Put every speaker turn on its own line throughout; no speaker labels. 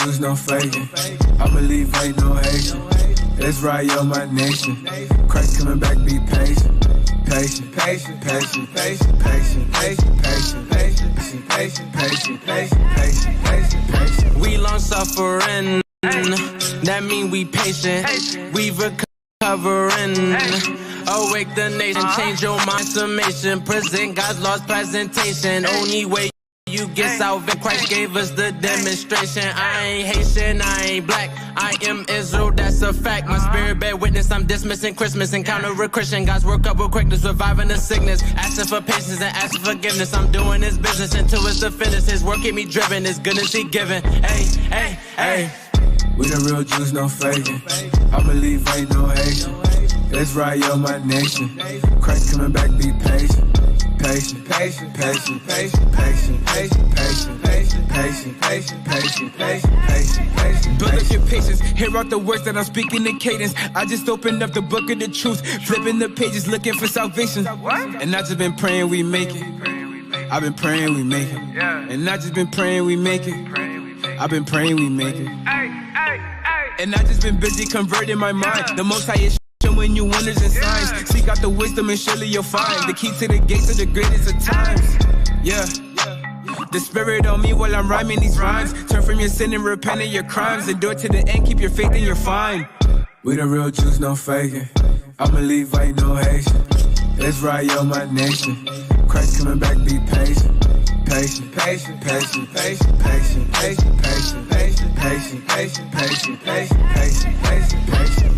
Jews, no faking. I believe ain't no Haitian. It's right on my nation. Christ coming back, be patient. Patient, patient, patient, patient, patient, patient, patient, patient, patient, patient, patient, patient, patient, patient.
We long suffering. That mean we patient. We recovering. Awake the nation, change your mind, summation. Present God's lost presentation. Only way you get salvation, Christ gave us the demonstration. I ain't Haitian, I ain't black, I am Israel, that's a fact. My spirit bear witness, I'm dismissing Christmas. Encounter a Christian, God's work up with quickness, reviving the sickness. Asking for patience and asking forgiveness. I'm doing his business until it's the finish. His work keep me driven, his goodness he given. Hey, hey, hey.
We the real Jews, no faking. I believe ain't no Haitian. It's right on my nation. Christ coming back, be patient. Patient, patient, patient, patient, patient, patient, patient, patient, patient, patient, patient, patient, patient, patient.
Build up your patience, hear out the words that I'm speaking in cadence. I just opened up the book of the truth, flipping the pages, looking for salvation. And I just been praying we make it. I've been praying we make it. And I just been praying we make it. I've been praying we make it. And I just been busy converting my mind. The Most High is showing you wonders and signs. Seek out the wisdom and surely you'll find the key to the gates of the greatest of times. Yeah. The spirit on me while I'm rhyming these rhymes. Turn from your sin and repent of your crimes. Endure to the end, keep your faith and you're fine.
We the real Jews, no faking. I believe ain't no Haitian. It's right on my nation. Christ coming back, be patient. Patient, patient, patient, patient, patient, patient, patient, patient, patient, patient, patient, patient, patient, patient, patient.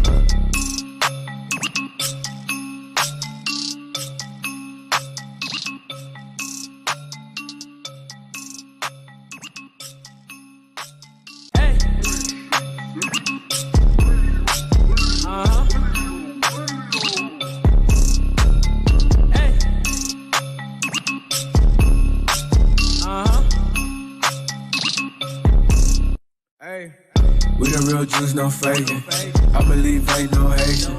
We the real Jews, no faking. I believe ain't no Haitian.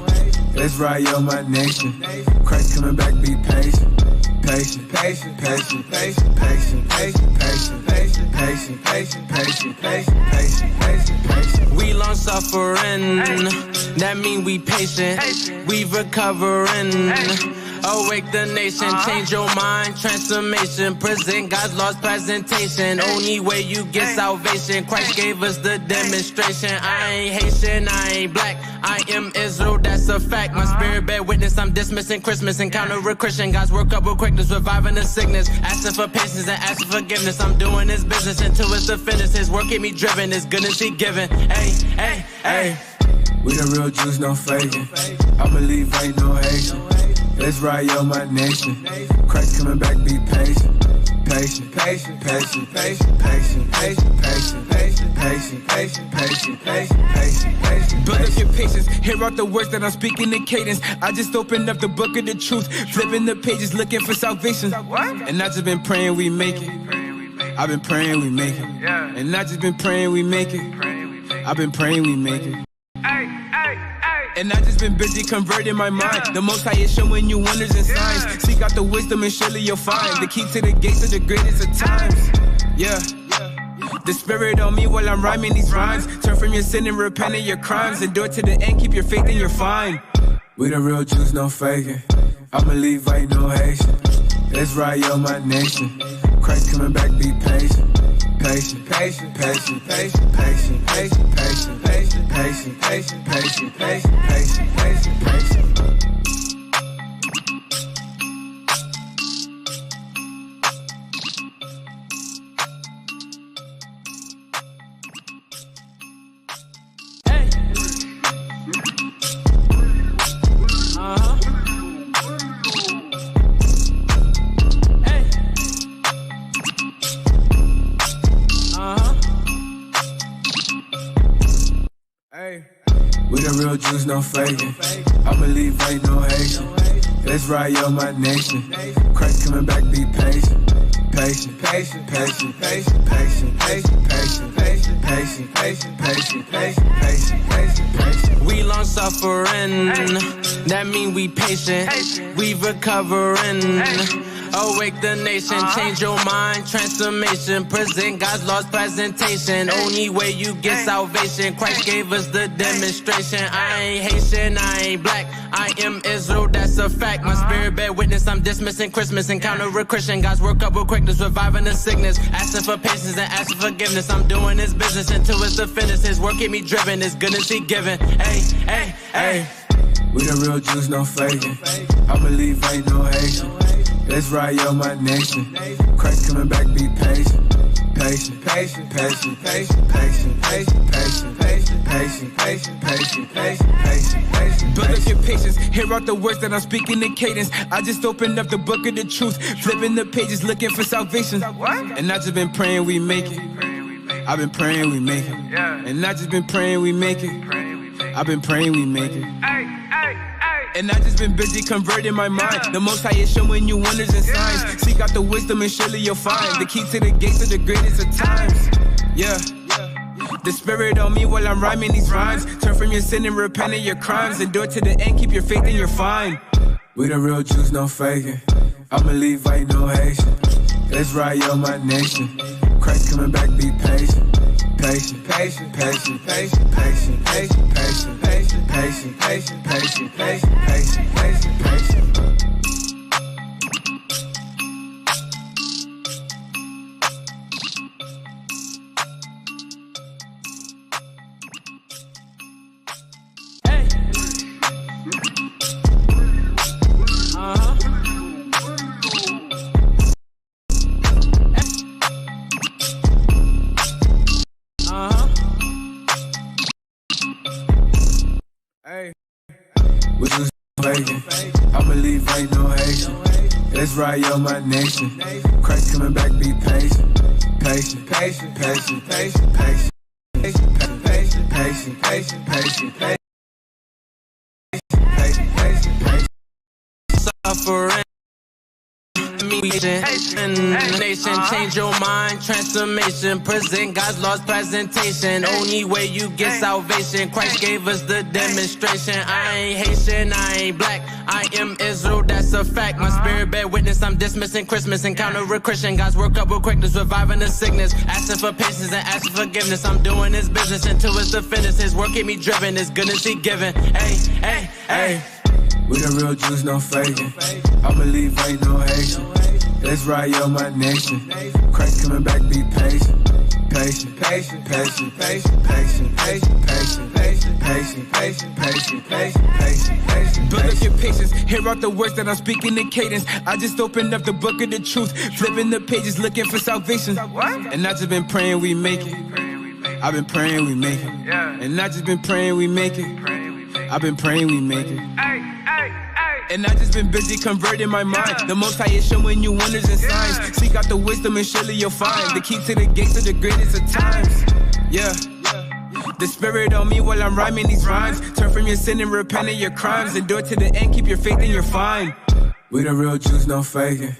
It's right on my nation. Christ coming back, be patient. Patient, patient, patient, patient, patient, patient, patient, patient, patient, patient, patient, patient, patient, patient, patient.
We long suffering. That mean we patient. We recovering. Awake the nation, change your mind, transformation. Present God's lost presentation. Only way you get salvation, Christ gave us the demonstration. I ain't Haitian, I ain't black, I am Israel, that's a fact. My spirit bear witness, I'm dismissing Christmas. Encounter a Christian, God's work up with quickness, reviving the sickness. Asking for patience and asking forgiveness. I'm doing his business until it's the finish. His work keep me driven, his goodness he given. Hey, hey, hey.
We the real Jews, no faking. I believe ain't no Haitian. It's right on my nation. Christ coming back, be patient. Patient, patient, patient, patient, patient, patient, patient, patient, patient, patient, patient, patient, patient, patient.
Build up your patience, hear out the words that I'm speaking in cadence. I just opened up the book of the truth, flipping the pages, looking for salvation. And I just been praying we make it. I've been praying we make it. And I just been praying we make it. I've been praying we make it. And I just been busy converting my mind. The Most High is showing you wonders and signs. Seek out the wisdom and surely you'll find the key to the gates of the greatest of times. Yeah. The spirit on me while I'm rhyming these rhymes. Turn from your sin and repent of your crimes. Endure to the end, keep your faith and you're fine.
We the real Jews, no faking. I believe ain't no Haitian. It's right on my nation. Christ coming back, be patient. Patient, patient, patient, patient, patient, patient, patient, patient, patient, patient, patient, patient, patient, patient, patient. We the real Jews, no faking. I believe ain't no Haitian. It's right on my nation. Christ coming back, be patient. Patient, patient, patient, patient, patient, patient, patient, patient, patient, patient, patient, patient, patient, patient, patient.
We long suffering. That mean we patient. We recovering. Awake the nation, change your mind, transformation. Present God's lost presentation. Only way you get salvation. Christ gave us the demonstration. I ain't Haitian, I ain't black. I am Israel, that's a fact. My spirit bear witness, I'm dismissing Christmas. Encounter a Christian, God's work up with quickness, reviving the sickness. Asking for patience and asking forgiveness. I'm doing His business until it's the finish. His work keep me driven, His goodness He given. Hey, hey, hey.
We the real Jews, no faking. I believe ain't no Haitian. Let's ride, yo, my nation. Christ coming back, be patient. Patient, patient, patient, patient, patient, patient, patient, patient, patient, patient, patient, patient, patient, patient.
Build up your patience, hear out the words that I'm speaking in cadence. I just opened up the book of the truth, flipping the pages, looking for salvation. And I just been praying we make it. I've been praying we make it. And I just been praying we make it. I've been praying we make it. And I just been busy converting my mind. The Most High is showing you wonders and signs. Seek out the wisdom and surely you'll find the key to the gates of the greatest of times. Yeah. The Spirit on me while I'm rhyming these rhymes. Turn from your sin and repent of your crimes. Endure to the end, keep your faith and you're fine.
We the real Jews, no faking. I believe ain't no Haitian. Let's ride, yo, my nation. Christ coming back, be patient. Patient, patient, patient, patient, patient, patient, patient, patient, patient, patient, patient, patient, patient, patient, patient. I believe ain't no Haitian. Let's ride, yo, my nation. Christ coming back, be patient. Patient, patient, patient, patient, patient, patient, patient, patient, patient, patient, patient, patient, patient, patient.
Suffering. Nation, change your mind, transformation. Present God's lost presentation. Only way you get salvation. Christ gave us the demonstration. I ain't Haitian, I ain't black. I am Israel, that's a fact. My spirit bear witness, I'm dismissing Christmas. Encounter a Christian, God's work up with quickness, reviving the sickness. Asking for patience and asking forgiveness. I'm doing His business until it's the finish. His work keep me driven, His goodness He given. Hey, hey, hey.
We the real Jews, no faking. I believe ain't no Haitian. Let's ride, yo, my nation. Christ coming back, be patient. Patient, patient, patient, patient, patient, patient, patient, patient, patient, patient, patient, patient, patient, patient.
Build up your patience, hear out the words that I'm speaking in cadence. I just opened up the book of the truth, flipping the pages, looking for salvation. And I just been praying we make it. I've been praying we make it. And I just been praying we make it. I've been praying we make it. And I just been busy converting my mind. The Most High is showing you wonders and signs. Seek out the wisdom and surely you'll find the key to the gates of the greatest of times. Yeah. The Spirit on me while I'm rhyming these rhymes. Turn from your sin and repent of your crimes. Endure to the end, keep your faith and you're fine.
We the real Jews, no faking.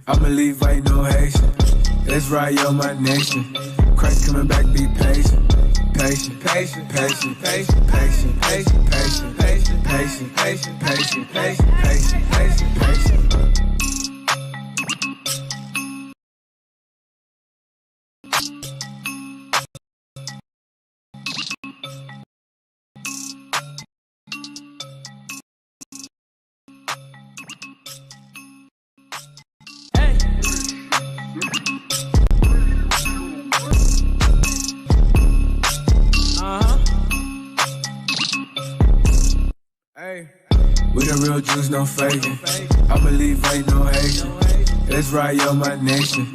I believe ain't no Haitian. Let's ride, yo, my nation. Christ coming back, be patient. Patient, patient, patient, patient, patient, patient, patient, patient, patient, patient, patient, patient, patient, patient, patient. We the real Jews, no faking. I believe ain't no Haitian. Let's ride, yo, my nation.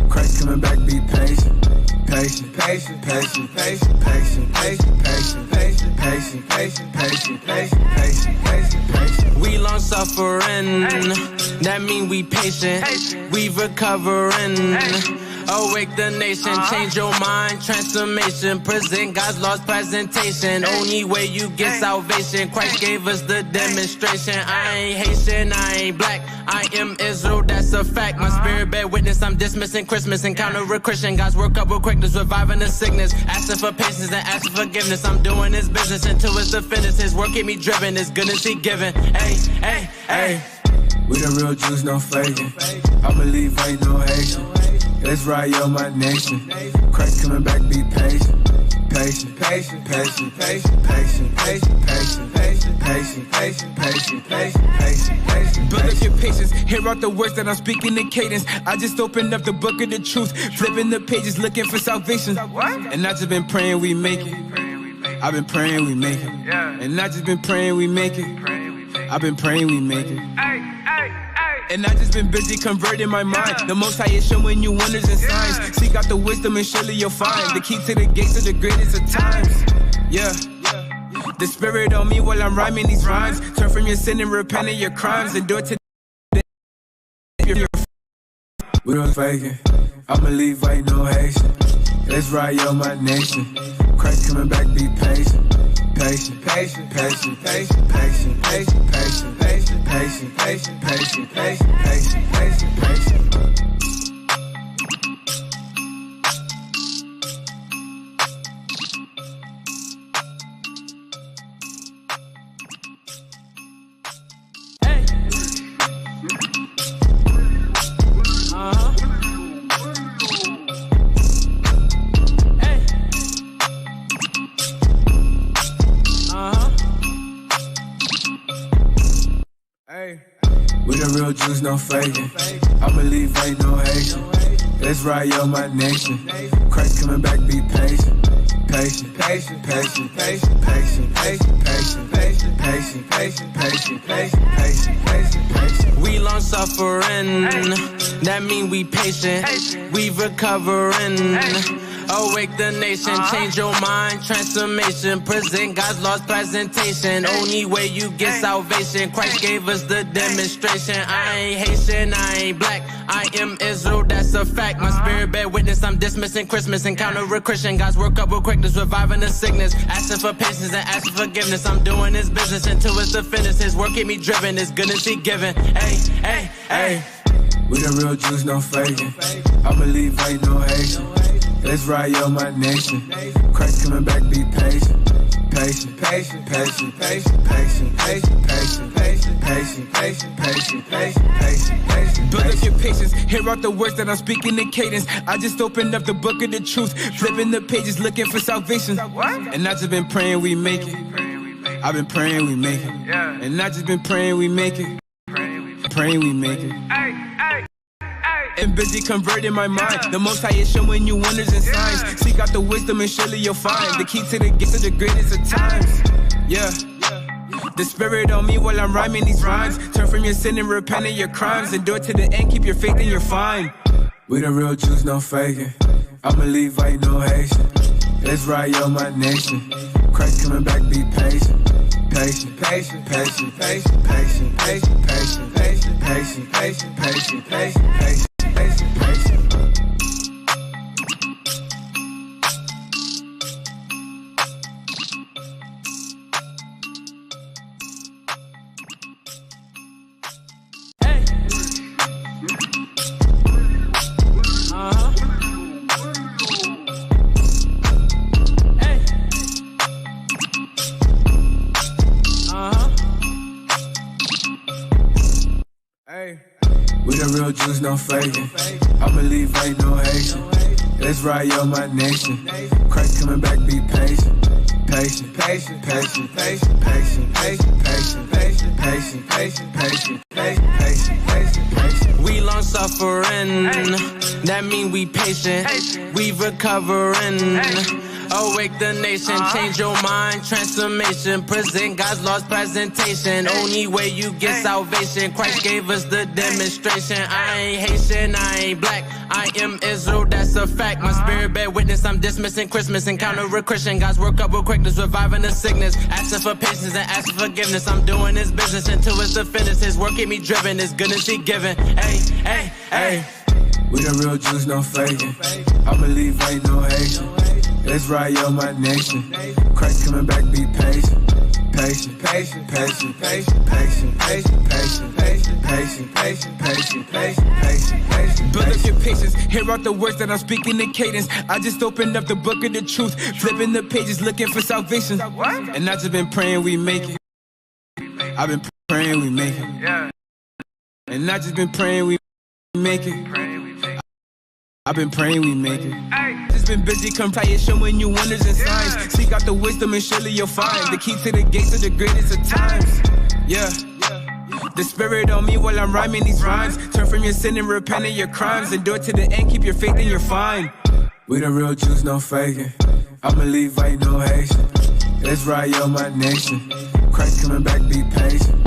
Christ coming back, be patient. Patient, patient, patient, patient, patient, patient, patient, patient, patient, patient, patient, patient, patient, patient, patient.
We long suffering, that mean we patient. We recovering. Awake the nation, change your mind, transformation. Present God's lost presentation. Only way you get salvation. Christ gave us the demonstration. I ain't Haitian, I ain't black. I am Israel, that's a fact. My spirit bear witness, I'm dismissing Christmas. Encounter a Christian, God's work up with quickness, reviving the sickness. Asking for patience and asking forgiveness. I'm doing His business until it's the finish. His work keep me driven, His goodness He given. Hey, hey, hey.
We the real Jews, no faking. I believe ain't no Haitian. That's right, yo, my nation. Christ coming back, be patient. Patient, patient, patient, patient, patient, patient, patient, patient, patient, patient, patient, patient, patient, patient.
Build up your patience, hear out the words that I'm speaking in cadence. I just opened up the book of the truth, flipping the pages, looking for salvation. And I just been praying we make it. I've been praying we make it. And I just been praying we make it. I've been praying we make it. And I just been busy converting my mind. The Most High is showing you wonders and signs. Seek out the wisdom and surely you'll find the key to the gates of the greatest of times. Yeah. The Spirit on me while I'm rhyming these rhymes. Turn from your sin and repent of your crimes. And do it to
we don't faking. I believe ain't no Haitian. That's right, yo, my nation. Christ coming back, be patient. Patient, patient, patient, patient, patient, patient, patient, patient, patient, patient, patient, patient, patient, patient, patient.
Hey.
We the real Jews, no faking. I believe ain't no Haitian. That's right, yo, my nation. Christ coming back, be patient. Patient, patient, patient, patient, patient, patient, patient, patient, patient, patient, patient, patient, patient, patient, patient.
We long suffering, that mean we patient. We recovering. Awake the nation, change your mind, transformation. Present God's lost presentation. Only way you get salvation. Christ gave us the demonstration. I ain't Haitian, I ain't black. I am Israel, that's a fact. My spirit bear witness, I'm dismissing Christmas. Encounter a Christian, God's work up with quickness, reviving the sickness. Asking for patience and asking forgiveness. I'm doing His business until it's the finish. His work keep me driven, His goodness He given. Hey, hey, hey.
We the real Jews, no faking. I believe ain't no Haitian. That's right, yo, my nation. Christ coming back, be patient. Patient, patient, patient, patient, patient, patient, patient, patient, patient, patient, patient, patient, patient, patient.
Build up your patience, hear out the words that I'm speaking in cadence. I just opened up the book of the truth, flipping the pages, looking for salvation. And I just been praying we make it. I've been praying we make it. And I just been praying we make it. Praying we make it. And busy converting my mind. The Most High is showing you wonders and signs. Seek out the wisdom and surely you'll find the key to the gates of the greatest of times. Yeah. The Spirit on me while I'm rhyming these rhymes. Turn from your sin and repent of your crimes. And do it to the end, keep your faith and you're fine.
We the real Jews, no faking. I believe ain't no Haitian. That's right, yo, my nation. Christ coming back, be patient. Patient, patient, patient, patient, patient, patient, patient, patient, patient, patient, patient, patient, patient. Patient, patient.
Hey. Hey.
Hey. We the real Jews, no faking. I believe ain't no Haitian. That's right, yo, my nation. Christ coming back, be patient. Patient, patient, patient, patient, patient, patient, patient, patient, patient, patient, patient, patient, patient, patient, patient.
We long suffering, that mean we patient. We recovering. Awake the nation, change your mind, transformation. Present God's lost presentation. Only way you get salvation. Christ gave us the demonstration. I ain't Haitian, I ain't black. I am Israel, that's a fact. My spirit bear witness, I'm dismissing Christmas. Encounter a Christian, God's work up with quickness, reviving the sickness. Asking for patience and asking forgiveness. I'm doing His business until it's the finish. His work keep me driven, His goodness He given. Hey, hey, hey.
We the real Jews, no faking. I believe ain't no Haitian. That's right, yo, my nation. Christ coming back, be patient. Patient, patient, patient, patient, patient, patient, patient, patient, patient, patient, patient, patient, patient, patient.
Build up your patience, hear out the words that I'm speaking in cadence. I just opened up the book of the truth, flipping the pages, looking for salvation. And I just been praying we make it. I've been praying we make it. And I just been praying we make it. I've been praying we make it. Just been busy, come try it, showing you wonders and signs. Seek out the wisdom and surely you'll find the key to the gates of the greatest of times. Yeah. The spirit on me while I'm rhyming these rhymes. Turn from your sin and repent of your crimes. Endure to the end, keep your faith and you're fine.
We the real Jews, no faking. I'ma leave, ain't no Haitian. Let's ride, yo, my nation. Christ coming back, be patient.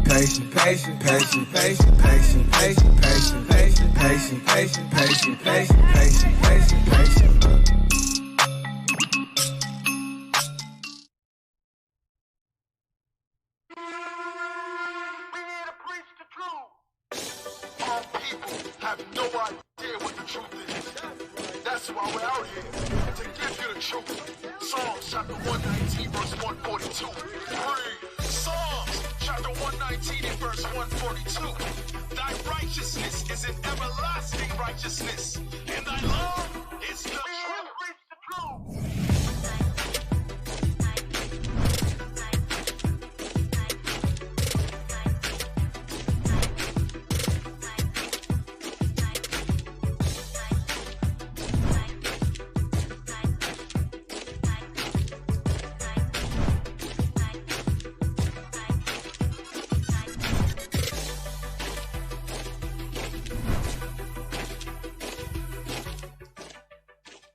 Patient, patient, patient, patient, patient, patient, patient, patient, patient, patient, patient, patient, patient, patient, patient.
Our people have no idea what the truth is. That's why we're out here, to give you the truth. Psalms chapter 119, verse 142. Read. Psalms chapter 119 and verse 142. Thy righteousness is an everlasting righteousness, and thy love is the truth.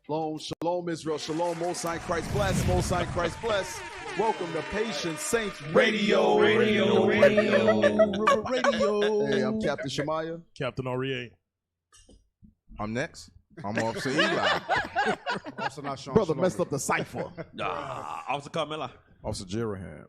Shalom, shalom, Israel, shalom, Most High Christ bless, Most High Christ bless. Welcome to Patient Saints Radio. Hey, I'm Captain Shemaiah.
Captain Aurier.
I'm next. I'm Officer Eli.
Officer not Sean Brother messed up the cipher.
Officer Carmela.
Officer Jeraham.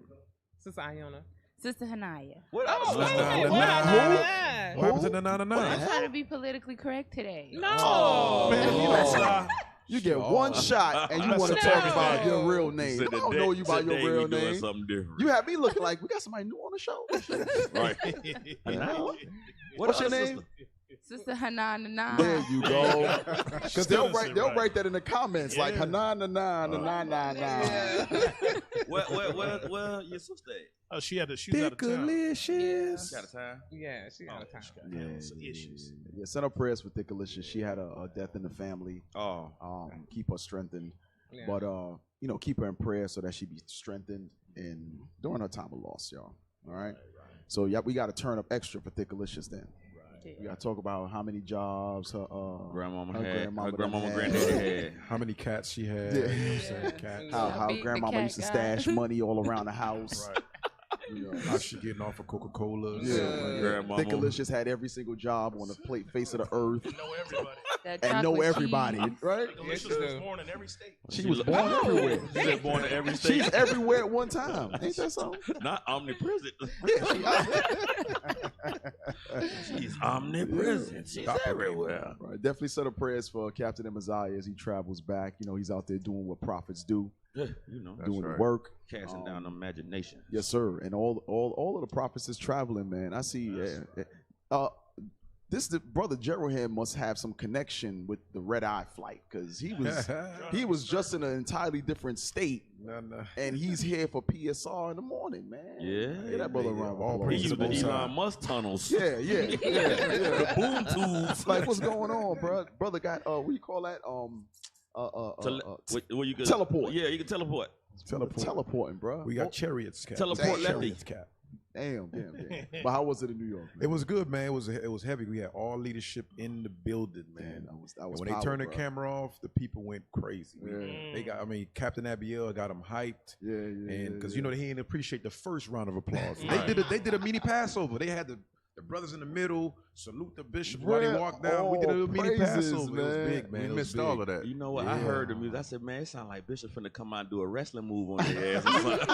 Sister Iona.
Sister Hanaya.
What
Oh,
else?
What happened to the 9
I'm trying to be politically correct today.
No.
Man, you get one shot and you want to talk about your real name. I don't know you by your real name.
Something different.
You have me looking like we got somebody new on the show.
Right.
What's your name?
Sister Hanana.
There you go. Because they'll write that in the comments like Hanana.
Well, your sister.
Oh, she was out of town.
She's out of town.
Yeah, she got a time.
Some issues.
Yeah, send up prayers for Thickalicious. She had a death in the family. Keep her strengthened.
Yeah.
But keep her in prayer so that she be strengthened during her time of loss, y'all. All right? So yeah, we gotta turn up extra for Thickalicious then. We gotta talk about how many jobs her
Grandmama had.
grandmama
Her grandmama,
had.
granddaddy had.
How many cats she had?
Yeah.
You know what I'm saying? Cats.
How
Beat the
grandmama
cat
used to
guy.
stash money all around the house.
Right. How she getting off of Coca-Cola?
Grandmama.
Thickalicious had every single job on the face of the earth.
Know everybody.
And know everybody, right?
She was born in every state.
She was born everywhere.
She was born in every state.
She's everywhere at one time. Ain't that so?
Not omnipresent.
Yeah,
She's omnipresent. She's everywhere.
Right. Definitely set up prayers for Captain Amaziah as he travels back. You know, he's out there doing what prophets do, doing the work.
Casting down imagination.
Yes, sir. And all of the prophets is traveling, man. I see. The brother Jeroham must have some connection with the red eye flight because he was just in an entirely different state, and he's here for PSR in the morning, man.
Yeah,
that brother around.
He used the Elon Musk tunnels.
Yeah.
The boom tubes.
Like, what's going on, bro? Brother got what do you call that? Teleport.
Yeah, you can teleport.
Teleporting, bro.
We got chariots, Cap.
Teleport lefty.
Cap.
Damn. But how was it in New York, man?
It was good, man. It was heavy. We had all leadership in the building, man.
That was
when they turned the camera off, the people went crazy. They got, Captain Abiel got them hyped. And because he didn't appreciate the first round of applause. They did a mini Passover. They had the brothers in the middle salute the bishop while he walked down. We did a mini Passover. Man. It was big, man.
We
missed
all of that. You know what? I heard the music. I said, man, it sounds like Bishop finna come out and do a wrestling move on their ass or something.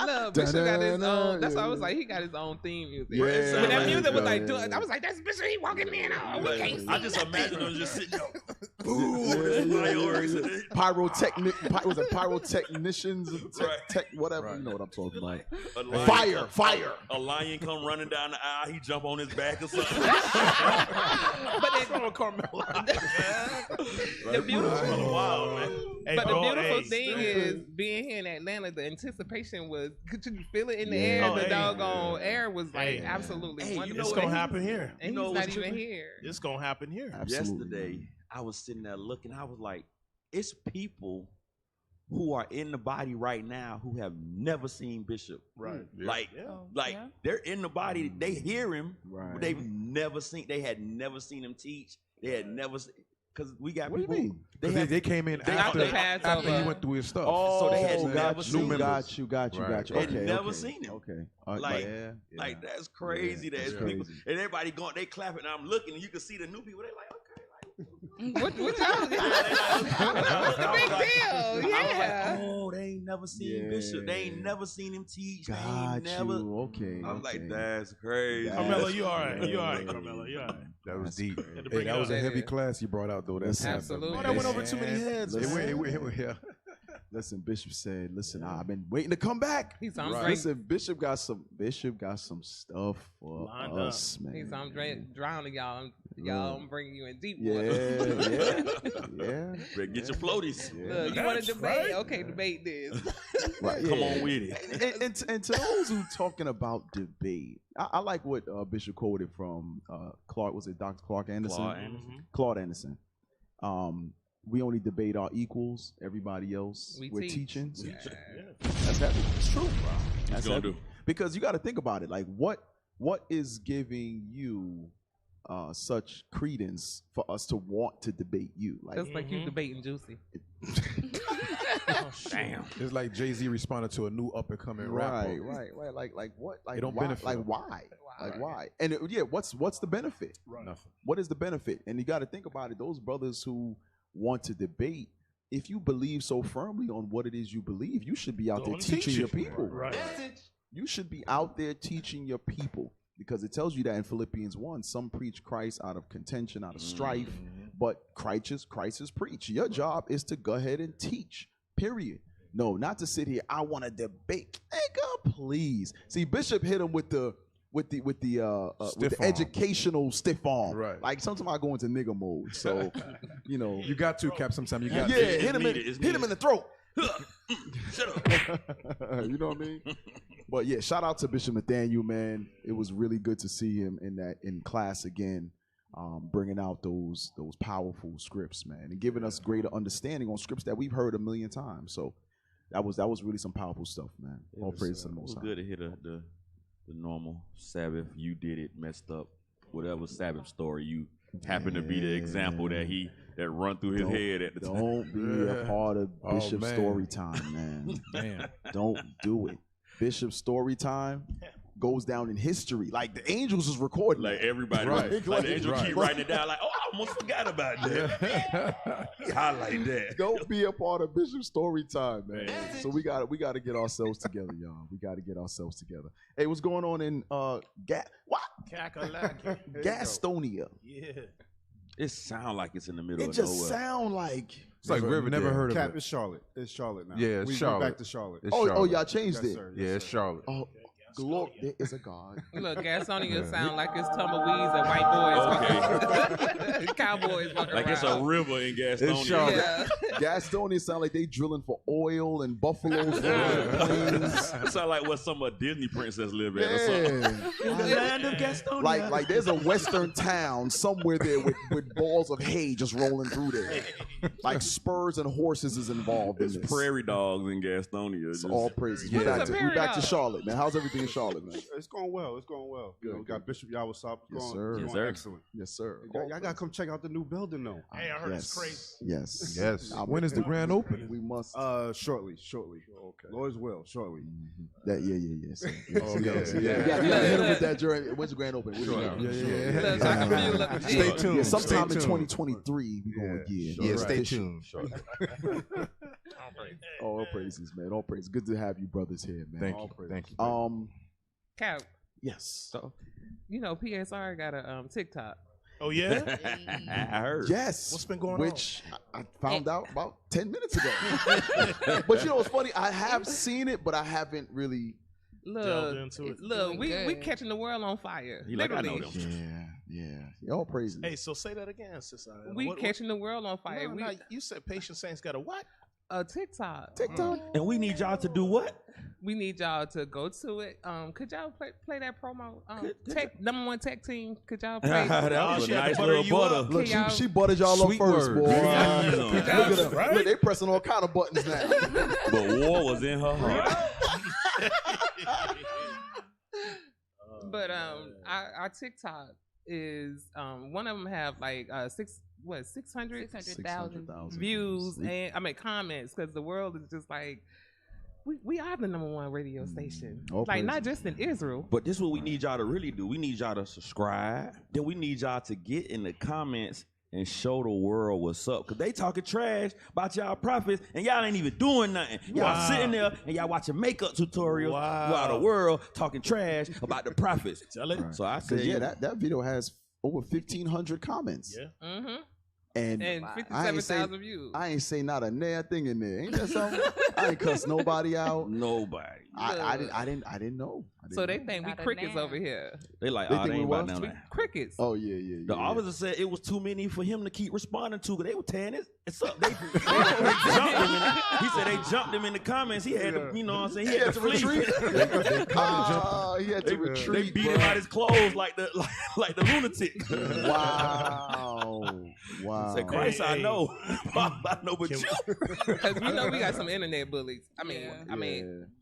Look, Bishop got his own. That's why I was like, he got his own theme music. Yeah, when that music was like, I was like, that's Bishop. He walking in.
I just imagine him just sitting there.
Was it pyrotechnicians? Whatever. You know what I'm talking about. Fire.
A lion come running down the aisle. He jump on his back or something.
But the beautiful thing is being here in Atlanta. The anticipation was, could you feel it in the air? The doggone air was like absolutely wonderful.
It's gonna happen here.
And he's not even here.
It's gonna happen here.
Yesterday, I was sitting there looking. I was like, it's people who are in the body right now who have never seen Bishop.
Right.
Like they're in the body. They hear him. Right. But they had never seen him teach. They had never seen. Because we got
what
people.
Do you
mean? They came in after he went through his stuff.
So they had never seen him.
Got you.
They had never seen him.
Okay.
Like that's crazy. That's people. And everybody going, they clapping. And I'm looking, and you can see the new people. They like, okay.
What y'all doing? What's the big deal?
I was like, oh, they ain't never seen Bishop. They ain't never seen him teach.
Okay.
I was like, that's crazy.
Carmelo, you all right? You all right, Carmelo? You all right?
That was deep. Hey, that was a heavy class you brought out, though. That's
absolutely.
Oh, that went over too many heads.
It went.
Listen, Bishop said, "Listen, I've been waiting to come back."
He sounds right.
Listen, Bishop got some stuff for us, man.
He's drowning y'all. I'm bringing you in deep
water. Yeah.
Get your floaties.
Look, you want to debate? Right. Okay, debate this.
Right.
Come on with it.
And to those who talking about debate, I like what Bishop quoted from Clark. Was it Dr. Clark Anderson? Claude Anderson. We only debate our equals. Everybody else, we're teaching.
Yeah.
That's heavy. It's true, bro.
That's heavy.
Because you got to think about it. Like, what is giving you such credence for us to want to debate you? Like,
just like you debating Juicy.
Damn.
It's like Jay-Z responded to a new up and coming rapper.
Right. Like what? Like,
it don't
why?
benefit.
Like why? Like why? And what's the benefit?
Right.
Nothing.
What is the benefit? And you got to think about it. Those brothers who want to debate, if you believe so firmly on what it is you believe, you should be out there teaching your people.
Right.
You should be out there teaching your people, because it tells you that in Philippians 1, some preach Christ out of contention, out of strife, but Christ is preached. Your job is to go ahead and teach, period. No, not to sit here, I want to debate. Nigga, please. See, Bishop hit him with the educational stiff arm.
Right.
Like sometimes I go into nigga mode. So,
you got to, Cap. Sometimes you got to.
Hit him in the throat.
Shut up.
You know what I mean? But yeah, shout out to Bishop Nathaniel, man. It was really good to see him in class again, bringing out those powerful scripts, man, and giving us greater understanding on scripts that we've heard a million times. So that was really some powerful stuff, man. All praise to the Most High.
It was good to hear the normal Sabbath. You did it, messed up. Whatever Sabbath story you happen to be the example that run through his head at the time.
Don't be a part of Bishop's story time, man. Don't do it. Bishop's story time goes down in history. Like the angels is recording.
Like everybody, right? Like the angels keep writing it down. Like, oh, I almost forgot about that. Highlight that.
Don't be a part of Bishop's story time, man. So we got to get ourselves together, y'all. We got to get ourselves together. Hey, what's going on in Gastonia?
Yeah.
It sound like it's in the middle.
It just sound like.
It's like River. Never heard of
Cap,
it.
it's Charlotte. It's Charlotte now.
Yeah, it's Charlotte.
We back to Charlotte.
Oh, y'all changed it.
Sir.
Yeah, it's Charlotte.
Oh, glory, there is a God.
Look, Gastonia sound like it's tumbleweeds and white boys, cowboys walking
like
around.
It's a river in Gastonia.
It's Charlotte.
Yeah.
Gastonia sound like they drilling for oil and buffaloes. Plains.
It sound like what some of Disney princess live at or something.
Yeah.
The land of Gastonia.
Like there's a western town somewhere there with balls of hay just rolling through there. Like spurs and horses is involved in
It's
this.
prairie dogs in Gastonia.
It's all praises.
Yeah.
We're back to Charlotte, man. How's everything in Charlotte, man?
It's going well. It's going well.
Good,
We got Bishop Yawasop.
Yes, sir.
Going
Yes, sir.
excellent.
Yes, sir.
Y'all got to come check out the new building, though.
Hey, I heard it's crazy.
Yes.
Yes. When is the grand opening?
We must.
Shortly. Okay. Lord's will, shortly.
That yeah. So,
Oh, yeah.
You gotta hit him with that during. When's the grand opening?
Stay tuned.
Yeah, sometime
Stay
in
tuned.
2023 we going
Yeah, stay tuned.
All praises, man. All praises. Good to have you brothers here, man.
Thank you. Thank you.
Cap,
Yes.
you know PSR got a TikTok.
Oh yeah,
I heard.
Yes.
What's been going
which I found out about 10 minutes ago. But you know what's funny? I have seen it, but I haven't really
delved into it.
Look, we catching the world on fire.
He like, I know them.
Yeah. All praises.
Hey, so say that again, sister.
We catching the world on fire.
No, you said Patient Saints got a what?
A TikTok.
And we need y'all to do what?
We need y'all to go to it. Could y'all play that promo? Number one tech team. Could y'all play?
That was a nice little butter.
Look, she buttered y'all up
Sweet
first,
word.
boy.
Yeah.
Look at them.
Right?
Look, they pressing all kind of buttons now.
But war was in her heart.
But our TikTok is one of them have like 600,000 views and comments, because the world is just like we are the number one radio station, like not just in Israel.
But this is what we need y'all to really do. We need y'all to subscribe. Then we need y'all to get in the comments and show the world what's up, because they talking trash about y'all prophets and y'all ain't even doing nothing. Y'all sitting there and y'all watching makeup tutorials throughout the world talking trash about the prophets.
Tell it.
Right.
So I said,
that video has over 1,500 comments.
Yeah.
Mm-hmm.
And
57,000 views.
I ain't say not a nair thing in there. Ain't that something? I ain't cuss nobody out.
Nobody.
I didn't know.
So they think we crickets over here.
They like,
They
oh,
think
they
we
ain't
what?
about none.
Crickets.
Oh yeah.
The officer said it was too many for him to keep responding to, because they were tearing it's up. They jumped him he said they jumped him in the comments. He had to, you know what I'm saying? He had to
retreat. He had to
They
retreat.
beat him out his clothes like the lunatic.
Wow.
Said, Christ, I know. I know, but you.
Because we know we got some internet bullies.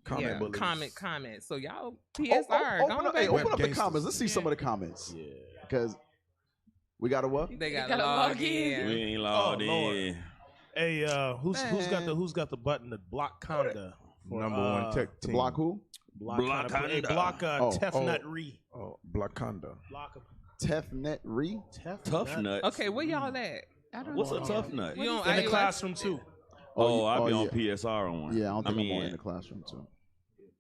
Comment bullies.
Comment. So y'all, PSR.
Open up the comments. Let's see some of the comments.
Yeah.
Because we got to what?
They got to log in.
We ain't logged in.
Hey, who's got the button to block Conda?
Number one tech team.
Block who?
Block Tefnut Ree.
Oh, block Conda.
Block him.
Tefnet Ree?
Tough nut.
Okay, where y'all at?
What's a tough nut?
You on
In the
iOS?
classroom too.
Oh, I'll be on PSR on one.
Yeah, I don't think I'm on in the classroom too.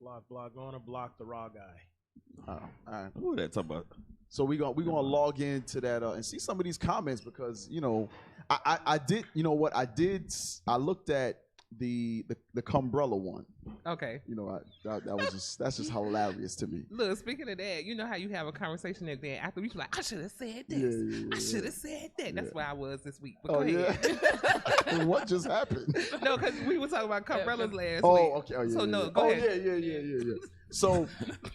Block on or block the raw guy.
All right.
Who that talking about?
So we gonna log into that and see some of these comments, because I did, you know what I did, I looked at the Cumbrella one.
Okay.
That's just hilarious to me.
Look, speaking of that, you know how you have a conversation and then after you like, I should have said this. I should have said that. That's where I was this week. But go ahead.
What just happened?
No, because we were talking about Cumbrellas last week.
Oh, okay. Oh, yeah.
So no, go ahead.
Yeah. So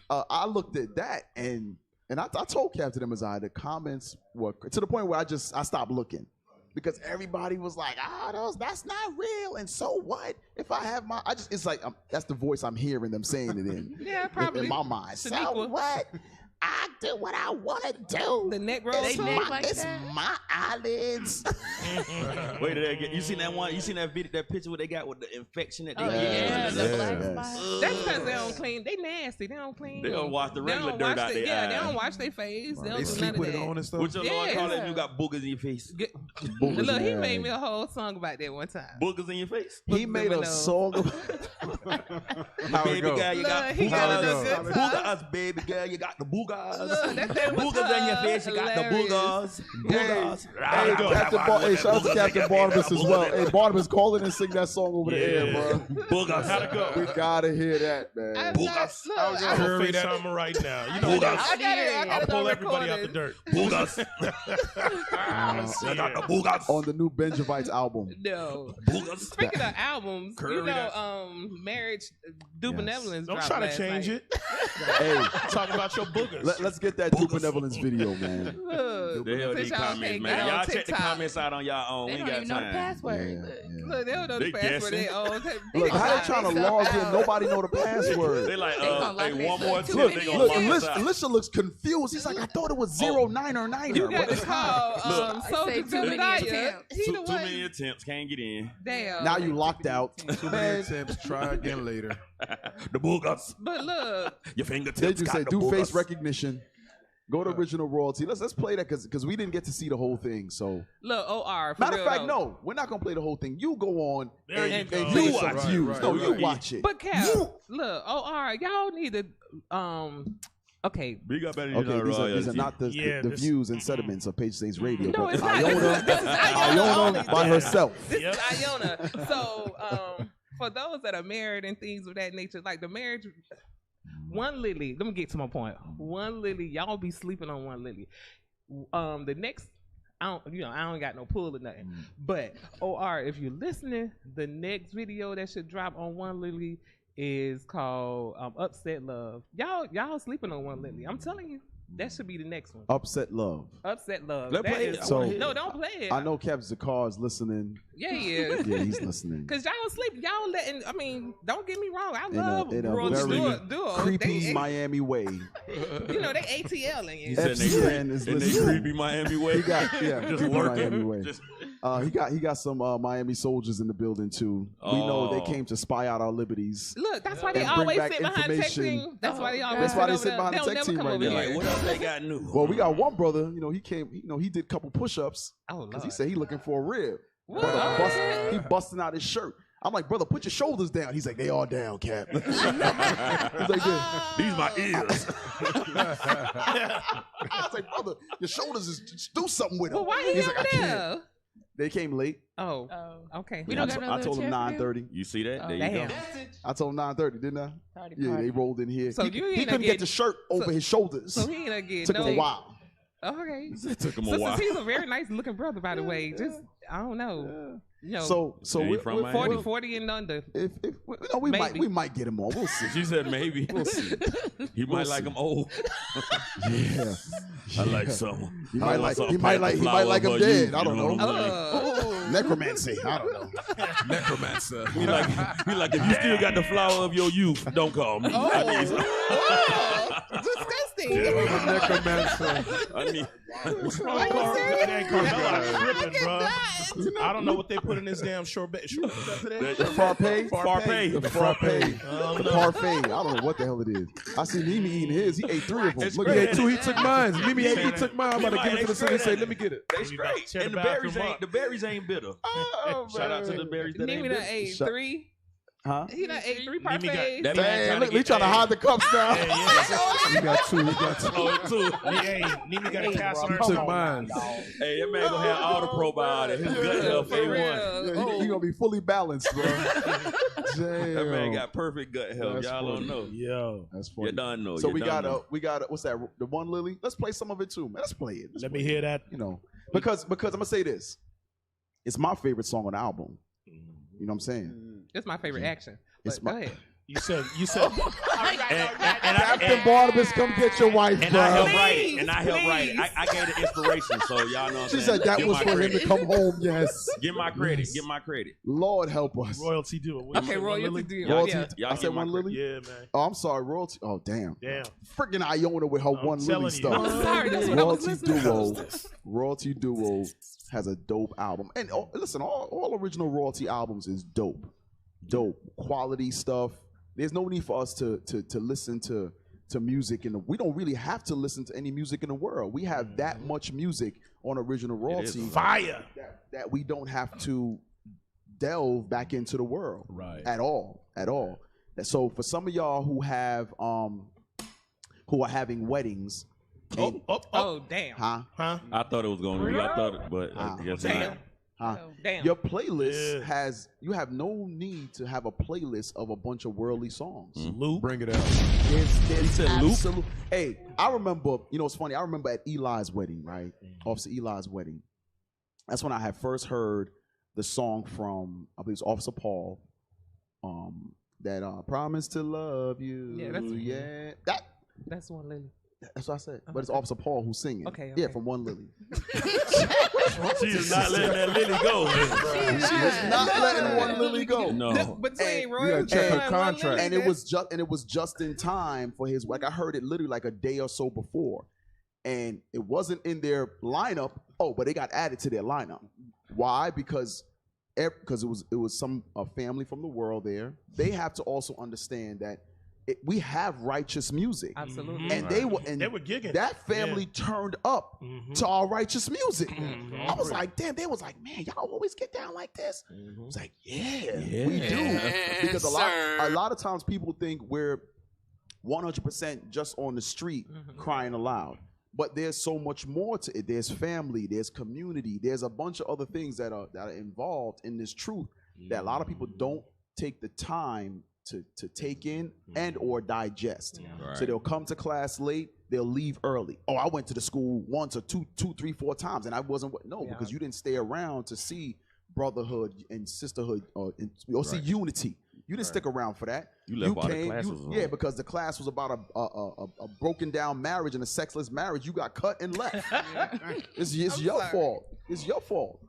I looked at that and I told Captain Amazon the comments were to the point where I stopped looking, because everybody was like, that's not real. And so what? If I have it's like, that's the voice I'm hearing them saying it in.
Yeah, probably.
In my mind. So
Shaniqua.
what? I do what I want to do.
The neck roll.
It's my eyelids.
Wait a minute. You seen that one? You seen that video, that picture where they got with the infection that they
Yeah,
get?
the black spots.
That's because they don't clean. They nasty. They don't clean.
They don't wash the regular dirt out their eyes.
Yeah, they don't wash their face. They don't do
sleep
none
with
of
it
that.
on and stuff.
What your Lord call it?
Yeah.
You got boogers in your face.
Look, he made me a whole song about that one time.
Boogers in your face.
He made a song.
Baby girl, you got
Look, he got a good
boogers.
time.
Boogers, baby girl, you got the boogers.
Look, that was
Boogers in your face, you got the boogers. Boogers.
Hey, shout out to Captain Barnabas as well. Hey, Barnabas, call in and sing that song over the air, bro.
Boogers.
Gotta go.
We gotta hear that, man.
I'm gonna FaceTime her right now. You know what?
I got it.
I'll pull everybody out the dirt.
Boogers.
I got the
boogers.
On the new Benjavites album.
No.
Boogers.
Speaking of albums,
Curry
Marriage Do Benevolence.
Don't
dropped
try to
last
change
night.
it.
Hey,
Talk about your boogers.
let's get that Duke Benevolence video, man.
Look,
The hell
since
these
y'all
comments,
can't
man.
get on
Y'all check the
TikTok.
comments out on y'all own.
They
We
don't
ain't
even
got
know the
time.
password.
Look, they don't know the
They
password.
guessing.
They own.
Look, how they trying to log in? Nobody know the password.
They like,
They gonna
hey,
like
one
they
more
look
tip.
too
They
many
gonna
Look,
lock us out.
Alicia looks confused. He's like, I thought it was 09 or 9.
You got to call
Look,
Soldier
I say too many
Jebediah.
attempts.
He the
Too
one.
many attempts. Can't get in.
Damn.
Now you locked out.
Too many attempts. Try again later.
The boogers.
But look,
Your fingertips.
They just
got
say
the
do
boogers.
face recognition. Go to original royalty. Let's play that because we didn't get to see the whole thing. So
OR. For
matter
real
of fact,
though.
no, we're not gonna play the whole thing. You go on
There you
and
go.
give
You
us some
watch
views.
it.
No,
Right,
you
right.
watch it.
But Cap, look, OR, y'all need to Okay.
Big up better
Okay, these are not the views and sentiments of Page Stays Radio,
No,
but
it's not.
Iona,
This is
Iona by herself.
This is Iona. So, for those that are married and things of that nature, like the marriage, one lily. Let me get to my point. One lily. Y'all be sleeping on one lily. The next, I don't got no pull or nothing. But OR, if you're listening, the next video that should drop on one lily is called Upset Love. Y'all sleeping on one lily. I'm telling you, that should be the next one.
Upset Love.
Upset Love.
Let's play it. So,
no, don't play it.
I know Captain Zakar's listening.
Yeah, he is.
Yeah, he's listening.
Cause y'all sleep, y'all letting. I mean, don't get me wrong. I love
in a
Royal
very
Duo.
creepy Miami way.
You know they ATLing you.
FCN is listening.
Creepy Miami way.
He got
Just
creepy
working.
Miami way. He got some Miami soldiers in the building too. We know they came to spy out our liberties.
Look, that's why they
and bring
always
back
sit behind tech
information.
team. That's why they always.
That's why they
over
sit
there.
behind the
They'll
tech
never
team
come
right
over
now.
here.
What else they got new?
Well, we got one brother. He came. He did a couple push-ups.
Oh,
because he said he looking for a rib.
What?
He busting out his shirt. I'm like, brother, put your shoulders down. He's like, they all down, Cap. He's like,
these my ears.
I was like, brother, your shoulders is just do something with them.
Well, why he
He's
over
like, I
there?
can't. They came late.
Oh, okay.
We don't got no
I told him
little chair for
9:30.
You see that? There
Damn.
you go.
I told him 9:30, didn't I?
Party,
Yeah,
party.
they rolled in here.
So
he
you ain't
couldn't
get-
get the shirt over his shoulders.
So he ain't get
Took
no.
him a while.
Okay.
It took him a
Sister
while.
T's a very nice looking brother, by the way. Just I don't know. You know,
So
Yeah, he
we're,
from
we're
Miami?
40 and under.
if we
Maybe.
might get him on. We'll see.
She said maybe.
We'll see.
He might like him old.
Yeah.
I like someone.
He might like him dead. I don't know.
Oh.
Necromancy. I don't know.
Necromancer.
He like if you still got the flower of your youth, don't call me. I need some.
Disgusting.
Necromancer.
I need.
I don't know what they put in this damn sorbet.
The parfait. The parfait. The parfait. I don't know what the hell it is. I seen Mimi eating his. He ate 3 of them.
It's
Look
great.
at that.
He took mine. Mimi he took mine. I'm about to give it to the city and say, let me get it.
They straight. And the berries ain't bitter. Shout out to the berries that ain't
Nimi done
bitter.
ate 3.
Huh?
He done ate 3
Nimi got-
parfaits.
that man
Hey, look, he trying to hide the cups now.
You got 2. You got 2.
Oh, too.
Nimi got a cast on
You took mine.
Hey, that man gonna have all the probiotics. His gut health
For
A1.
real.
He gonna be fully balanced, bro. Damn.
That man got perfect gut health.
That's
Y'all don't know.
Yo,
That's funny.
You done know.
So
You
we
done
got
know.
what's that? The one Lily. Let's play some of it too, man. Let's play it.
let me hear that.
You know, because I'm gonna say this. It's my favorite song on the album. You know what I'm saying?
That's my favorite action.
It's
But go
my-
ahead.
You said.
Captain Barnabas, come get your wife,
And
bro.
I helped write it. And I helped
Please,
write it. I gave the inspiration, so y'all know what I'm
She
saying.
said that
Give
was
my
for him
credit.
to come home. Yes.
Give my credit. Give my credit.
Lord help us.
Royalty do it.
Okay, royalty deal.
Y'all-
Yeah.
y'all
I
give
said
my
one
credit.
Lily.
Yeah, man.
Oh, I'm sorry, royalty. Oh, damn.
Damn.
Freaking Iona with her one
telling
Lily
you.
stuff.
I'm sorry, that's what I was
Royalty
listening
Duo.
to.
Royalty Duo has a dope album. And listen, all original Royalty albums is dope. Dope. Quality stuff. There's no need for us to listen to music, and we don't really have to listen to any music in the world. We have that much music on original Royalty
Fire.
that we don't have to delve back into the world at all. So for some of y'all who are having weddings,
Oh, damn.
huh?
I thought it was going to be. I thought it, but I guess not.
Damn.
Huh?
Damn.
Your playlist you have no need to have a playlist of a bunch of worldly songs.
Luke.
Bring it out.
There's
said Luke?
absolute. Hey, I remember, it's funny. I remember at Eli's wedding, right? Officer Eli's wedding. That's when I had first heard the song from, I believe it was Officer Paul, that promise to love you.
Yeah, that's one Lily.
That's what I said. But it's Officer Paul who's singing.
Okay.
Yeah, from One Lily.
She is not letting that Lily go.
She is not letting One Lily go.
No.
Between
gotta
royalty
check her
and
contract.
One
And
Lily,
it was just in time for his, like, I heard it literally like a day or so before, and it wasn't in their lineup. Oh, but it got added to their lineup. Why? Because it was some family from the world there. They have to also understand that we have righteous music.
Absolutely.
And they were
gigging.
That family turned up to our righteous music.
Mm-hmm.
I was like, damn, they was like, man, y'all always get down like this. I was like, yeah, we do. Because a lot of times people think we're 100% just on the street crying aloud. But there's so much more to it. There's family, there's community, there's a bunch of other things that are involved in this truth that a lot of people don't take the time to take in and or digest.
Right.
So they'll come to class late, they'll leave early. Oh, I went to the school once or two, 3, 4 times, and I wasn't. No, because you didn't stay around to see brotherhood and sisterhood or see unity. You didn't stick around for that.
You left while the class was on.
Yeah, because the class was about a broken down marriage and a sexless marriage. You got cut and left. It's your fault. It's your fault.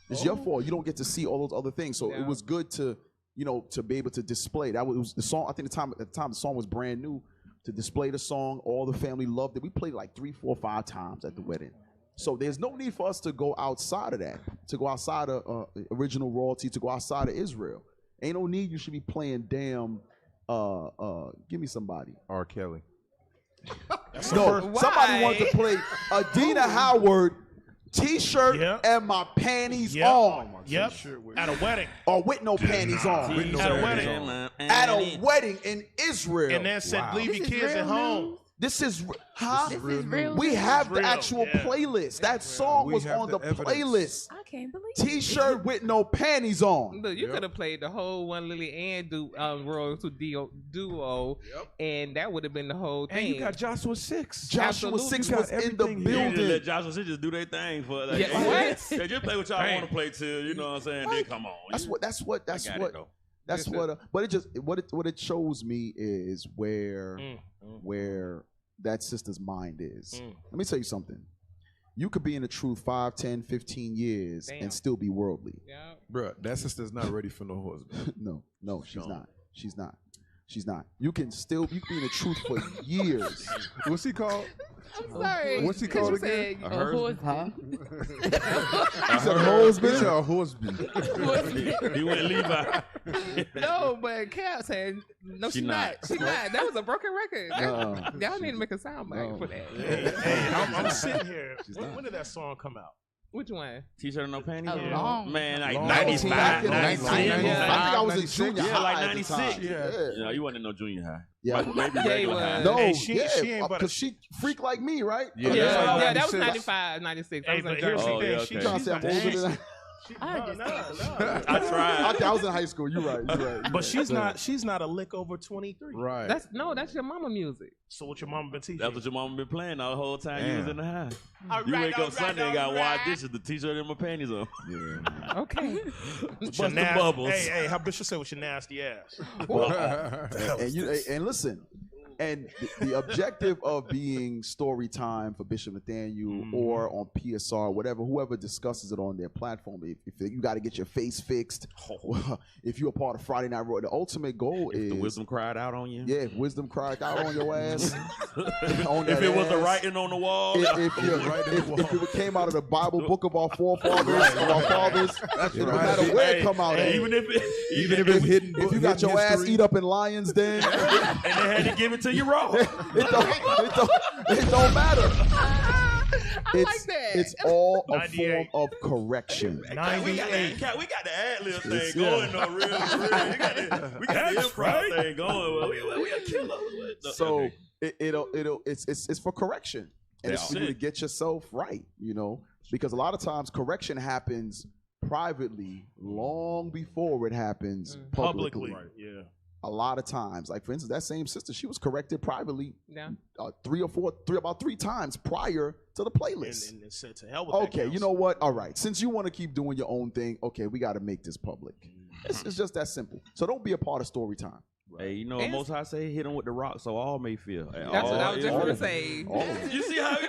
It's your fault. You don't get to see all those other things. So it was good to, to be able to display. That was the song. I think at the time the song was brand new. To display the song, all the family loved it. We played it like 3, 4, 5 times at the wedding. So there's no need for us to go outside of that, to go outside of original royalty, to go outside of Israel. Ain't no need. You should be playing damn. Give me somebody.
R. Kelly.
No, somebody wanted to play Adina Howard. T-shirt and my panties on.
At a wedding.
Or with no panties on.
At a wedding.
At a wedding in Israel.
And then said, leave your kids at home.
This is
This is real.
We have the actual playlist. That song was on the playlist.
I can't believe
T-shirt with no panties on.
Look, you could have played the whole One Lily and Royal duo, and that would have been the whole thing.
And you got Joshua 6.
Joshua 6 was in the building.
You let Joshua 6 just do their thing for that.
Yeah, what?
Yeah, just play what y'all want to play till, you know what I'm saying? Then come on.
What it shows me is where that sister's mind is. Let me tell you something. You could be in the truth 5, 10, 15 years and still be worldly.
Yeah.
Bruh, that sister's not ready for no husband.
No, she's not. You can be in the truth for years.
What's he called?
I'm sorry.
What's he called again?
A husband.
He said a husband.
He went Levi.
No, but Cal said, no, she's not. She's not. That was a broken record. Y'all need to make a sound bite for that.
Hey, I'm sitting here. When did that song come out?
Which one?
T-shirt and no panties?
Man,
like
95.
95.
I think I was in junior high.
Yeah, like
at the
96.
time.
Yeah, you wasn't in no junior high.
Yeah,
maybe regular high.
No,
Hey, she ain't but
because she freak like me, right?
Yeah, that was 95, 96.
Hey, but here's the thing.
okay.
Trying to say I'm older than that.
I tried.
I was in high school. You're right.
But she's not a lick over 23.
Right.
That's your mama music.
So what your mama been teaching?
That's what your mama been playing the whole time you was in the high.
You
wake up Sunday and got wide dishes, the T-shirt and my panties on.
Yeah.
Okay.
Bust the bubbles.
Hey, how Bishop say with your nasty ass?
And listen. And the objective of being story time for Bishop Nathaniel or on PSR, whoever discusses it on their platform, if you got to get your face fixed, if you're a part of Friday Night Raw, the ultimate goal is
the wisdom cried out on you.
Yeah, if wisdom cried out on your ass.
If it was the writing on the wall.
If it came out of the Bible book of our forefathers, no matter where it come out at.
Even if
it's hidden, if you got your ass eat up in Lions Den,
and they had to give it to you raw.
It don't matter.
I like that.
It's all a form of correction.
We got the ad-lib thing going though, real. We got the improv thing going. We a killer.
So it's for correction. And it's for you to get yourself right, because a lot of times correction happens privately long before it happens publicly.
Right. Yeah.
A lot of times, like for instance, that same sister, she was corrected privately about 3 times prior to the playlist.
And said to hell with that
okay, you know what? All right, since you want to keep doing your own thing, okay, we got to make this public. It's just that simple. So don't be a part of story time.
Hey, Most High say hit him with the rock so all may feel.
That's what I was just going to say.
You see how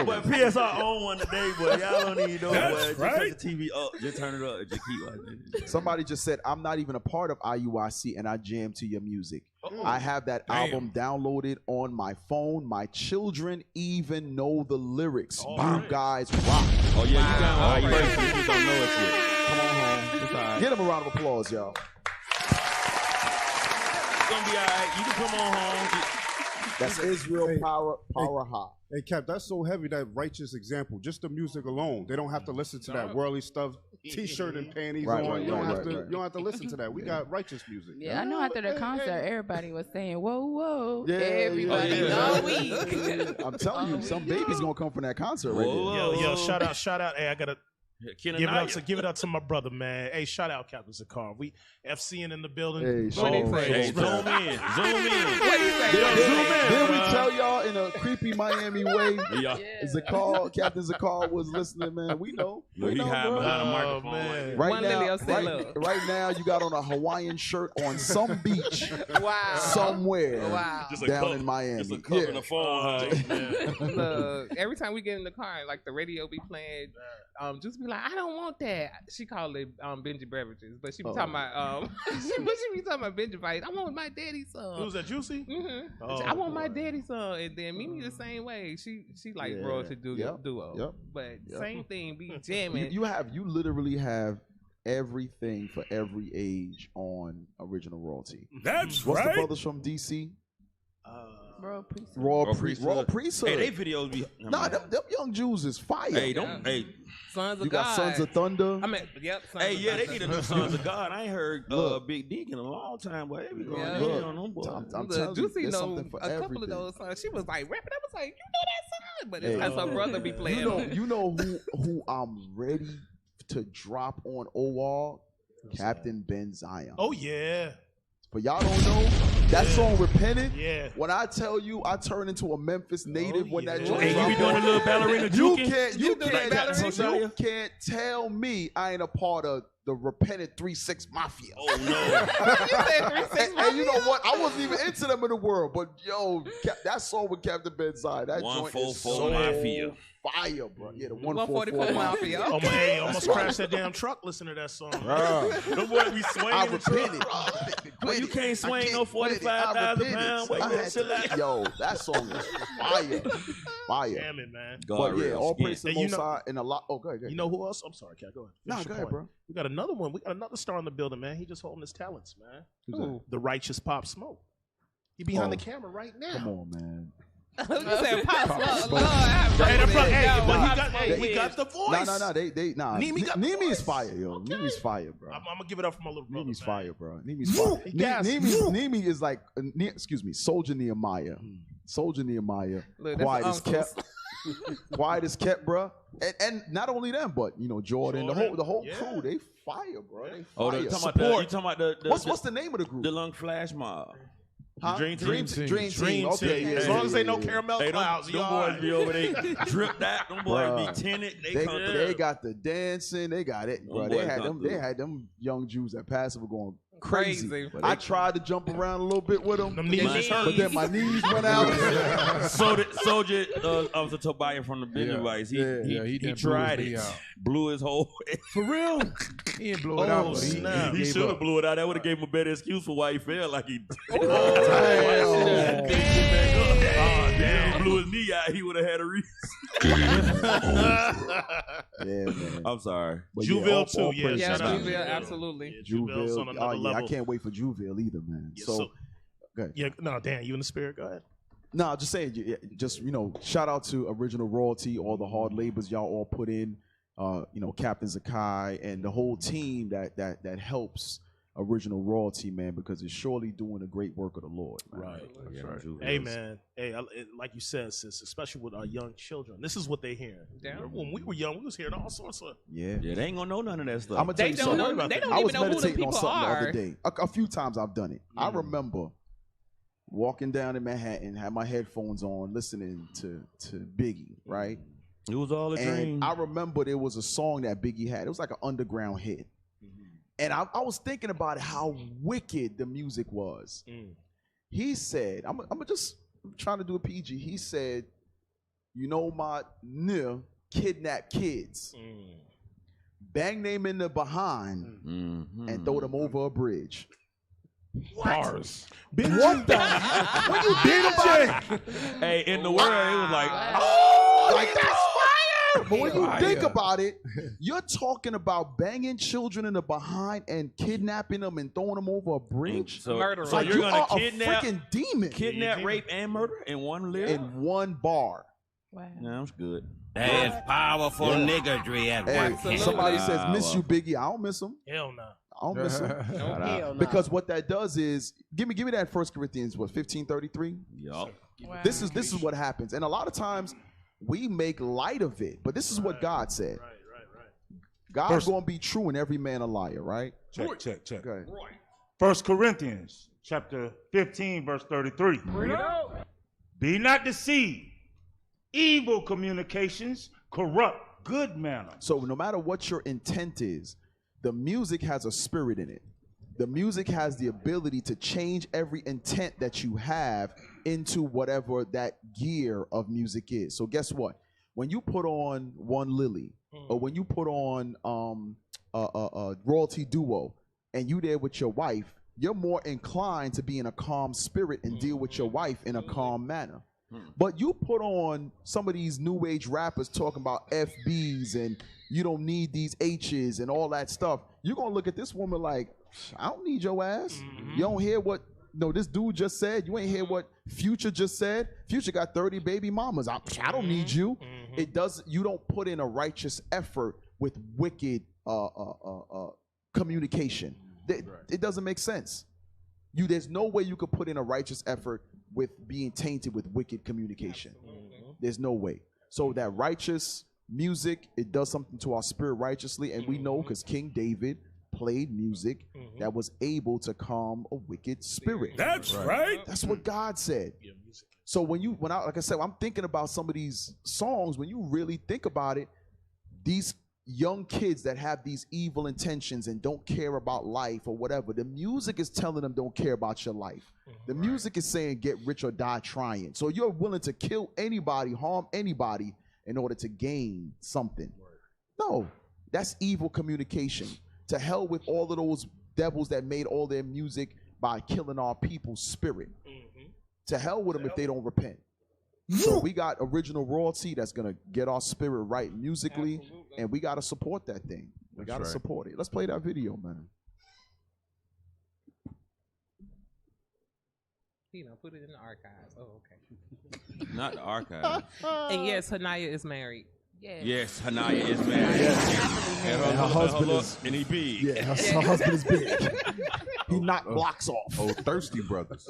but PSR on one today, boy. Y'all don't need no boy.
Right.
Just turn the TV up. Just turn it up. Just keep like this.
Somebody just said, I'm not even a part of IUIC and I jam to your music. I have that album downloaded on my phone. My children even know the lyrics. You guys rock.
Oh, yeah, you got all right. You just don't know it yet. Come on home. It's all right.
Give them a round of applause, y'all.
Gonna be all right. You can come on home.
That's Israel power high.
Hey, Cap, that's so heavy, that righteous example. Just the music alone. They don't have to listen to that worldly stuff, T-shirt and panties on. You don't have to listen to that. We got righteous music.
Yeah, I know after the concert, everybody was saying, whoa, whoa.
Yeah,
everybody all week.
I'm telling you, some baby's going to come from that concert right there.
Yo, shout out. Hey, I got to give it up to my brother, man. Hey, shout out Captain Zakar. We FCing in the building.
Hey,
zoom in.
What do you say?
Did we tell y'all in a creepy Miami way? Captain Zakar was listening, man. We know.
He had behind a microphone.
Man.
Right now, you got on a Hawaiian shirt on some beach somewhere down in Miami.
Just a cup in the phone.
Look, every time we get in the car, like the radio be playing, just be like, I don't want that. She called it Benji Beverages, but she be talking about she be talking about Benji Bites. I want my daddy's son.
Who's that, Juicy?
Mm-hmm. I want my daddy's son, and then Mimi the same way. She like royalty duo, but same thing. Be jamming.
You literally have everything for every age on Original Royalty.
That's
What's the brothers from DC? Raw Priesthood.
Hey, they videos be.
Them young Jews is fire.
Hey, don't. Hey,
Sons of
you
God.
got Sons of Thunder.
I mean, yep.
Hey, yeah, they need a new Sons of God. I ain't heard Big Deacon in a long time, but they be going on them boys.
I'm telling you,
Juicy
there's
know
something for
a couple
everything.
of those songs. She was like rapping. I was like, you know that song, but it's because her brother be playing.
You know who I'm ready to drop on OR? Captain Ben Zion.
Oh yeah.
But y'all don't know that song "Repented."
Yeah.
When I tell you, I turn into a Memphis native when that joint.
Hey, you be doing a little ballerina juking?
You can't tell me I ain't a part of the Repented 3-6 Mafia.
Oh no!
You said 3-6
And you know what? I wasn't even into them in the world, but yo, that song with Captain Ben Zion, that joint is so
Mafia.
Fire, bro. Yeah, the
144 Mafia.
Almost crashed that damn truck listening to that song. The boy be swinging.
I repented.
Well, you can't swing no 45,000 pounds.
Yo, that song is fire. Fire.
Damn it, man.
But yeah, all praise to the Most High and a lot. Oh, go ahead.
You know who else? I'm sorry, Cat. Go ahead.
Nah, go ahead, bro.
We got another one. We got another star in the building, man. He just holding his talents, man.
Who's that?
The righteous Pop Smoke. He behind the camera right now.
Come on, man.
You said Pop Smoke.
He got the voice.
Nah. Nimi is fire, yo.
Okay.
Nimi's fire, bro.
I'm gonna give it up for my little brother.
Nimi's fire, bro. Nimi's fire. Nimi is like, Soldier Nehemiah. Soldier Nehemiah. Quiet as kept, bro. And not only them, but Jordan, the whole crew, they fire, bro. They fire.
You talking about the
what's the name of the group?
The Lung Flash Mob.
Huh?
Dream Team.
Okay,
As long as they know caramel clouds,
them boys be over there dripped out. Them boys be tinted.
They got the dancing. They got it, bro. They had them young Jews at Passive going crazy. I tried to jump around a little bit with them, but then my knees went out.
Soldier, Officer Tobiah from the Israelites, he tried it. Blew his whole
for real.
He didn't blow it out.
He should have blew it out. That would have gave him a better excuse for why he felt like he did. Damn. He blew his knee out. He would have had a reason.
Yeah, man.
I'm sorry.
But
Juville too.
Yeah, Juville, absolutely.
Juville. I can't wait for Juville either, man.
Yeah,
so go ahead.
Yeah, no, Dan, you in the spirit? Go ahead.
No, just saying. Shout out to Original Royalty, all the hard labors y'all all put in. Captain Zakai and the whole team that helps Original Royalty, man, because it's surely doing a great work of the Lord, man.
Right. Hey, man. Hey, like you said, sis, especially with our young children, this is what they hear.
Yeah.
When we were young, we was hearing all sorts of.
Yeah,
they ain't gonna know none of that stuff.
I'm gonna tell you something.
They don't
I
even
was
know who the
meditating on
people
something
are.
the other day. A few times I've done it. I remember walking down in Manhattan, had my headphones on, listening to Biggie, right?
It was all a dream.
And I remember there was a song that Biggie had. It was like an underground hit. And I was thinking about how wicked the music was. He said, I'm trying to do a PG. He said, my kidnap kids. Bang them in the behind and throw them over a bridge.
Bars.
What the heck? When you think about it.
Hey, in the world, it was like,
like that's fire. But when you think about it, you're talking about banging children in the behind and kidnapping them and throwing them over a bridge.
So
Murder.
So
Like,
you're
you
gonna
are
kidnap,
a freaking demon
kidnap, rape, and murder in one lyric?
in one bar.
Wow.
Sounds good.
That is powerful niggery at
Hey,
work.
somebody says, miss you, Biggie. I don't miss him.
Hell no.
I don't miss him.
Hell no.
Because what that does is, give me that 1 Corinthians, 15:33?
Yup.
Wow.
This is what happens. And a lot of times we make light of it, but this is what God said. God's going to be true and every man a liar, right?
Check.
Go ahead.
1 Corinthians chapter 15, verse 33. Be not deceived. Evil communications corrupt good manners.
So no matter what your intent is, the music has a spirit in it. The music has the ability to change every intent that you have into whatever that gear of music is. So guess what? When you put on One Lily, or when you put on Royalty Duo, and you there with your wife, you're more inclined to be in a calm spirit and deal with your wife in a calm manner. But you put on some of these new age rappers talking about FBs and you don't need these H's and all that stuff. You're going to look at this woman like, I don't need your ass. You don't hear what this dude just said. You ain't hear what Future just said. Future got 30 baby mamas. I don't need you. You don't put in a righteous effort with wicked communication. It doesn't make sense. There's no way you could put in a righteous effort with being tainted with wicked communication. There's no way. So that righteous music, it does something to our spirit righteously, and we know because King David played music that was able to calm a wicked spirit.
That's right.
That's what God said. So like I said, I'm thinking about some of these songs. When you really think about it, these young kids that have these evil intentions and don't care about life or whatever, the music is telling them don't care about your life. The music is saying get rich or die trying. So you're willing to kill anybody, harm anybody in order to gain something. No, that's evil communication. To hell with all of those devils that made all their music by killing our people's spirit. To hell with them if they don't repent. So we got original royalty that's going to get our spirit right musically, and we got to support that thing. We got to support it. Let's play that video, man.
Put it in the archives. Oh, okay.
Not the archive.
And yes, Hanaya is married.
Yes, Hanaya is married.
And her husband is,
and he big.
Yeah, her husband is big. He knocked blocks off.
Oh, thirsty brothers.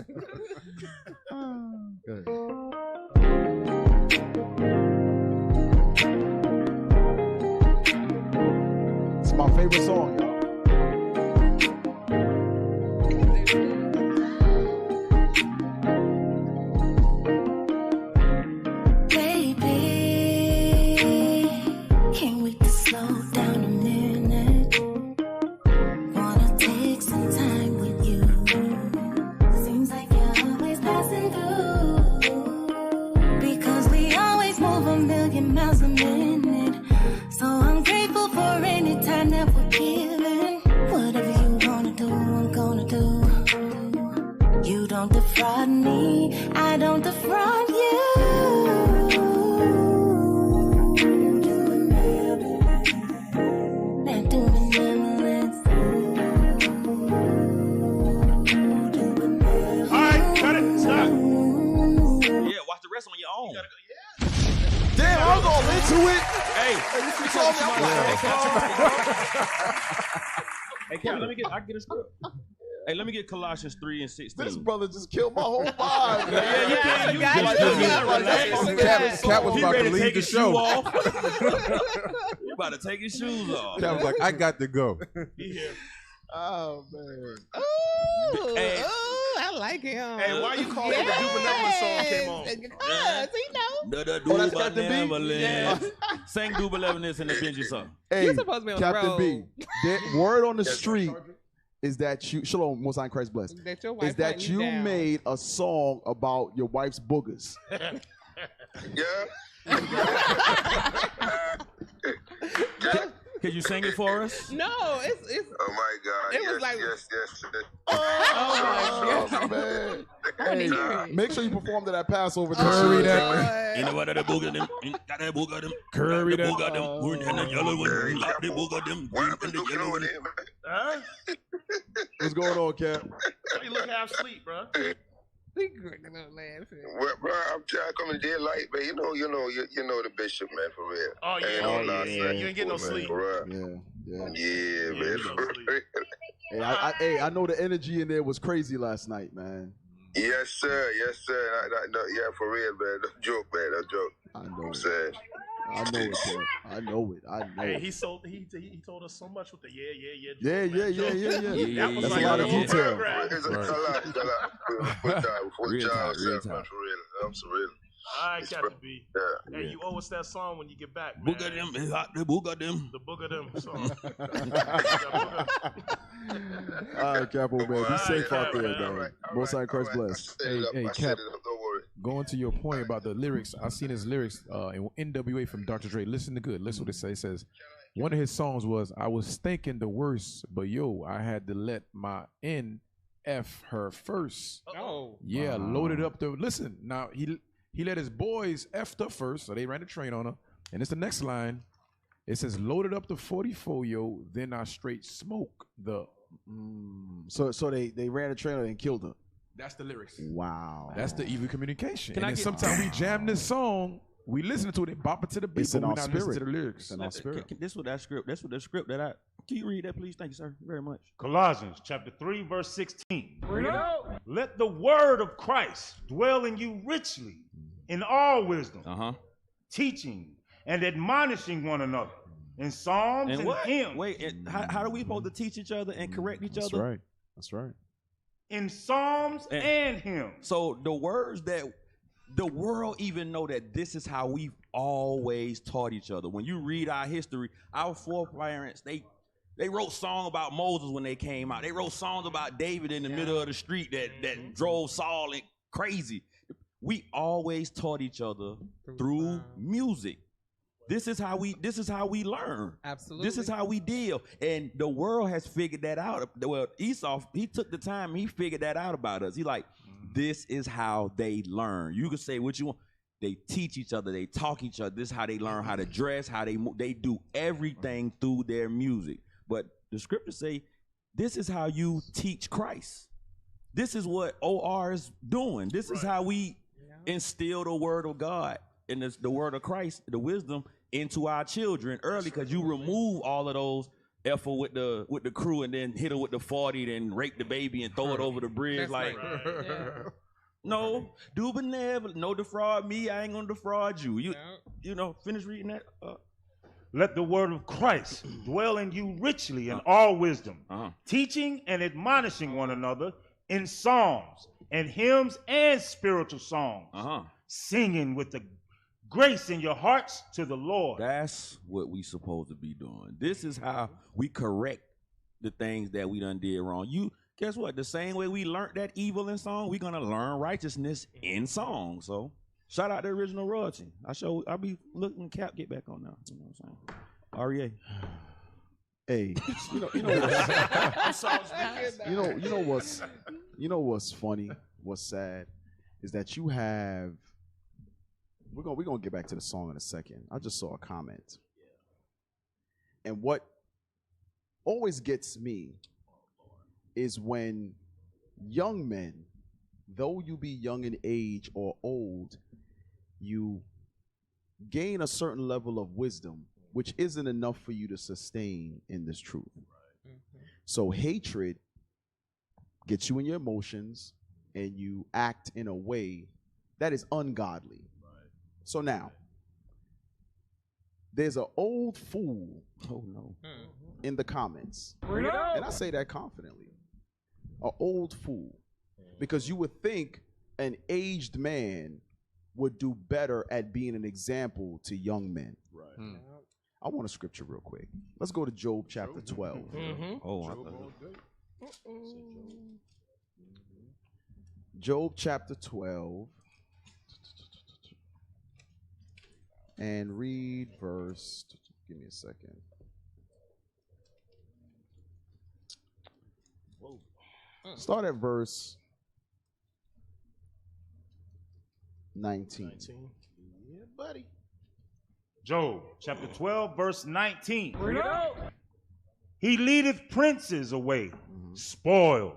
It's my favorite song, y'all.
Hey, let me get Colossians 3:16.
This brother just killed my whole vibe, man.
Cat was about to leave the show.
You about to take his shoes off.
Cat was like, I got to go.
Oh, man.
Hey. I like him.
Hey, why you calling the Do Benevolent song came on?
Because he knows.
The Do Benevolent. Sing Do Benevolent in the Benji song.
Hey,
You're supposed to be on
Captain
the
B,
road.
word on the street is that you, Shalom, Most High in Christ bless,
That your wife
is that
hunting
you
down.
made a song about your wife's boogers.
Could you sing it for us?
No, it's.
Oh my God!
It was
yes,
like.
yes.
Oh my God, man! Make sure you perform to that Passover.
Curry that.
You know what? That booga them. Got that booga them.
Curry that.
Booga them. We're in the yellow one. Got the booga them.
What happened to looking over there, man?
Huh?
What's going on, Cap?
You look half asleep, bro.
Well, bro, I'm trying to come in daylight, but you know the bishop, man, for real.
Oh yeah, you ain't getting no sleep.
For
Yeah,
man, for real.
Hey, I know the energy in there was crazy last night, man.
Yes, sir. Yeah, for real, man. No joke, man. No joke.
I know.
I'm saying.
I know it, Cap. I know it.
Hey,
it.
he told us so much with the yeah.
Yeah.
That was
That's
like
a lot of detail.
It's a lot. Real time, for real. I'm surreal.
All right, Captain B.
Yeah.
Hey, you owe us that song when you get back, man.
Booga them. The booga them.
The Booga Them song.
All right, Capo, man. Be safe out there, man.
Right,
Most High Christ bless.
Hey, Cap.
Don't worry.
Going to your point about the lyrics, I seen his lyrics in NWA from Dr. Dre. Listen what it says. It says, one of his songs was, I was thinking the worst, but yo, I had to let my NF her first.
Oh.
Yeah, loaded up the, listen, now he let his boys effed up first, so they ran the train on her. And it's the next line. It says, loaded up the 44, yo, then I straight smoke the.
So they ran a trailer and killed him.
That's the lyrics.
Wow.
That's the evil communication.
Can
and
I
then
get-
sometimes we jam this song, we listen to it and bop it to the beat,
It's
but
in
we're
our
not listening to
spirit.
the lyrics.
It's in our spirit.
This was that script. That's what the script that I. Can you read that, please? Thank you, sir, very much.
Colossians chapter 3, verse 16. Let the word of Christ dwell in you richly in all wisdom, teaching and admonishing one another in psalms and
what?
hymns.
Wait, how are we supposed to teach each other and correct each
That's
other?
right. That's right.
In psalms and hymns.
So the words that the world even know that this is how we've always taught each other. When you read our history, our foreparents, they wrote songs about Moses when they came out. They wrote songs about David in the middle of the street that drove Saul crazy. We always taught each other through music. This is how we learn.
Absolutely.
This is how we deal. And the world has figured that out. Well, Esau, he took the time, he figured that out about us. He like, this is how they learn. You can say what you want. They teach each other, they talk each other. This is how they learn how to dress, how they move. They do everything through their music. But the scriptures say, this is how you teach Christ. This is what OR is doing. This is how we instill the word of God and the word of Christ, the wisdom, into our children early, because you remove all of those effort with the crew and then hit her with the 40, then rape the baby and throw it over the bridge.
That's
like,
right.
no, do benevolent, no defraud me, I ain't gonna defraud you. You know, finish reading that.
Let the word of Christ dwell in you richly in all wisdom, teaching and admonishing one another in psalms and hymns and spiritual songs, singing with the grace in your hearts to the Lord.
That's what we supposed to be doing. This is how we correct the things that we done did wrong. You guess what? The same way we learned that evil in song, we're gonna learn righteousness in song. So shout out the original royalty. I'll be looking Cap get back on now. You know what I'm saying? REA.
Hey, you know what's funny, what's sad, is that you have. We're gonna get back to the song in a second. I just saw a comment, and what always gets me is when young men, though you be young in age or old, you gain a certain level of wisdom, which isn't enough for you to sustain in this truth. So hatred gets you in your emotions, and you act in a way that is ungodly. So now, there's an old fool in the comments. And I say that confidently. An old fool. Because you would think an aged man would do better at being an example to young men. Right. I want a scripture real quick. Let's go to Job chapter 12. Job chapter 12. And read verse, give me a second. Start at verse 19.
Yeah, buddy.
Job chapter 12, verse 19. He leadeth princes away, spoiled,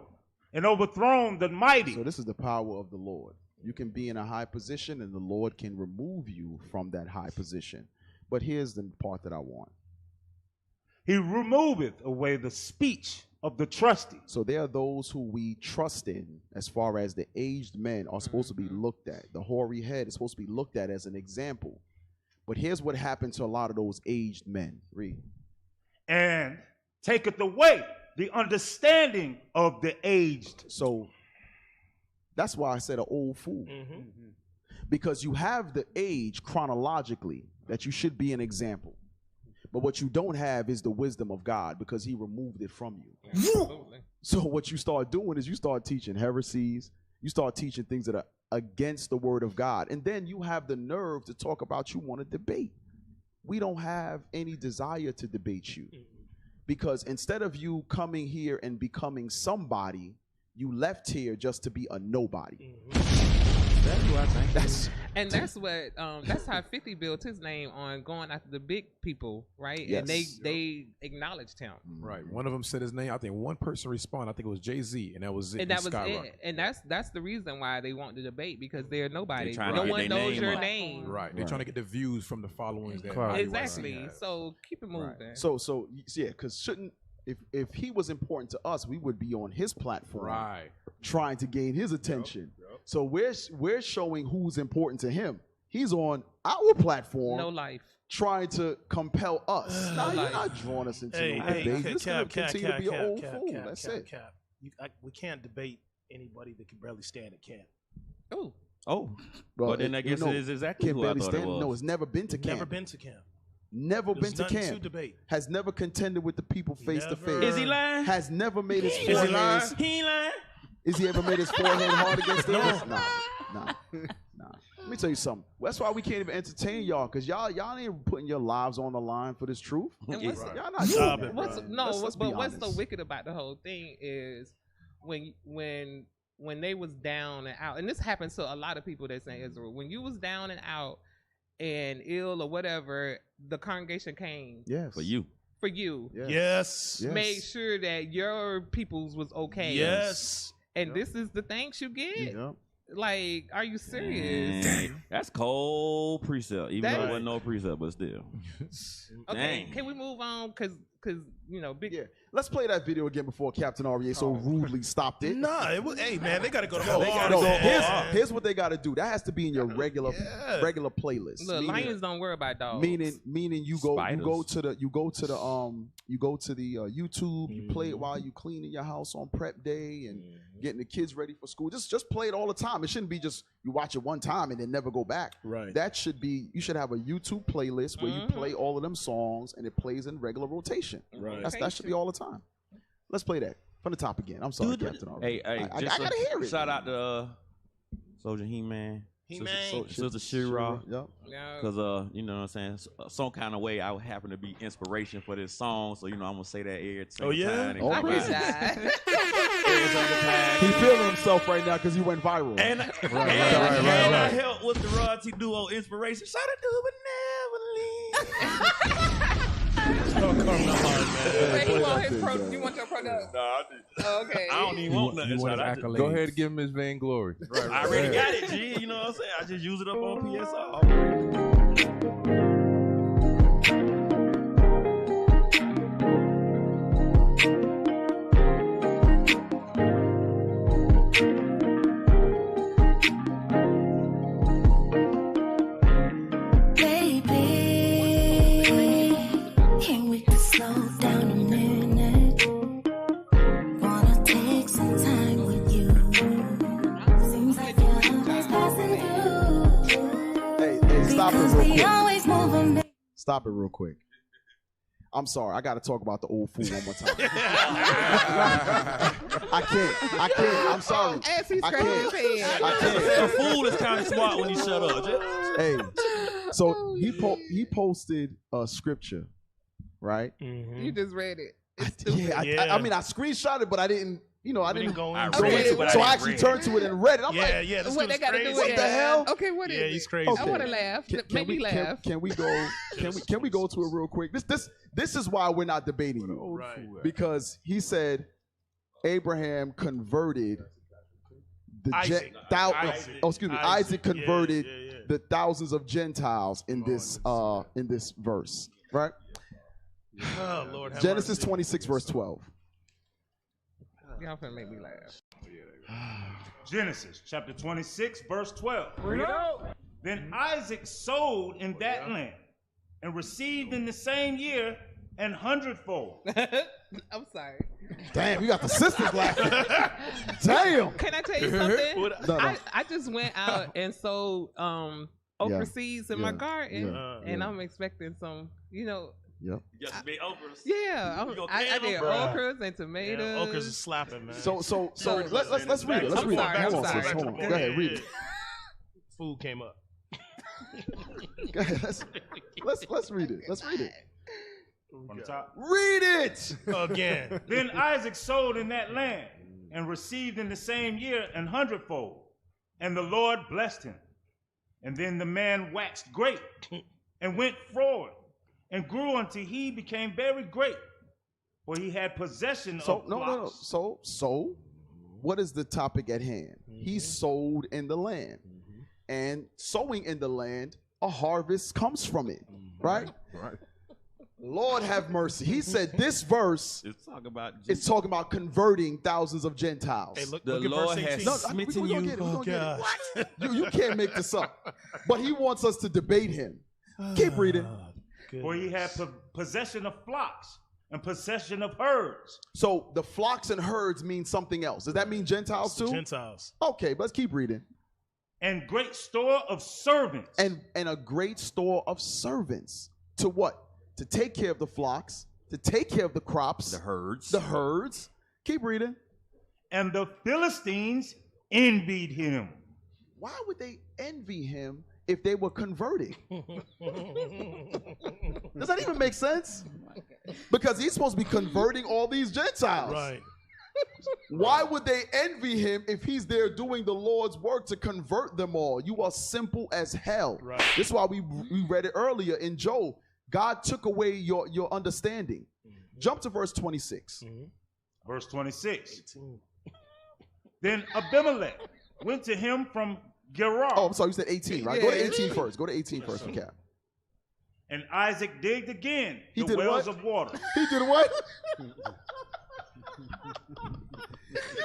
and overthrown the mighty.
So this is the power of the Lord. You can be in a high position and the Lord can remove you from that high position. But here's the part that I want.
He removeth away the speech of the trusty.
So there are those who we trust in as far as the aged men are supposed to be looked at. The hoary head is supposed to be looked at as an example. But here's what happened to a lot of those aged men. Read.
And taketh away the understanding of the aged.
So that's why I said an old fool. Because you have the age chronologically that you should be an example. But what you don't have is the wisdom of God because he removed it from you. So what you start doing is you start teaching heresies. You start teaching things that are against the word of God. And then you have the nerve to talk about you want to debate. We don't have any desire to debate you. Because instead of you coming here and becoming somebody, you left here just to be a nobody.
That's what I think.
That's how 50 built his name on going after the big people, right?
Yes.
And they acknowledged him.
Right. One of them said his name. I think one person responded. I think it was Jay-Z, and that was it.
And that was it. And that's the reason why they want the debate, because they're nobody. No one knows your name.
Right. They're trying to get the views from the followings.
Exactly. So keep it moving.
Right. So yeah, because if he was important to us, we would be on his platform,
right,
trying to gain his attention. So we're showing who's important to him. He's on our platform,
no life,
trying to compel us.
No
You're
life.
not drawing us into no debate. This is going to continue to be an old fool. That's it.
We can't debate anybody that can barely stand a camp.
Oh, but then I guess it is exactly
can't
who I
barely
thought
stand.
it was.
No, it's never been to camp.
Never been to camp.
Never
There's
been to
nothing
camp.
to debate.
Has never contended with the people face to face.
Is he lying?
Has never made his
Is he
forehead.
lying? He ain't lying.
Is he ever made his forehead hard against
No.
theirs? Nah. Let me tell you something. That's why we can't even entertain y'all, because y'all ain't putting your lives on the line for this truth.
And
Y'all not
Stop
doing
it,
that.
bro.
Let's be
what's so
honest.
wicked about the whole thing is when they was down and out, and this happens to a lot of people that's in Israel. When you was down and out and ill or whatever, the congregation came.
Yes.
For you.
For you.
Yes.
Made sure that your peoples was okay.
Yes.
And this is the thanks you get.
Yep.
Like, are you serious?
Dang. That's cold precept, even though
That-
it wasn't no precept, but still.
Okay,
Dang.
can we move on? Cause big.
Yeah. Let's play that video again before Captain REA so rudely stopped it.
Nah, it was. Hey man, they gotta go to
No,
hard.
no,
man.
here's what they got to do. That has to be in your regular playlist.
Look,
Meaning-
lions don't worry about dogs.
Meaning you go to the YouTube, you play
Mm-hmm.
it while you cleaning your house on prep day and getting the kids ready for school. Just play it all the time. It shouldn't be just you watch it one time and then never go back.
Right.
That should be, you should have a YouTube playlist where you play all of them songs and it plays in regular rotation.
Right.
That should be all the time. Let's play that from the top again. I'm sorry, Captain.
Hey,
I
just
gotta hear it.
Shout out to Soldier He-Man.
He-Man.
Sister Shira.
Yep.
Because, you know what I'm saying? Some kind of way I would happen to be inspiration for this song. So, I'm going to say that every time.
Oh, yeah?
And
Oh,
come
really?
out. Every single time.
He's feeling himself right now because he went viral.
And I helped with the royalty duo inspiration. Shout out to But Never Leave.
Don't come to hard,
Wait,
man.
you want your product?
Nah, I do.
Okay.
I don't even want nothing.
want
So
his
I
accolades.
Go ahead and give him his vainglory.
I already got it, G. You know what I'm saying? I just use it up on PSR.
Baby, can we just slow down a minute? Wanna take some time with you. Seems like you're always passing through.
Hey, stop it
Because
real
we
quick.
always moving.
Stop it real quick. I'm sorry. I got to talk about the old fool one more time. I can't. I'm sorry.
As he's
I
scratching
can't.
his head.
I can't.
A fool is kind of smart when he shut up.
Hey, so he posted a scripture, right?
You just read it.
Yeah, I mean, I screenshot it, but I didn't I didn't
go
go
into
into it. So I actually turned to it and read it. I'm like,
what they got to do with
what
it?
the hell?
Okay, what is it?
Yeah, he's crazy.
I want to laugh. Make me laugh.
Can we go? Can we go to it real quick? This is why we're not debating you, because he said Abraham converted the Isaac converted the thousands of Gentiles in this verse, right?
Oh, Lord, have
Genesis
mercy.
26 verse 12.
Y'all finna make me laugh.
Genesis chapter 26, verse 12.
Bring it out.
Then Isaac sowed in that land and received in the same year an hundredfold.
I'm sorry.
Damn, you got the sisters laughing. Damn.
Can I tell you something?
No.
I just went out and sowed okra seeds in my garden, and I'm expecting some,
Yep.
Just be okras.
Yeah, I did okras and tomatoes.
Yeah, okras is slapping, man.
So let's read it. Let's read it. Hold on. Go ahead, read it.
Food came up.
Go ahead. Let's read it. Let's read it.
From the top.
Read it
again.
Then Isaac sowed in that land and received in the same year an hundredfold, and the Lord blessed him. And then the man waxed great and went forward and grew until he became very great, for he had possession of flocks.
No. So, what is the topic at hand? He sowed in the land, and sowing in the land, a harvest comes from it, right?
Right.
Lord have mercy. He said this verse
it's
talking about converting thousands of Gentiles.
Hey, look
the
at
Lord
verse 18.
has smitten you.
You can't make this up. But he wants us to debate him. Keep reading.
For he had possession of flocks and possession of herds.
So the flocks and herds mean something else. Does that mean Gentiles too?
Gentiles.
Okay, let's keep reading.
And great store of servants.
And a great store of servants. To what? To take care of the flocks, to take care of the crops.
The herds.
The herds. Keep reading.
And the Philistines envied him.
Why would they envy him if they were converted? Does that even make sense? Because he's supposed to be converting all these Gentiles.
Right.
Why would they envy him if he's there doing the Lord's work to convert them all? You are simple as hell.
Right.
This is why we read it earlier in Job. God took away your understanding. Jump to verse 26.
Verse 26. Then Abimelech went to him from Gerar.
Oh, I'm sorry, you said 18, right? Go to 18 first. Go to 18 first, Cap.
And Isaac digged again
He
the
did
wells
what?
of water.
He did what? You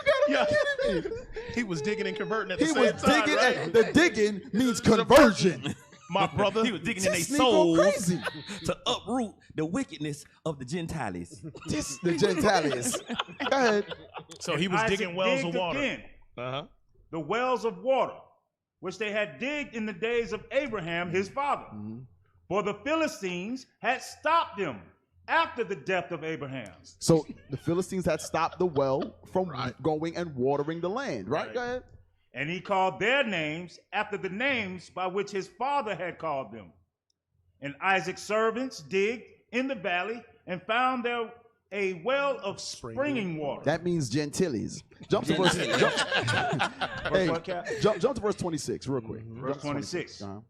gotta be kidding me.
He was digging and converting at the
He
same
was
time,
digging.
right?
The digging means conversion.
My brother.
He was digging in their
This Negro
souls
crazy.
to uproot the wickedness of the Gentiles.
The Gentiles. Go ahead.
So he was
Isaac
digging wells of
digged
water.
again
Uh-huh.
the wells of water, which they had digged in the days of Abraham, his father. For the Philistines had stopped them after the death of Abraham.
So the Philistines had stopped the well from going and watering the land, right? Go ahead.
And he called their names after the names by which his father had called them. And Isaac's servants digged in the valley and found there a well of springing water.
That means Gentiles. Jump to verse. Jump to verse 26 real quick.
Verse 26.
Uh-huh.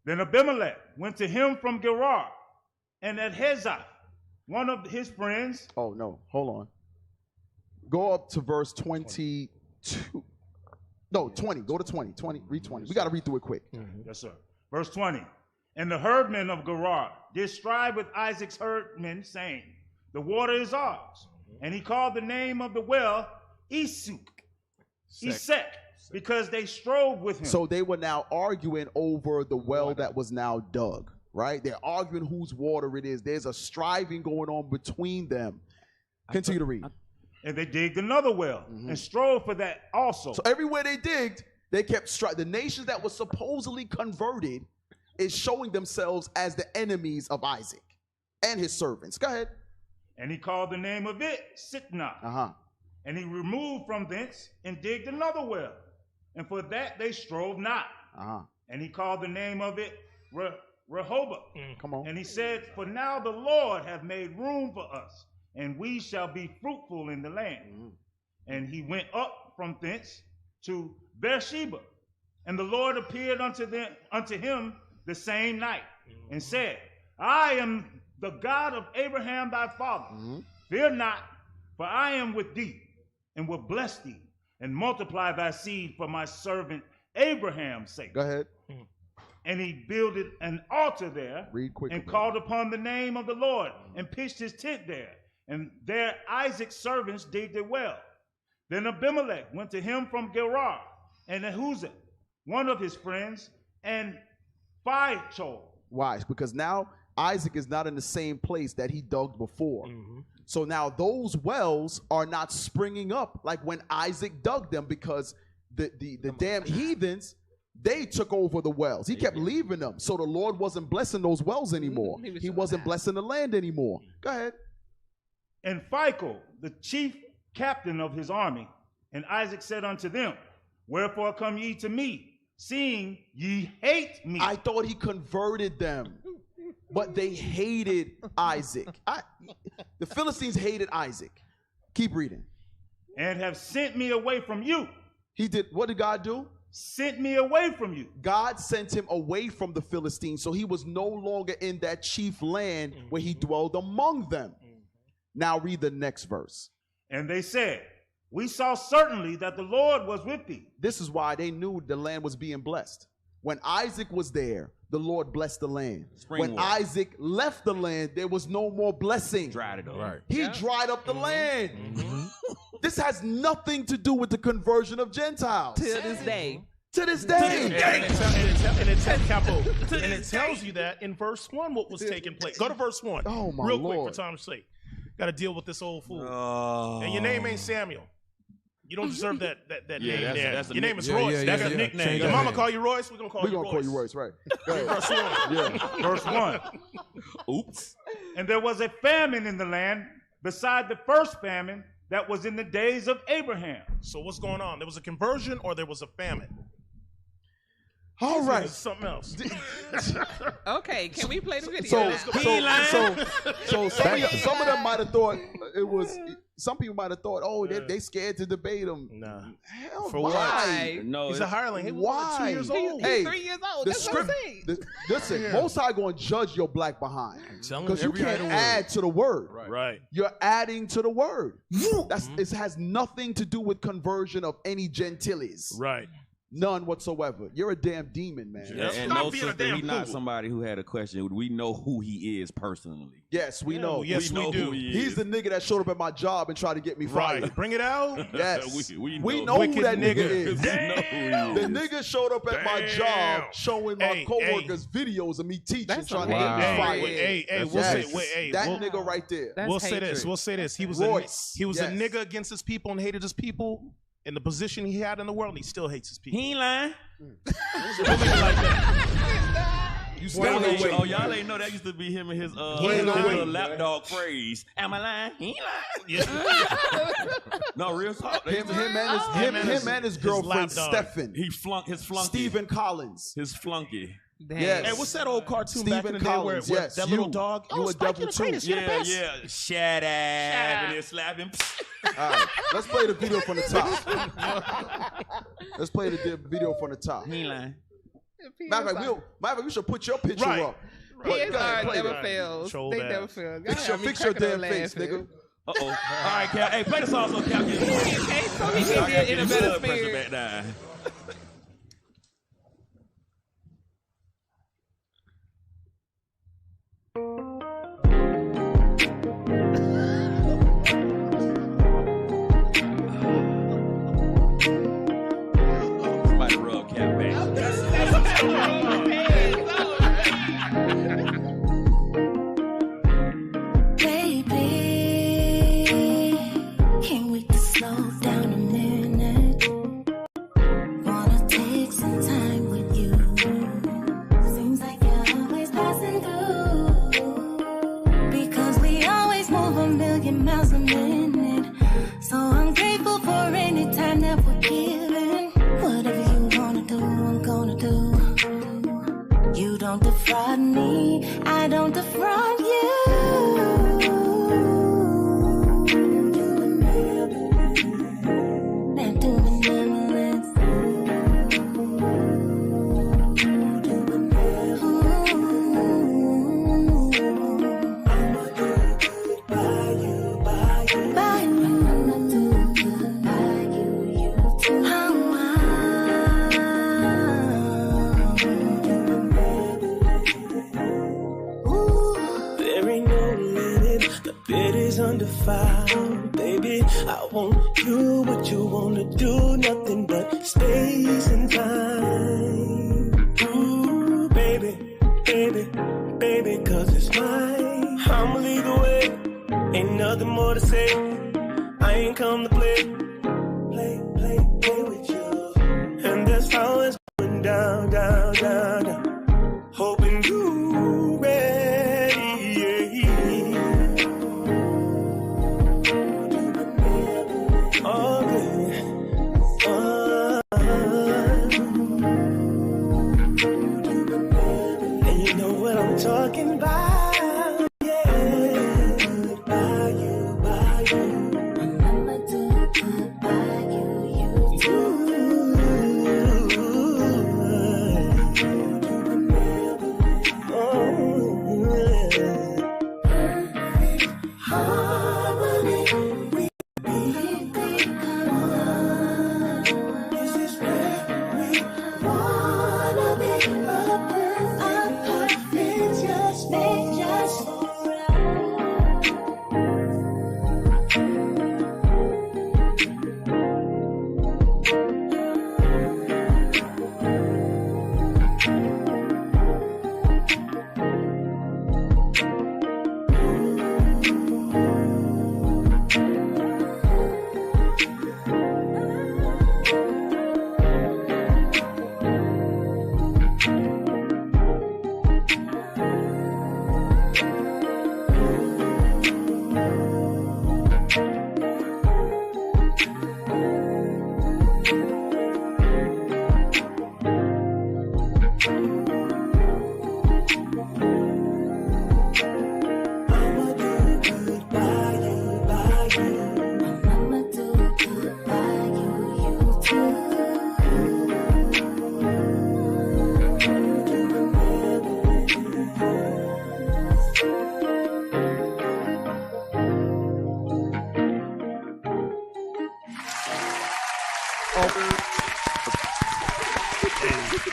Then Abimelech went to him from Gerar, and at Hezoth, one of his friends.
Oh no, hold on. Go up to verse 22. No, 20. Go to 20. 20. Read 20. We got to read through it quick.
Yes, sir. Verse 20. And the herdmen of Gerar did strive with Isaac's herdmen, saying, the water is ours. And he called the name of the well Esek, because they strove with him.
So they were now arguing over the well that was now dug, right? They're arguing whose water it is. There's a striving going on between them. Continue to read.
And they digged another well and strove for that also.
So everywhere they digged, they kept the nations that were supposedly converted is showing themselves as the enemies of Isaac and his servants. Go ahead.
And he called the name of it Sitnah. And he removed from thence and digged another well. And for that they strove not. And he called the name of it Rehoboth.
Come on.
And he said, for now the Lord hath made room for us, and we shall be fruitful in the land. And he went up from thence to Beersheba. And the Lord appeared unto him the same night and said, I am the God of Abraham thy father. Fear not, for I am with thee, and will bless thee, and multiply thy seed for my servant Abraham's sake.
Go ahead.
And he builded an altar there, and called upon the name of the Lord, and pitched his tent there. And there Isaac's servants digged a well. Then Abimelech went to him from Gerar, and Ahuzah, one of his friends, and Phichol.
Why? Because now Isaac is not in the same place that he dug before. So now those wells are not springing up like when Isaac dug them, because the damn heathens, they took over the wells. He kept leaving them. So the Lord wasn't blessing those wells anymore. He wasn't blessing the land anymore. Go ahead.
And Phichol, the chief captain of his army, and Isaac said unto them, wherefore come ye to me, seeing ye hate me?
I thought he converted them, but they hated Isaac. The Philistines hated Isaac. Keep reading.
And have sent me away from you.
He did. What did God do?
Sent me away from you.
God sent him away from the Philistines, so he was no longer in that chief land where he dwelled among them. Now read the next verse.
And they said, we saw certainly that the Lord was with thee.
This is why they knew the land was being blessed. When Isaac was there, the Lord blessed the land. When Isaac left the land, there was no more blessing.
Dried it up. Right.
He dried up the land. This has nothing to do with the conversion of Gentiles.
To this day.
To this day.
And it tells you that in verse 1 what was taking place. Go to verse 1.
Oh, my
Real
Lord.
quick for time's sake. Got to deal with this old fool. And your name ain't Samuel. You don't deserve that name there. Your name is Royce. That's a nickname. Your mama call you Royce. We're going to call you Royce.
Right.
Verse 1.
Yeah.
Verse 1. Oops. And there was a famine in the land beside the first famine that was in the days of Abraham.
So what's going on? There was a conversion or there was a famine?
All right.
Something else.
Okay, can we play the video?
So some of them might have thought it was. Some people might have thought, oh, they scared to debate him.
Nah.
Hell,
For
why?
what? No, he's a hireling. He was
Why?
2 years old.
He's 3 years old. That's what I'm saying.
Listen, Most High going to judge your black behind because you can't add to the word.
Right.
You're adding to the word. It has nothing to do with conversion of any gentiles.
Right.
None whatsoever. You're a damn demon, man.
And no, sister, he's not somebody who had a question. We know who he is personally.
Yes, we know.
Yes, we do.
He's the nigga that showed up at my job and tried to get me fired.
Right. Bring it out.
Yes.
we
know who that nigga is.
The
nigga showed up at my job showing my coworkers videos of me teaching, trying to get me fired. That nigga right there.
We'll say this. He was a nigga against his people and hated his people. In the position he had in the world, and he still hates his people.
He ain't lying.
You still hate your
Oh, y'all ain't know that used to be him and his little lapdog phrase. Am I lying? He ain't lying. No, real talk.
Him and his girlfriend Stephen.
He flunked his flunky.
Stephen Collins.
His flunky.
Yes.
Hey, what's that old cartoon
Stephen
back in the
Collins,
day where
yes,
that little dog?
You a devil too.
Yeah. Shut up. And then slap him.
All right, let's play the video from the top. Let's play the video from the top.
He ain't lying.
Matter of fact, we should put your picture up.
PSR never fails. They never fail.
Fix your damn face, nigga.
Uh-oh. All right, Cal. Hey, play the song so Cal can
get in a better spirit.
Back down. Somebody rub Cal back.
Baby, can't wait to slow down a minute. Wanna take some time with you. Seems like you're always passing through. Because we always move a million miles a minute. So I'm grateful for any time that we're given. Whatever you wanna do, I'm gonna do. You don't defraud me, I don't defraud you.
foul, baby. I won't do what you wanna do, nothing but space and time. Ooh, baby, baby, baby, cause it's mine. I'ma lead the way, ain't nothing more to say. I ain't come to play with you. And that's how it's going down, down, down, down. Hoping you ready. Oh, baby. And you know what I'm talking about. Yeah. By you, by you. I'ma do good by you, you too.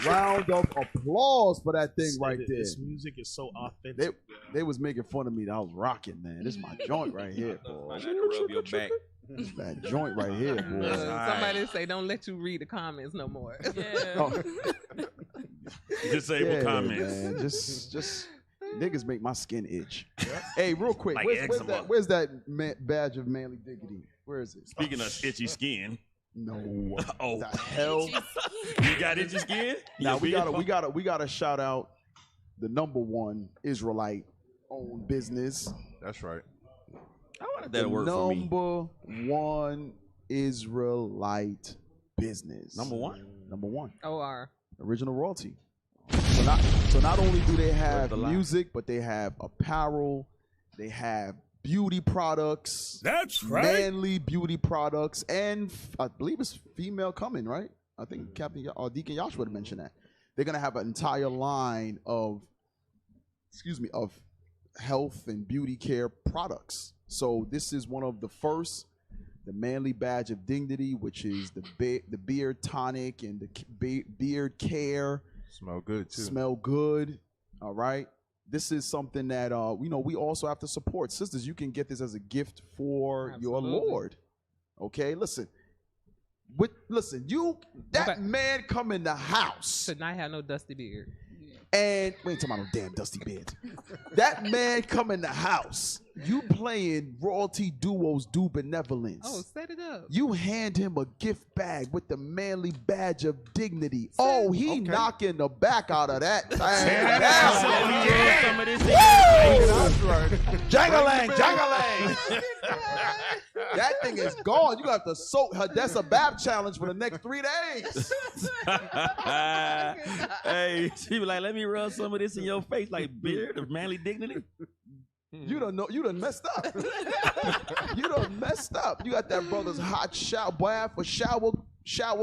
Round of applause for that thing right there.
This music is so authentic.
They was making fun of me that I was rocking, man. This is my joint right here, boy.
Rub your back.
This is that joint right here, boy.
Somebody say, don't let you read the comments no more.
Oh.
Disable comments.
Man. Just niggas make my skin itch. Hey, real quick,
Like
where's that badge of manly dignity? Where is it?
Speaking of itchy skin.
No.
Oh,
the hell?
You got itchy skin?
Now we gotta shout out the #1 Israelite owned business.
That's right.
I wanted that to work for me.
#1 Israelite business.
#1?
#1.
OR.
Original royalty. So not only do they have music, but they have apparel, they have beauty products.
That's right.
Manly beauty products, and I believe it's female coming, right? I think Captain or Deacon Yash would have mentioned that. They're gonna have an entire line of health and beauty care products. So this is one of the first, the Manly Badge of Dignity, which is the beard tonic and the beard care.
Smell good too.
Smell good. All right. This is something that we also have to support. Sisters, you can get this as a gift for your Lord. Okay, listen. That man come in the house.
Should not have no dusty beard.
And we ain't talking about no damn dusty beard. That man come in the house. You playing royalty duos do benevolence.
Oh, set it up.
You hand him a gift bag with the Manly Badge of Dignity. He knocking the back out of that thing. Jangalang, jangalang. That thing is gone. You got to soak her. That's a BAP challenge for the next 3 days.
Hey, she was like, let me rub some of this in your face, like beard of manly dignity.
You done messed up. You done messed up. You got that brother's hot shower bath or shower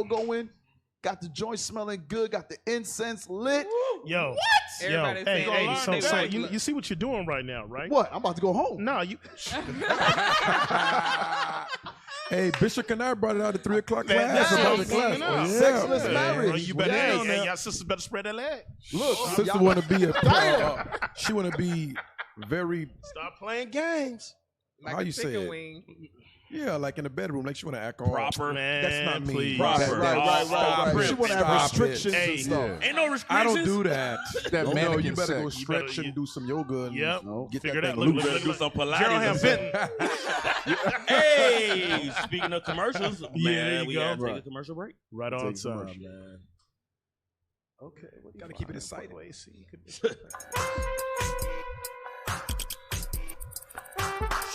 going. Got the joint smelling good. Got the incense lit.
Yo.
What?
Yo. Hey, so you see what you're doing right now, right?
What? I'm about to go home.
No, you.
Hey, Bishop Kennard brought it out at 3 o'clock
That's
class.
what I'm coming out.
Yeah.
Sexless marriage.
You better, hey, y'all sisters better spread that leg.
Look, sister want to be she want to be very.
Stop playing games.
Like
how
a
you say
chicken
it?
wing.
Yeah, like in the bedroom, like she want to act all
Proper.
Man,
That's not me.
please.
Proper.
Right. She want to have
Stop
restrictions
it.
and stuff.
Ain't no restrictions.
I don't do that.
That
No,
mannequin
you better go
sex.
stretch and do some yoga and
Yep.
get
Figure
that
that.
thing
Look,
loose.
Do some Pilates.
Gerald
or
Ham
something.
Benton.
Hey, speaking of commercials,
there
man,
you
we
go.
gotta take a
Right.
commercial break.
Right on time.
man. Okay,
Gotta keep it exciting.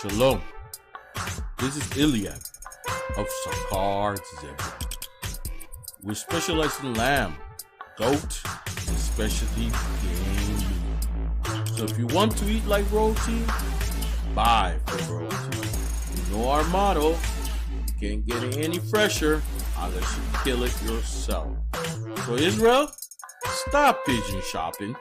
Shalom. This is Iliad of Sakar Zebra. We specialize in lamb, goat, and specialty game meat. So if you want to eat like royalty, buy from royalty. You know our motto, you can't get it any fresher unless you kill it yourself. So Israel, stop pigeon shopping.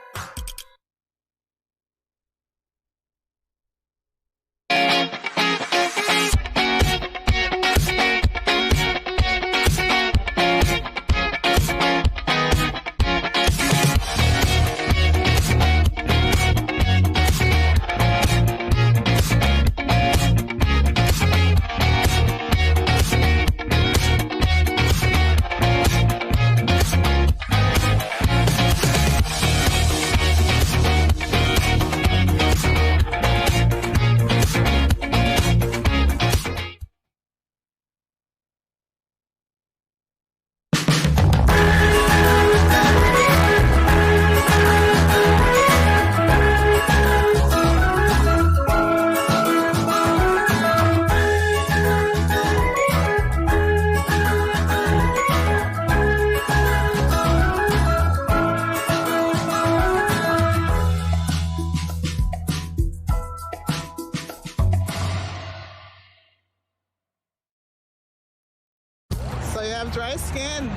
So you have dry skin.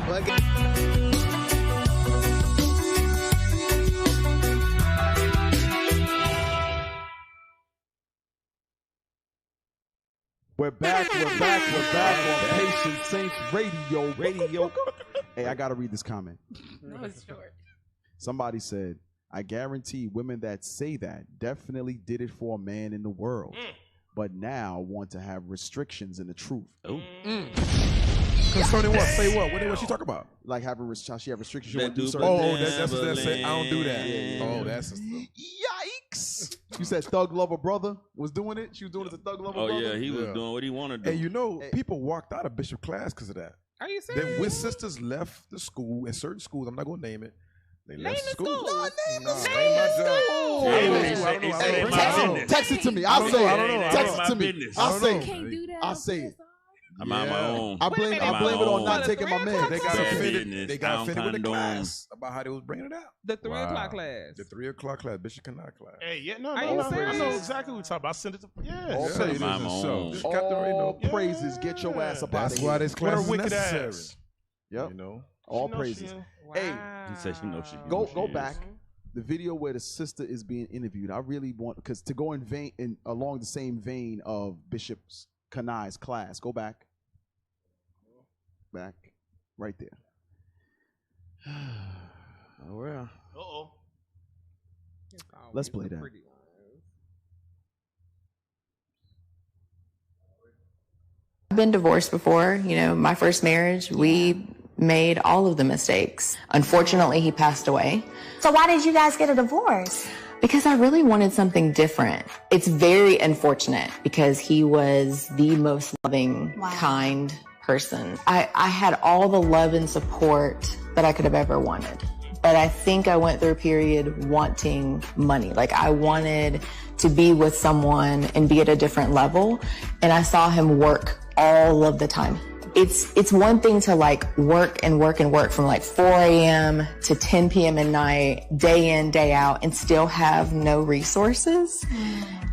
We're back on Patient Saints Radio. Hey, I gotta read this comment.
No, it's short.
Somebody said, I guarantee women that say that definitely did it for a man in the world, but now want to have restrictions in the truth.
Concerning what? Say what? What she talk about?
Like having she have restrictions. She
That
want to do
dude
certain
Oh,
things.
that's what that said. I don't do that.
Yeah.
Oh, that's a
Yikes! You said Thug Lover Brother was doing it. She was doing it as a Thug Lover
Oh
Brother.
yeah, he was doing what he wanted to do.
And you know, people walked out of Bishop class because of that.
Are you
Then
serious?
with sisters left the school in certain schools. I'm not gonna name it. They left
the
school.
school.
Name
the
my job.
Text it to me. I'll say it. Text it to me. I'll say
Can't
it.
do that.
I'll say it.
I'm on my own.
I blame it on not taking my man.
They got
Bad
offended.
business.
They got offended with the
Condom.
class about how they was bringing it out.
The 3 o'clock class.
The 3 o'clock class, Bishop Kanai class.
Hey, yeah, no,
Are
no,
you
no. I
serious?
know exactly what you're talking about. I sent it to
All praises.
I'm on my own.
Just kept the radio.
All praises. Get your ass up out
That's
of
why
here.
this
What
class
her
is
wicked
necessary.
ass.
Yep.
You know,
All
She knows
praises.
she-
Hey,
He said she knows she.
go back. The video where the sister is being interviewed. I really want because to go along the same vein of Bishop Kanai's class. Go back. Back. Right there.
Oh well.
Uh-oh.
Let's play that.
I've been divorced before. You know, my first marriage, we made all of the mistakes. Unfortunately, he passed away.
So why did you guys get a divorce?
Because I really wanted something different. It's very unfortunate because he was the most loving, kind person. I had all the love and support that I could have ever wanted. But I think I went through a period wanting money. Like I wanted to be with someone and be at a different level. And I saw him work all of the time. It's one thing to like work and work and work from like 4 a.m. to 10 p.m. at night, day in, day out, and still have no resources.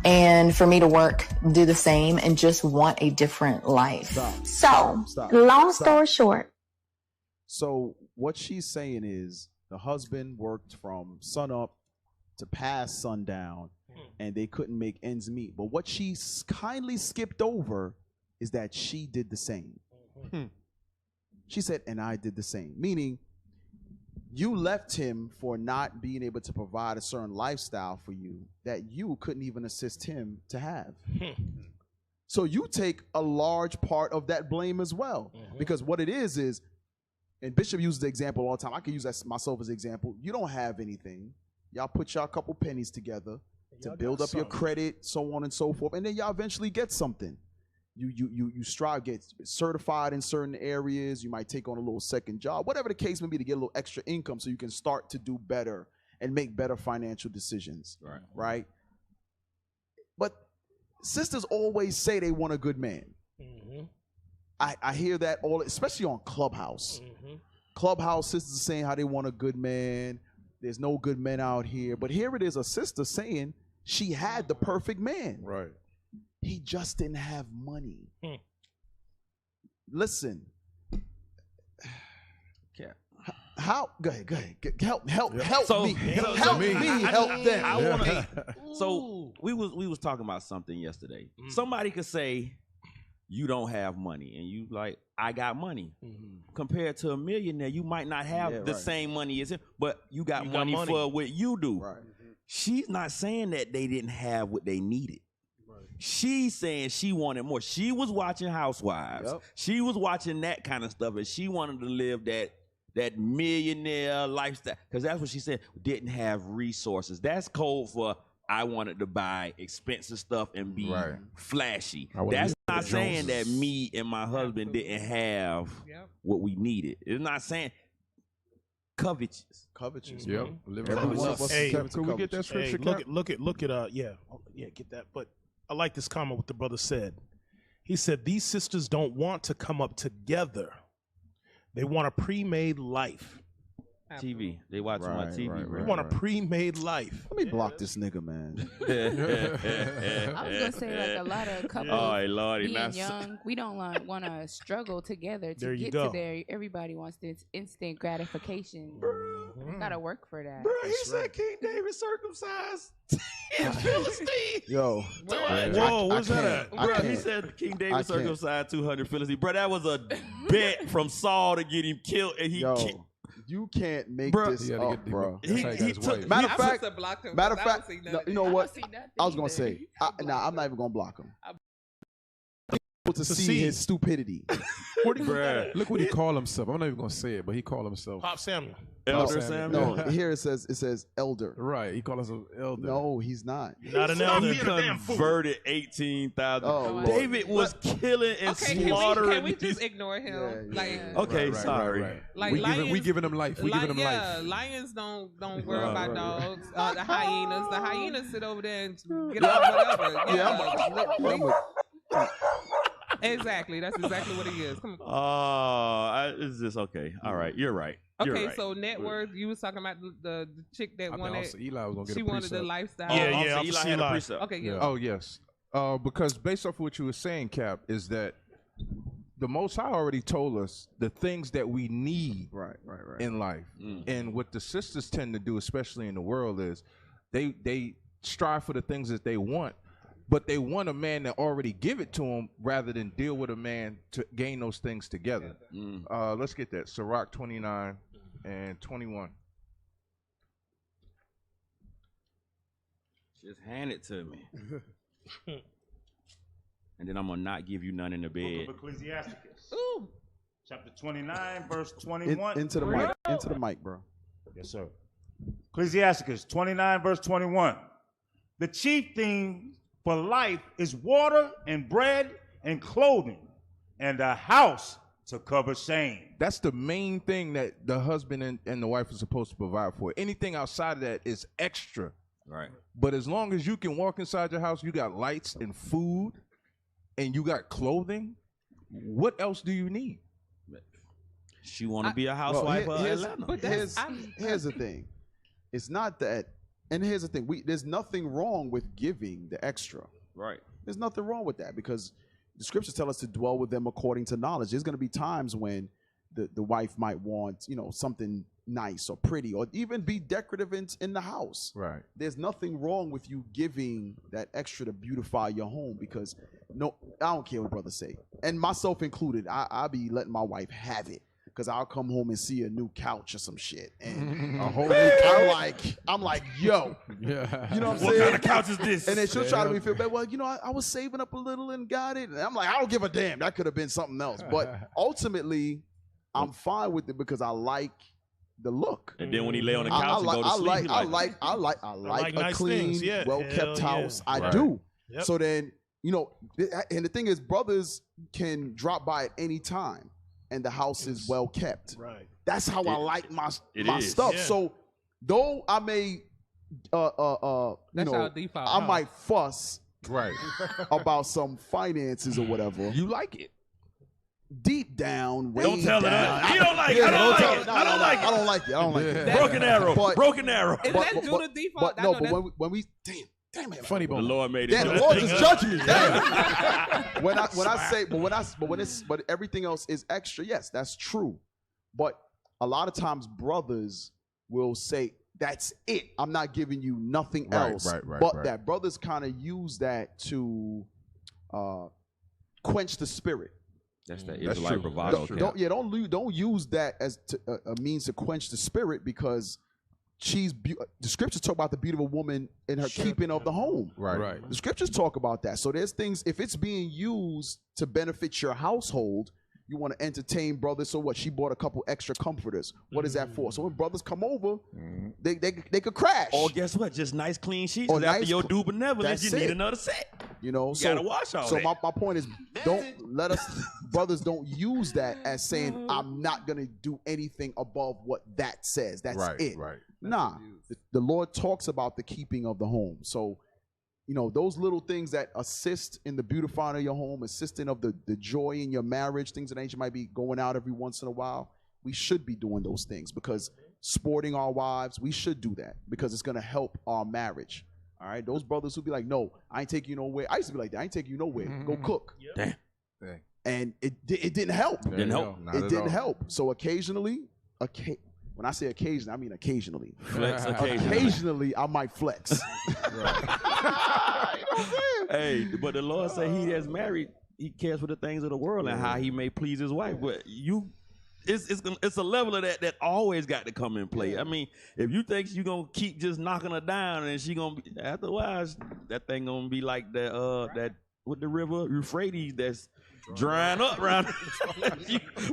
And for me to work, do the same, and just want a different life.
So, long story short.
So what she's saying is the husband worked from sun up to past sundown, and they couldn't make ends meet. But what she kindly skipped over is that she did the same. She said, and I did the same. Meaning, you left him for not being able to provide a certain lifestyle for you that you couldn't even assist him to have. So you take a large part of that blame as well. Because what it is, and Bishop uses the example all the time. I can use that myself as an example. You don't have anything. Y'all put y'all couple pennies together to build up your credit, so on and so forth. And then y'all eventually get something. You strive, get certified in certain areas. You might take on a little second job, whatever the case may be, to get a little extra income so you can start to do better and make better financial decisions. Right? But sisters always say they want a good man. I hear that all, especially on Clubhouse. Clubhouse sisters are saying how they want a good man. There's no good men out here. But here it is, a sister saying she had the perfect man.
Right.
He just didn't have money. Listen. How? Go ahead. Help me. Help me. Help them.
I wanna, so we was talking about something yesterday. Somebody could say, you don't have money, and you like, I got money. Compared to a millionaire, you might not have the same money as him, but you got money for what you do. She's not saying that they didn't have what they needed. She's saying she wanted more. She was watching Housewives. She was watching that kind of stuff, and she wanted to live that millionaire lifestyle, because that's what she said. Didn't have resources. That's code for I wanted to buy expensive stuff and be flashy. That's not saying that me and my husband didn't have what we needed. It's not saying covetous.
Yep.
Hey,
can we get that scripture?
Look at get that. But I like this comment what the brother said. He said these sisters don't want to come up together. They want a pre-made life.
TV. They watch my TV.
We want a pre-made life.
Let me block this nigga, man.
I was gonna say, like, a lot of couples being young, we don't want to struggle together to get to there. Everybody wants this instant gratification. Gotta work for that.
Bro, he said King David circumcised in Philistine.
Yo,
whoa, where's that at?
Bro, he said King David circumcised 200 Philistines. Bro, that was a bet from Saul to get him killed, and he killed.
You can't make this up, bro.
Matter of fact,
you know what? I was gonna say, I'm not even gonna block him. To see his stupidity.
Look what he called himself. I'm not even gonna say it, but he called himself
Pop Samuel.
Elder Samuel.
No, here it says elder.
Right, he called himself elder.
No, he's not.
Not an elder.
He converted 18,000. David was killing and slaughtering.
Can we just ignore him?
Sorry.
Like
we giving him life. We giving him life.
Lions don't worry about dogs. The hyenas sit over there and get out whatever. Exactly. That's exactly what he is. Come on.
It's just okay. All right. You're right.
Okay, so net worth. You was talking about the chick that wanted.
Eli was gonna get
she wanted the lifestyle.
Yeah.
Eli had a precept.
Okay. Yeah.
Oh yes. Because based off what you were saying, Cap, is that the Most High already told us the things that we need in life, and what the sisters tend to do, especially in the world, is they strive for the things that they want. But they want a man that already give it to them rather than deal with a man to gain those things together. Let's get that. Sirach 29 and 21.
Just hand it to me. And then I'm going to not give you none in the bed.
Book of Ecclesiasticus. Chapter 29, verse 21.
Into the mic. Into the mic, bro.
Yes, sir. Ecclesiasticus 29, verse 21. The chief thing for life is water and bread and clothing and a house to cover shame.
That's the main thing that the husband and the wife are supposed to provide for. Anything outside of that is extra.
Right.
But as long as you can walk inside your house, you got lights and food and you got clothing, what else do you need?
She want to be a housewife of Atlanta.
Here's the thing. It's not that. And here's the thing. There's nothing wrong with giving the extra.
Right.
There's nothing wrong with that because the scriptures tell us to dwell with them according to knowledge. There's going to be times when the wife might want, something nice or pretty or even be decorative in the house.
Right.
There's nothing wrong with you giving that extra to beautify your home because I don't care what brothers say. And myself included, I be letting my wife have it. because I'll come home and see a new couch or some shit, and
A whole new
I'm like, yo,
Yeah.
you know what I'm saying?
What kind of couch is this?
And then she'll try to make me feel bad. Well, you know, I was saving up a little and got it. And I'm like, I don't give a damn. That could have been something else. But ultimately, I'm fine with it because I like the look.
And then when he lay on the couch and go to sleep,
I like a
nice
clean,
things, yeah.
well-kept
Hell
house.
yeah.
I do.
Yep.
So then, you know, and the thing is, brothers can drop by at any time, and the house is well kept.
Right.
That's how I like my
is.
stuff.
Yeah.
So though I may, you
That's
know,
our default,
I
huh?
might fuss
Right.
about some finances or whatever.
You like it.
Deep down, way
Don't tell it.
down.
You don't like it.
Yeah,
I don't like
tell
it. I don't like it.
I don't like it. I don't like it.
Broken arrow.
But-
Broken arrow.
Is that Judah default?
But no, but when we damn it,
Funny
The
bone.
Lord made it.
damn, the Lord just judged me. Damn. when I say, but everything else is extra. Yes, that's true. But a lot of times, brothers will say, "That's it. I'm not giving you nothing else." But that brothers kind of use that to quench the spirit.
That's that Israelite bravado.
Don't use that as a means to quench the spirit, because the scriptures talk about the beauty of a woman in her keeping of the home.
Right.
The scriptures talk about that. So there's things, if it's being used to benefit your household, you want to entertain brothers. So what? She bought a couple extra comforters. What is that for? So when brothers come over, they could crash.
Or guess what? Just nice clean sheets.
Or
Or after
nice
your due benevolence,
that's
you need
it.
another set.
You know,
You
so
gotta wash all
so
that.
my point is, don't let us brothers don't use that as saying I'm not gonna do anything above what that says. That's it.
Right.
Nah, the Lord talks about the keeping of the home. So, you know, those little things that assist in the beautifying of your home, assisting of the joy in your marriage, things that you might be going out every once in a while. We should be doing those things, because sporting our wives, we should do that because it's gonna help our marriage. All right, those brothers who be like, no, I ain't taking you nowhere. I used to be like that. I ain't taking you nowhere. Go cook.
Damn.
And it didn't help.
Didn't help.
It didn't help. So occasionally, when I say occasionally, I mean occasionally.
Flex occasionally.
Occasionally, I might flex.
Hey, but the Lord said he that's married, he cares for the things of the world and how he may please his wife. But it's a level of that always got to come in play. I mean, if you think you're gonna keep just knocking her down and she gonna be, after a while, that thing gonna be like that with the river Euphrates that's drying up around.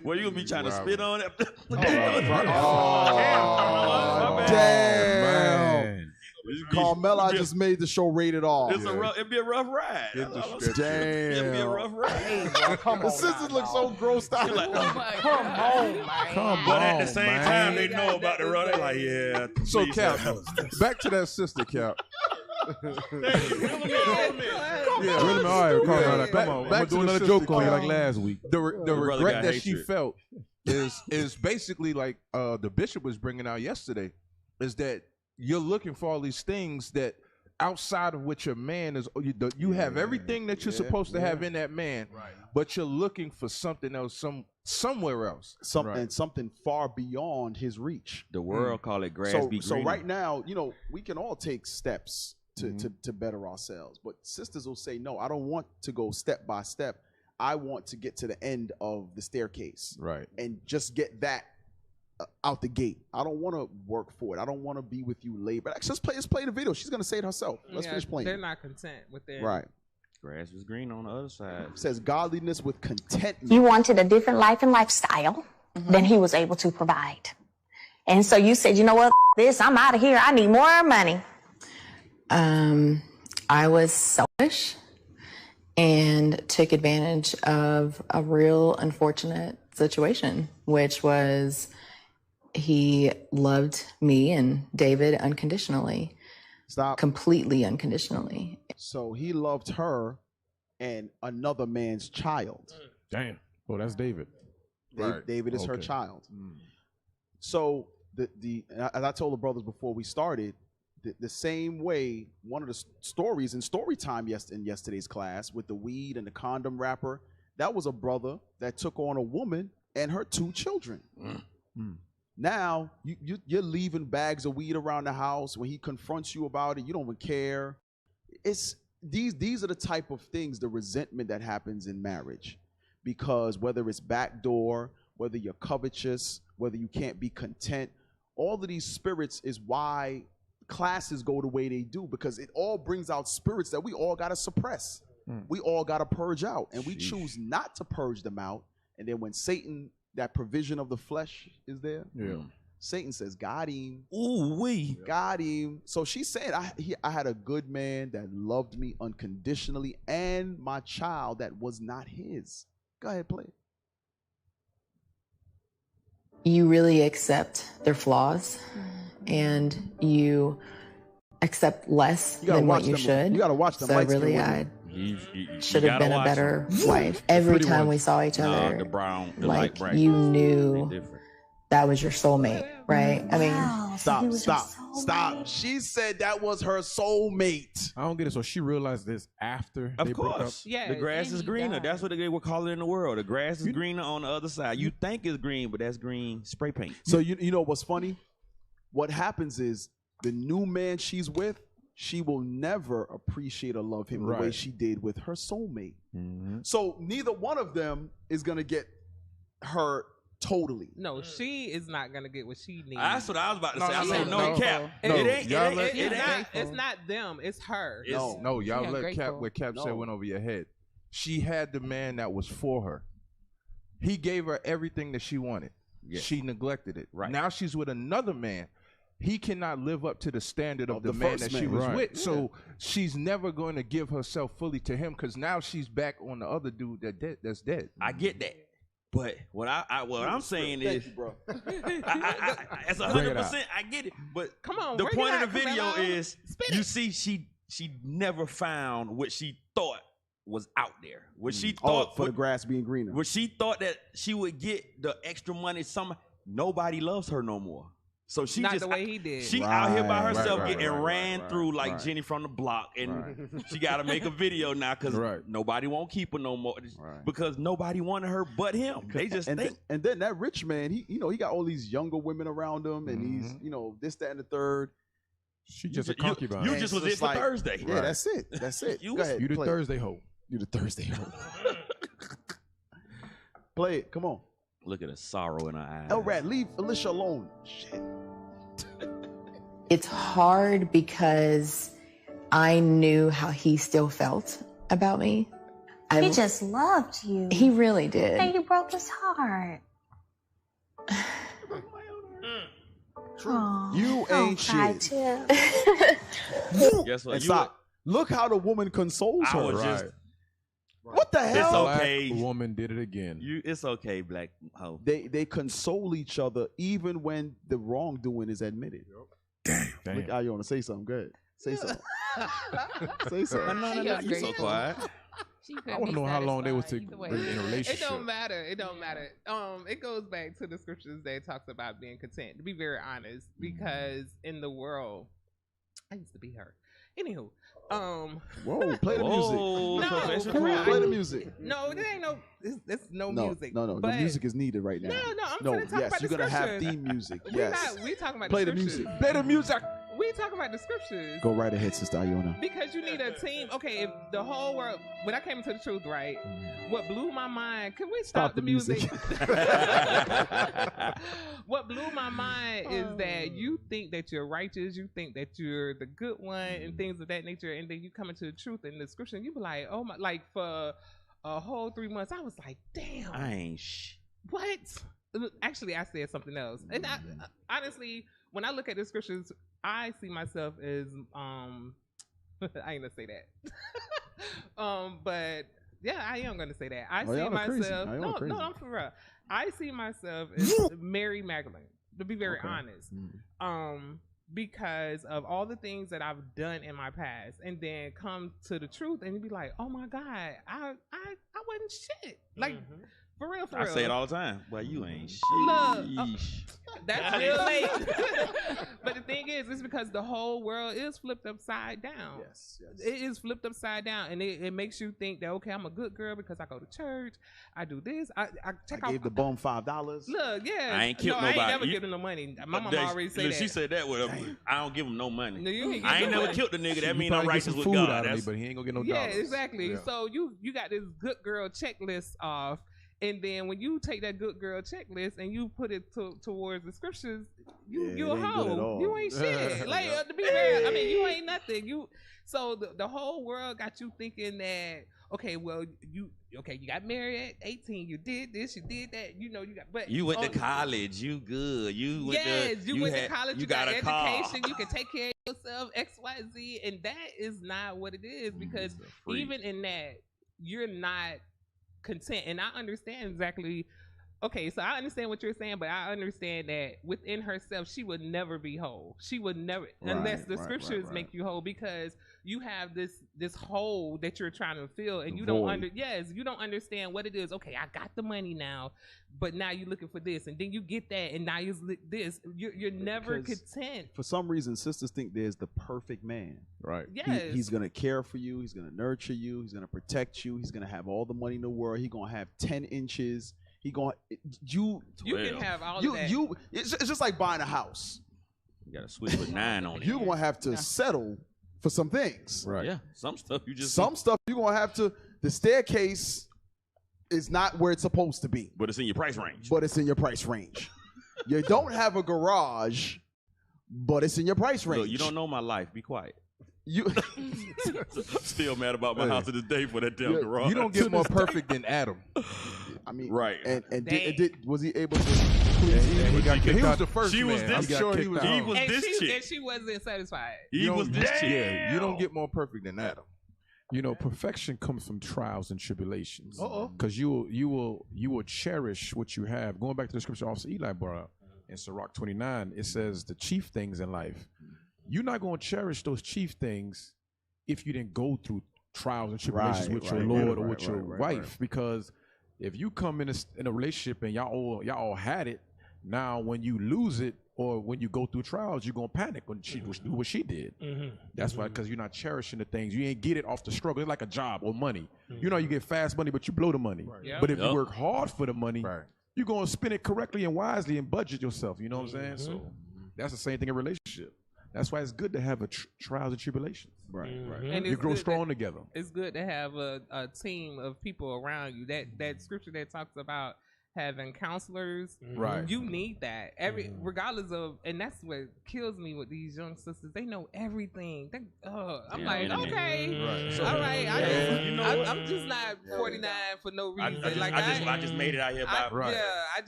Well, you gonna be trying to spit on it.
Damn. Carmella just made the show rated R.
It'd be a rough ride.
Damn.
It'd be a rough ride.
The sisters look so grossed out.
Come on, man.
But at the same time, they know about the run. They're like, yeah.
So, Cap, back to that sister, Cap.
Really, all right, Carmella.
Come on. Back to another joke on you like last week. The regret that she felt is basically like the bishop was bringing out yesterday, is that you're looking for all these things that outside of what your man is. You have everything that you're supposed to have in that man, but you're looking for something else somewhere else.
Something far beyond his reach.
The world call it grass be greener.
So right now, you know, we can all take steps to better ourselves. But sisters will say, no, I don't want to go step by step. I want to get to the end of the staircase.
Right.
And just get that out the gate. I don't want to work for it. I don't want to be with you later. But let's play the video. She's going to say it herself. Let's finish playing.
They're not content with their...
Right.
Grass is green on the other side.
It says godliness with contentment.
You wanted a different life and lifestyle than he was able to provide. And so you said, you know what, this, I'm out of here. I need more money.
I was selfish and took advantage of a real unfortunate situation, which was he loved me and David unconditionally. Completely unconditionally.
So he loved her and another man's child.
Damn. Oh, that's David.
David is her child. So as I told the brothers before we started, the same way, one of the stories in story time in yesterday's class with the weed and the condom wrapper, that was a brother that took on a woman and her 2 children. Now you're leaving bags of weed around the house. When he confronts you about it, you don't even care. It's these are the type of things, the resentment that happens in marriage, because whether it's backdoor, whether you're covetous, whether you can't be content. All of these spirits is why classes go the way they do, because it all brings out spirits that we all got to suppress. We all got to purge out, and we choose not to purge them out. And then when Satan, that provision of the flesh is there, Satan says, got him.
Ooh, we
got him. So she said, I had a good man that loved me unconditionally, and my child that was not his. Go ahead, play it.
You really accept their flaws, and you accept less than what you should.
You got to watch them.
So really, I should have been a better wife. Every time we saw each other, you knew that was your soulmate, right? I mean,
stop. She said that was her soulmate.
I don't get it. So she realized this after they broke up?
Yeah, the grass is greener. That's what they were calling it in the world. The grass is greener on the other side. You think it's green, but that's green spray paint.
So you know what's funny? What happens is the new man she's with, she will never appreciate or love him the way she did with her soulmate. So neither one of them is going to get her totally.
No, she is not going to get what she needs.
That's what I was about to say. I said no cap.
It's not them. It's her.
No, y'all let Cap, what Cap said went over your head. She had the man that was for her. He gave her everything that she wanted. Yes. She neglected it. Right. Now she's with another man. He cannot live up to the standard of the man that she was with. So she's never going to give herself fully to him, because now she's back on the other dude that's dead.
I get that. But what I'm saying is,
bro.
It's 100%. I get it. But
come on,
the point of the video is, you see, she never found what she thought was out there. What she thought
for the grass being greener.
What she thought that she would get the extra money. Nobody loves her no more. So she
not
just
the way he did.
She out here by herself getting ran through like Jenny from the block, and she got to make a video now because nobody won't keep her no more because nobody wanted her but him. They just think.
And then that rich man, he got all these younger women around him, and he's this, that, and the third.
She just a concubine.
You just was it for Thursday.
Yeah, that's it. That's it.
Go ahead. You the Thursday hoe.
You the Thursday hoe. Play it. Come on.
Look at the sorrow in her eyes.
Elrad, leave Alicia alone. Shit.
It's hard because I knew how he still felt about me.
He just loved you.
He really did.
And you broke his heart.
You ain't shit.
Guess what?
Stop. Look how the woman consoles her. What the hell?
It's okay.
Black woman did it again.
It's okay, black hoe.
They console each other even when the wrongdoing is admitted. Damn. Look, you want to say something? Go ahead. Say something. Say something.
No, you so quiet.
I want to know how long they was in a relationship.
It don't matter. It don't matter. It goes back to the scriptures that talks about being content. To be very honest, because in the world, I used to be her. Anywho,
whoa, play the music.
No,
play the music.
No, there ain't no. It's no music.
No. The music is needed right now.
No, I'm talking about the
you're gonna have
scriptures.
theme music. Yes,
we talking about
play
the
the music.
scriptures.
Play the music.
We talking about the scriptures.
Go right ahead, Sister Iona.
Because you need a team. Okay, if the whole world. When I came into the truth, right? What blew my mind? Can we stop the music? What blew my mind is that you think that you're righteous, you think that you're the good one, and things of that nature, and then you come into the truth in the scripture, and you be like, oh my! Like for a whole 3 months, I was like, damn,
I ain't
what? Actually, I said something else, and honestly, when I look at the scriptures, I see myself as I ain't gonna say that, but yeah, I am gonna say that. I see myself. No, I'm for real. I see myself as Mary Magdalene, to be very honest, because of all the things that I've done in my past, and then come to the truth, and you be like, oh my God, I wasn't shit, like. For real.
I say it all the time. Well, you ain't shit.
Look, that's real late. But the thing is, it's because the whole world is flipped upside down.
Yes.
It is flipped upside down, and it makes you think that, okay, I'm a good girl because I go to church, I do this, I
gave the bum $5.
Look, yeah.
I ain't killed nobody.
I ain't never given them no money. My mama already said that.
She said that with him. I don't give him no money.
No, you ain't
I ain't never killed the nigga. That mean I'm righteous with God.
But he ain't gonna get no dollars.
Yeah, exactly. Yeah. So you got this good girl checklist off. And then when you take that good girl checklist and you put it towards the scriptures, you a hoe. You ain't shit. Like to be fair, I mean, you ain't nothing. So the whole world got you thinking that, okay, well, you got married at 18, you did this, you did that, but
you went to college, you good. You went
to college, you got education, you can take care of yourself, XYZ, and that is not what it is, because even in that, you're not content. And I understand exactly. Okay, so I understand what you're saying, but I understand that within herself, she would never be whole. She would never, unless the scriptures make you whole, because you have this hole that you're trying to fill, and you don't understand what it is. Okay, I got the money now, but now you're looking for this, and then you get that, and now you this. You're never content.
For some reason, sisters think there's the perfect man.
Right.
Yes.
He's gonna care for you. He's gonna nurture you. He's gonna protect you. He's gonna have all the money in the world. He's gonna have 10 inches. You
can have all of that.
It's just like buying a house.
You got to switch with 9 on it.
You're gonna have to settle for some things.
Right.
Yeah. Some stuff you're
gonna have to. The staircase is not where it's supposed to be.
But it's in your price range.
You don't have a garage, but it's in your price range.
Look, you don't know my life. Be quiet.
You
still mad about my house to this day for that damn garage.
You don't get more perfect than Adam.
I mean,
right?
And was he able to?
He was the first.
She was this.
He was
this chick,
and she wasn't satisfied.
He was this chick.
Yeah, you don't get more perfect than Adam.
Perfection comes from trials and tribulations. Because you will cherish what you have. Going back to the scripture, Officer Eli brought up in Sirach 29, it says the chief things in life. You're not going to cherish those chief things if you didn't go through trials and tribulations with your Lord or with your wife. Because if you come in a relationship and y'all all had it, now when you lose it or when you go through trials, you're going to panic when she do what she did. That's why, because you're not cherishing the things. You ain't get it off the struggle. It's like a job or money. You get fast money, but you blow the money. But if you work hard for the money, you're going to spend it correctly and wisely and budget yourself. You know what I'm saying? So that's the same thing in a relationship. That's why it's good to have trials and tribulations.
Right.
And
you grow strong together.
It's good to have a team of people around you. That scripture that talks about having counselors,
right?
You need that regardless of, and that's what kills me with these young sisters. They know everything. I'm like, okay, all right. I'm just not 49 for no reason.
I just made it out here.
I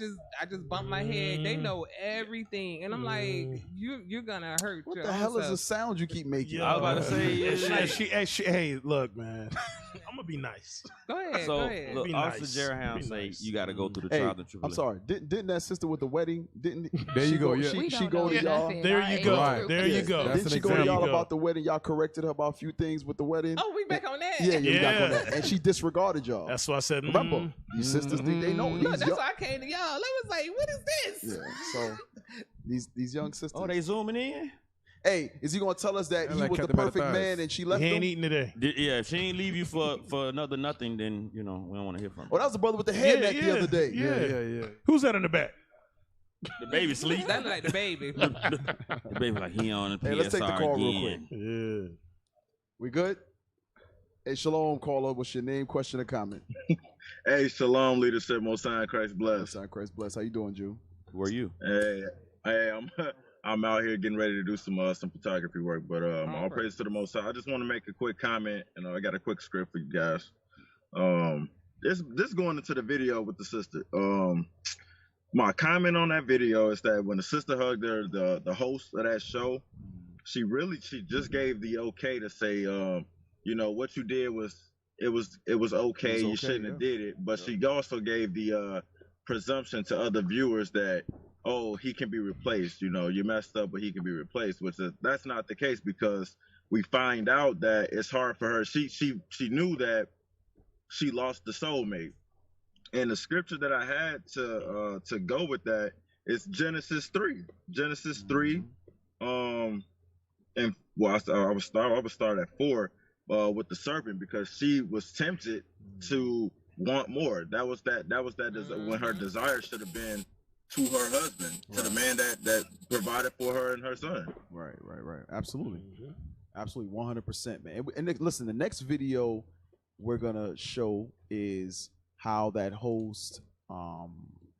just bumped my head. They know everything, and I'm like, you're gonna hurt.
What the hell is the sound you keep making?
I was about to say,
hey, look, man. I'm gonna be nice.
Go ahead.
So,
go ahead.
Look, Officer Jerry say you got to go through the trials and tribulations.
I'm sorry. Didn't that sister with the wedding?
There you go.
She go to y'all.
There you go. Right. There you go.
Didn't she go to y'all about the wedding? Y'all corrected her about a few things with the wedding.
Oh, we back on that.
Yeah, we back on that. And she disregarded y'all.
That's why I said.
Remember, these sisters think they know.
Look, that's why I came to y'all. I was like, what is this?
Yeah. So these young sisters.
Oh, they zooming in.
Hey, is he gonna tell us that he was the perfect man and she left him?
He ain't eating today.
Yeah, if she ain't leave you for another nothing, then we don't want to hear from her.
Oh, that was the brother with the head neck the other day.
Yeah. Who's that in the back?
The baby sleep.
That's like the baby.
The baby like he on the PSR
let's take the call
again.
real quick.
Yeah.
We good? Hey, shalom, caller. What's your name, question, or comment?
Hey, shalom, leadership. Most High Christ bless.
Most High Christ bless. How you doing, Jew?
Who are you?
Hey, I'm out here getting ready to do some photography work, but all praise to the Most High. I just want to make a quick comment, and I got a quick script for you guys. This going into the video with the sister. My comment on that video is that when the sister hugged the host of that show, she just gave the okay to say, what you did was it was okay. You shouldn't have did it, but she also gave the presumption to other viewers that, oh, he can be replaced. You messed up, but he can be replaced. That's not the case, because we find out that it's hard for her. She knew that she lost the soulmate, and the scripture that I had to go with that is Genesis 3. Genesis 3, and I would start at 4 with the serpent, because she was tempted to want more. That was when her desire should have been to her husband, to the man that provided for her and her son.
Right. Absolutely. Absolutely, 100%, man. And listen, the next video we're going to show is how that host,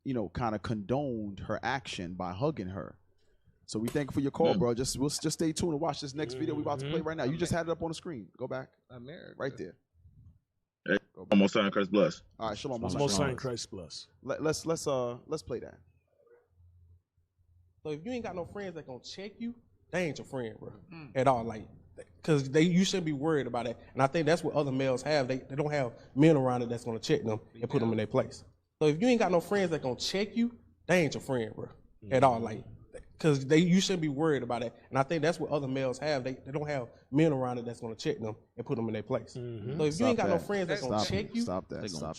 you know, kind of condoned her action by hugging her. So we thank you for your call, bro. We'll just stay tuned and watch this next video we about to play right now. You just had it up on the screen. Go back.
America.
Right there.
Hey, almost sign Christ bless.
All right, shalom.
Most sign Christ bless.
Let's play that.
So if you ain't got no friends that gonna check you, they ain't your friend, bro, at all. Like, cause you shouldn't be worried about it. And I think that's what other males have. They don't have men around it that's gonna check them and put them in their place. So if you ain't got no friends that gonna check you, they ain't your friend, bro, at all. Like, cause you shouldn't be worried about it. And I think that's what other males have. They don't have men around it that's gonna check them and put them in their place. So if you ain't got no friends that's gonna check you,
stop that.
Stop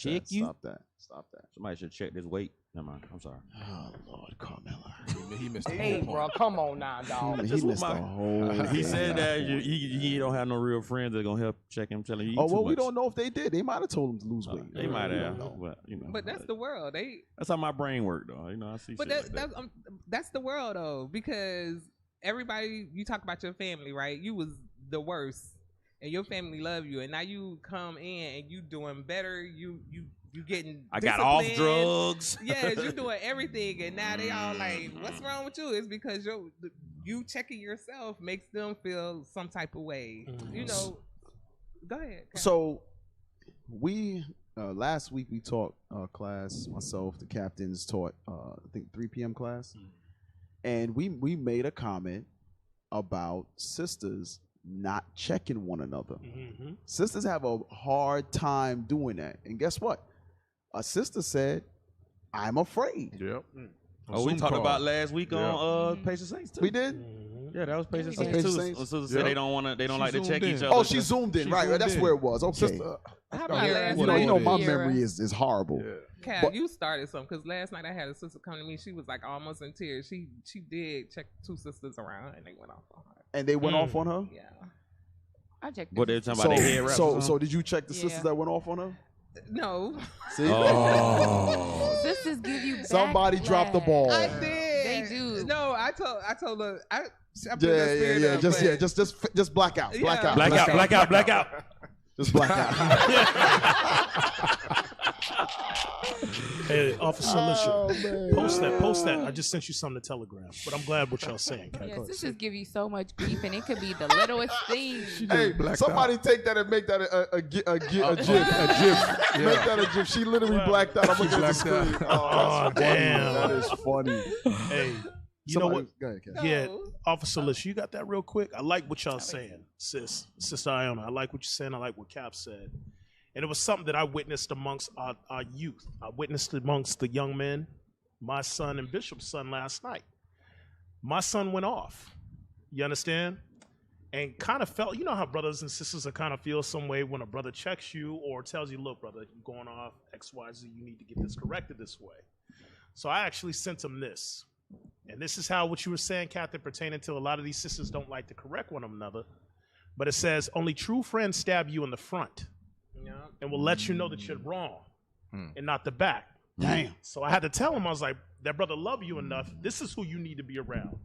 that. Somebody should check this weight. Never mind. I'm sorry.
Oh Lord, Carmella.
He missed the
Hey, bro, come on now, dog.
He missed the whole.
He said that you don't have no real friends that gonna help check him, telling you.
Oh well, we don't know if they did. They might have told him to lose weight.
They might have, but you know.
But that's the world.
That's how my brain works, though. You know, I see.
But
shit like
that's the world, though, because everybody, you talk about your family, right? You was the worst, and your family love you, and now you come in and you doing better. You getting.
I got off drugs.
Yes, you doing everything, and now they all like, "What's wrong with you?" It's because you checking yourself makes them feel some type of way. You know. Go ahead. Kyle.
So we last week we taught class. Myself, the captains taught. I think 3 p.m. class, and we made a comment about sisters not checking one another. Sisters have a hard time doing that, and guess what? A sister said, "I'm afraid."
Yep.
Oh, we talked about last week on Patient Saints too.
We did.
Yeah, that was Patient Saints too. Sisters said they don't like to check each other.
Oh, she zoomed in. Right, that's where it was. Okay.
How about last
You
night?
know, my memory is horrible.
Cal, you started something because last night I had a sister come to me. She was like almost in tears. She did check 2 sisters around and they went off on her.
And they went off on her?
Yeah.
I checked.
But they were talking about their head wraps.
So did you check the sisters that went off on her?
No.
See?
Sisters give you
Somebody dropped the ball.
I did.
They do.
No, I told her. I put
Yeah.
up,
Just black out. Black out.
Black out.
Just black out.
Hey, Officer Alicia, post that. I just sent you something to Telegram, but I'm glad what y'all saying.
Yeah, sisters give you so much grief, and it could be the littlest thing.
Hey, somebody take that and make that a gif. Make that a gif. She literally blacked out. I'm looking at the screen.
Oh, damn.
That is funny.
Hey, you know what?
Go ahead, Ken.
Yeah, Officer Alicia, you got that real quick? I like what y'all saying, Sister Iona. I like what you're saying. I like what Cap said. And it was something that I witnessed amongst our youth. I witnessed amongst the young men, my son and Bishop's son last night. My son went off. You understand? And kind of felt, you know how brothers and sisters kind of feel some way when a brother checks you or tells you, look, brother, you're going off X, Y, Z, you need to get this corrected this way. So I actually sent him this. And this is how what you were saying, Captain, pertaining to a lot of these sisters don't like to correct one another. But it says, only true friends stab you in the front. And will let you know that you're wrong and not the back.
Damn.
So I had to tell him, I was like, that brother love you enough. This is who you need to be around.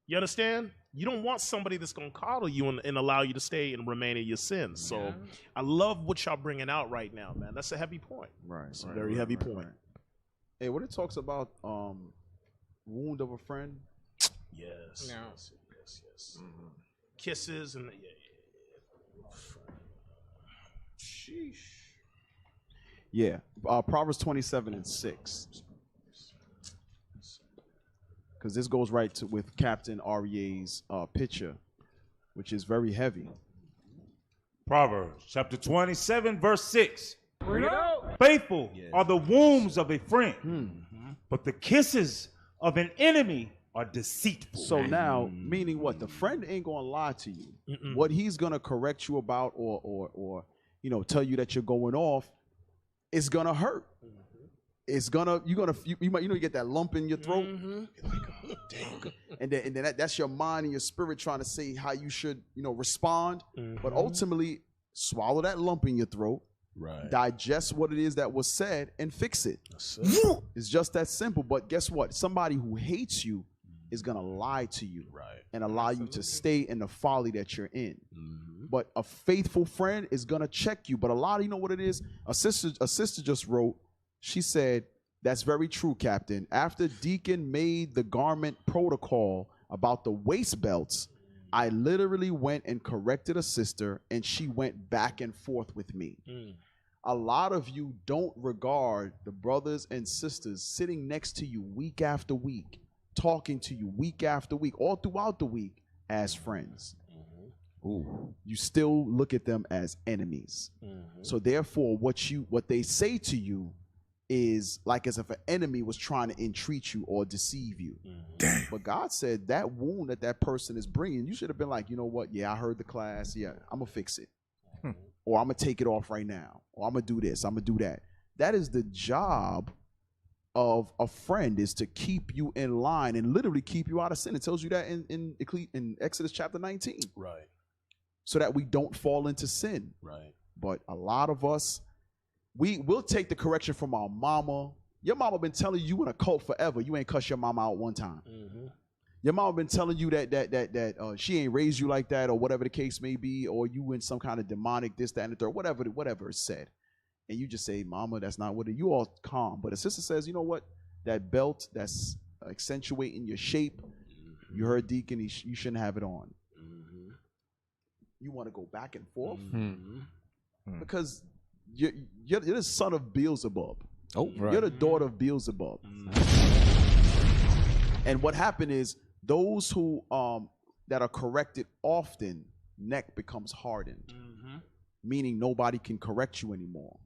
You understand? You don't want somebody that's going to coddle you and allow you to stay and remain in your sins. So I love what y'all bringing out right now, man. That's a heavy point.
Right.
It's a very heavy point.
Hey, what it talks about wound of a friend?
Yes. Yes. Kisses and
Sheesh. Yeah, Proverbs 27:6. Because this goes right to with Captain Arie's picture, which is very heavy.
Proverbs chapter 27, verse 6. Faithful are the wombs of a friend, but the kisses of an enemy are deceitful.
So now, meaning what? The friend ain't gonna lie to you. What he's gonna correct you about, or tell you that you're going off, it's gonna hurt. It's gonna you might you get that lump in your throat, and then that's your mind and your spirit trying to say how you should respond. But ultimately, swallow that lump in your throat. Right. Digest what it is that was said and fix it. It's just that simple. But guess what? Somebody who hates you is going to lie to you and allow you to stay in the folly that you're in. But a faithful friend is going to check you. But a lot of, you know what it is? A sister just wrote, She said, "That's very true, Captain. After Deacon made the garment protocol about the waist belts, I literally went and corrected a sister, and she went back and forth with me." A lot of you don't regard the brothers and sisters sitting next to you week after week, talking to you week after week, all throughout the week, as friends. Ooh. You still look at them as enemies. So therefore, what they say to you is like as if an enemy was trying to entreat you or deceive you. But God said that wound that person is bringing, you should have been like, you know what? Yeah, I heard the class. Yeah, I'm going to fix it. Or I'm going to take it off right now. Or I'm going to do this. I'm going to do that. That is the job of a friend, is to keep you in line and literally keep you out of sin. It tells you that in Exodus chapter 19.
Right.
So that we don't fall into sin.
Right.
But a lot of us, we'll take the correction from our mama. Your mama been telling you in a cult forever. You ain't cuss your mama out one time. Your mama been telling you that she ain't raised you like that, or whatever the case may be, or you in some kind of demonic this, that, and the third, whatever is said. And you just say, "Mama, that's not what it." You all calm. But a sister says, "You know what? That belt that's accentuating your shape, you heard Deacon, you shouldn't have it on." You want to go back and forth because you're the son of Beelzebub.
Oh, right.
You're the daughter of Beelzebub. And what happened is those who that are corrected often, neck becomes hardened, meaning nobody can correct you anymore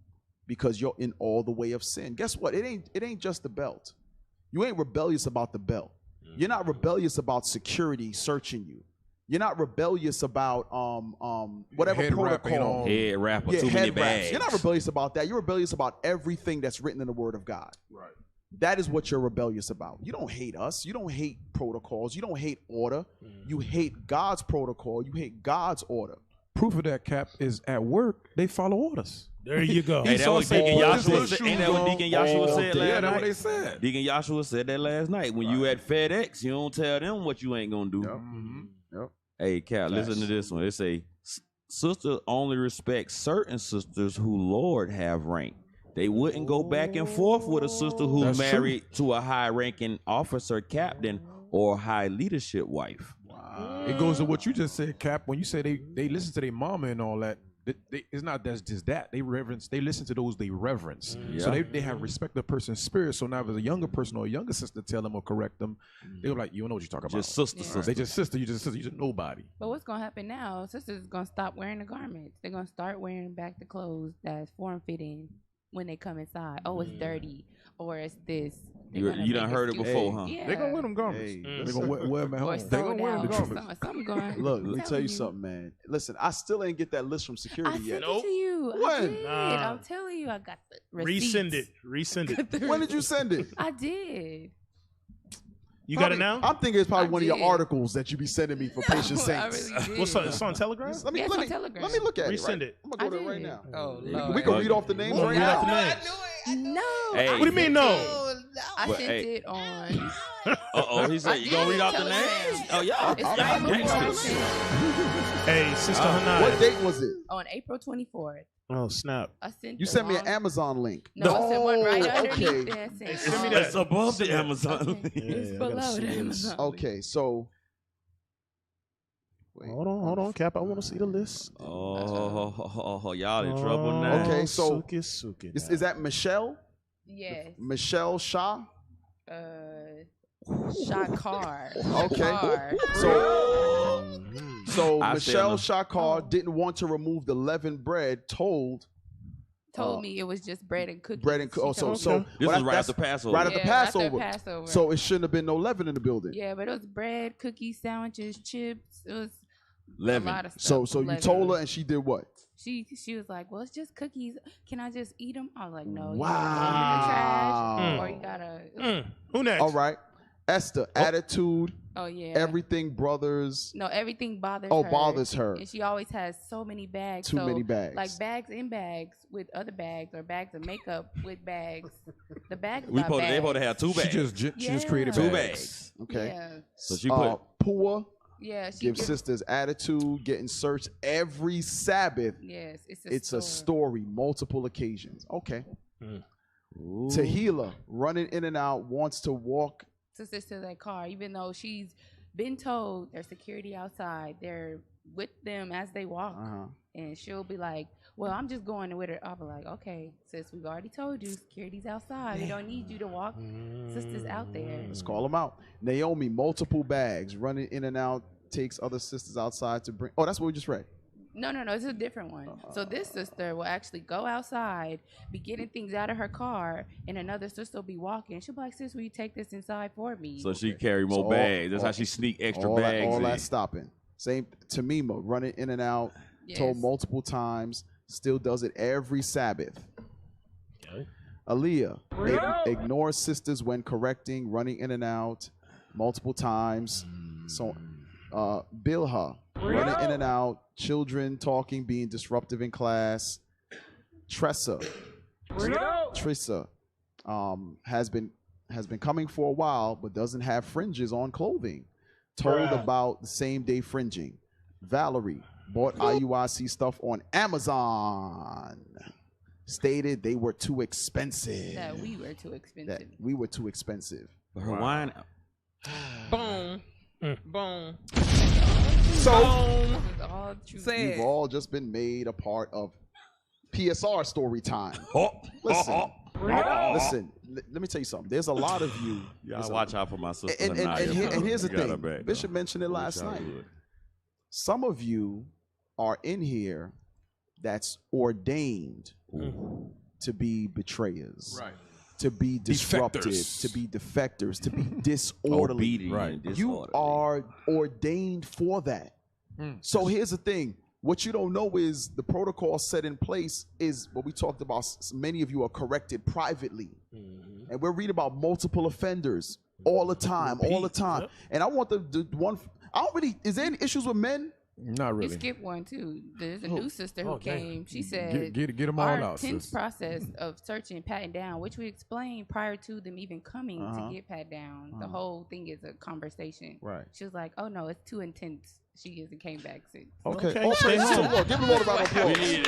because you're in all the way of sin. Guess what? It ain't just the belt. You ain't rebellious about the belt. You're not rebellious about security searching you. You're not rebellious about whatever
Head
protocol.
Head wrap or too many
head wraps.
bags.
You're not rebellious about that. You're rebellious about everything that's written in the Word of God.
Right.
That is what you're rebellious about. You don't hate us. You don't hate protocols. You don't hate order. You hate God's protocol. You hate God's order.
Proof of that, Cap, is at work, they follow orders.
There you go.
Hey, that was Deacon Joshua said. Ain't that what Deacon Joshua said last night?
Yeah, that's what they said.
Deacon Joshua said that last night. When you at FedEx, you don't tell them what you ain't gonna do.
Yep.
Hey, Cat, listen to this one. It say, "Sister only respects certain sisters who Lord have ranked. They wouldn't go back and forth with a sister who
That's
married to a high-ranking officer, captain, or high leadership wife."
It goes to what you just said, Cap. When you say they listen to their mama and all that, it's not that's just that. They listen to those they reverence. So they have respect the person's spirit. So now if a younger person or a younger sister tell them or correct them, they're like, you don't know what you're talking about.
Just sister.
They just sister, you just nobody.
But what's gonna happen now? Sisters gonna stop wearing the garments. They're gonna start wearing back the clothes that's form fitting when they come inside. Oh, it's dirty, or it's this.
You done heard it before, huh?
Yeah.
They're gonna wear them garments. They're gonna wear them at home. They're gonna wear them garments.
Something going.
Look, let me tell you something, man. Listen, I still ain't get that list from security yet.
I sent it to you.
When?
I did. I'm telling you, I got the receipts.
Resend it.
When did you send it?
I did.
You got it now?
I'm thinking it's probably one of your articles that you be sending me for patient saints.
I really did.
What's on? It's on Telegram?
Let me
on Telegram.
Let me look at it.
Resend
right?
it.
I'm gonna go there right
did.
now.
Oh,
We can read off the names right
Read off
now.
the names.
No.
Hey.
What do you mean no?
I
But,
sent
hey.
it on.
He said, "You gonna read out the names?" Oh, y'all
It's
gangsters.
Hey, Sister Hanai.
What date was it?
on April 24th.
Oh, snap.
I sent
You
the
sent me an
wrong-
Amazon link.
No, I sent one right underneath
okay.
there. I said,
Send me that.
It's above the Amazon.
Okay. It's below the Amazon.
Okay, so
Hold on, Cap. I want to see the list.
Oh, y'all in trouble now.
Okay, so
Suki.
is that Michelle?
Yes.
Michelle Shah?
Shakar.
Okay. So
I
Michelle
still
Shakar didn't want to remove the leavened bread. Told
me it was just bread and cookies.
bread and
She told me.
This
well,
was right after Passover.
Right after
Yeah, after
Passover.
Passover.
So it shouldn't have been no leaven in the building.
Yeah, but it was bread, cookies, sandwiches, chips. It was
Leaven.
a lot of stuff.
So you
Leaven.
told her, and she did what?
She was like, "Well, it's just cookies. Can I just eat them?" I was like, "No,
Wow.
you gotta throw them in the trash, or you gotta."
Who next?
All right, Esther. Attitude.
Oh yeah.
Everything brothers.
No, everything bothers
Oh,
her.
bothers her.
And she always has so many bags.
Too many bags.
Like bags in bags with other bags, or bags of makeup with bags. The bags
They supposed to have 2 bags.
She just created
2
bags.
bags.
Okay.
Yeah.
So she put
poor.
Yeah, she
Give sisters attitude, getting searched every Sabbath.
Yes,
It's a story, multiple occasions. Okay. Tahila running in and out, wants to walk
to that car, even though she's been told there's security outside. They're with them as they walk, and she'll be like, "Well, I'm just going with her." I'll be like, "Okay, sis, we've already told you security's outside. We don't need you to walk. Sisters out there."
Let's call them out. Naomi, multiple bags, running in and out, takes other sisters outside to bring. Oh, that's what we just read.
No, it's a different one. So this sister will actually go outside, be getting things out of her car, and another sister will be walking. She'll be like, "Sis, will you take this inside for me?"
So she carry more bags. That's how she sneak extra bags.
All that stopping. Same Tamima, running in and out, told multiple times, still does it every Sabbath. Okay. Aaliyah, ignores sisters when correcting, running in and out multiple times. So Bilha, running in and out, children talking, being disruptive in class. Tressa has been coming for a while, but doesn't have fringes on clothing. Told about the same day fringing. Valerie bought IUIC stuff on Amazon. Stated they were too expensive.
That we were too expensive.
Her wine.
Boom. Boom.
So
Say
we've all just been made a part of PSR story time. Listen, let me tell you something. There's a lot of you.
Y'all watch out for my sister.
And here's the thing. Bishop mentioned it last night. Some of you are in here that's ordained to be betrayers. Right. To be disruptive, to be defectors, to be disorderly. You are ordained for that. So here's the thing. What you don't know is the protocol set in place is what we talked about. Many of you are corrected privately. And we're reading about multiple offenders all the time. And I want the one, I don't really, is there any issues with men?
Not really.
You skipped one too. There's a new sister who came. She said,
"Get them all
our
out."
Tense process of searching and patting down, which we explained prior to them even coming to get pat down. The whole thing is a conversation.
Right.
She was like, "Oh no, it's too intense." She hasn't came back since.
Okay. Give a Lord a round of applause.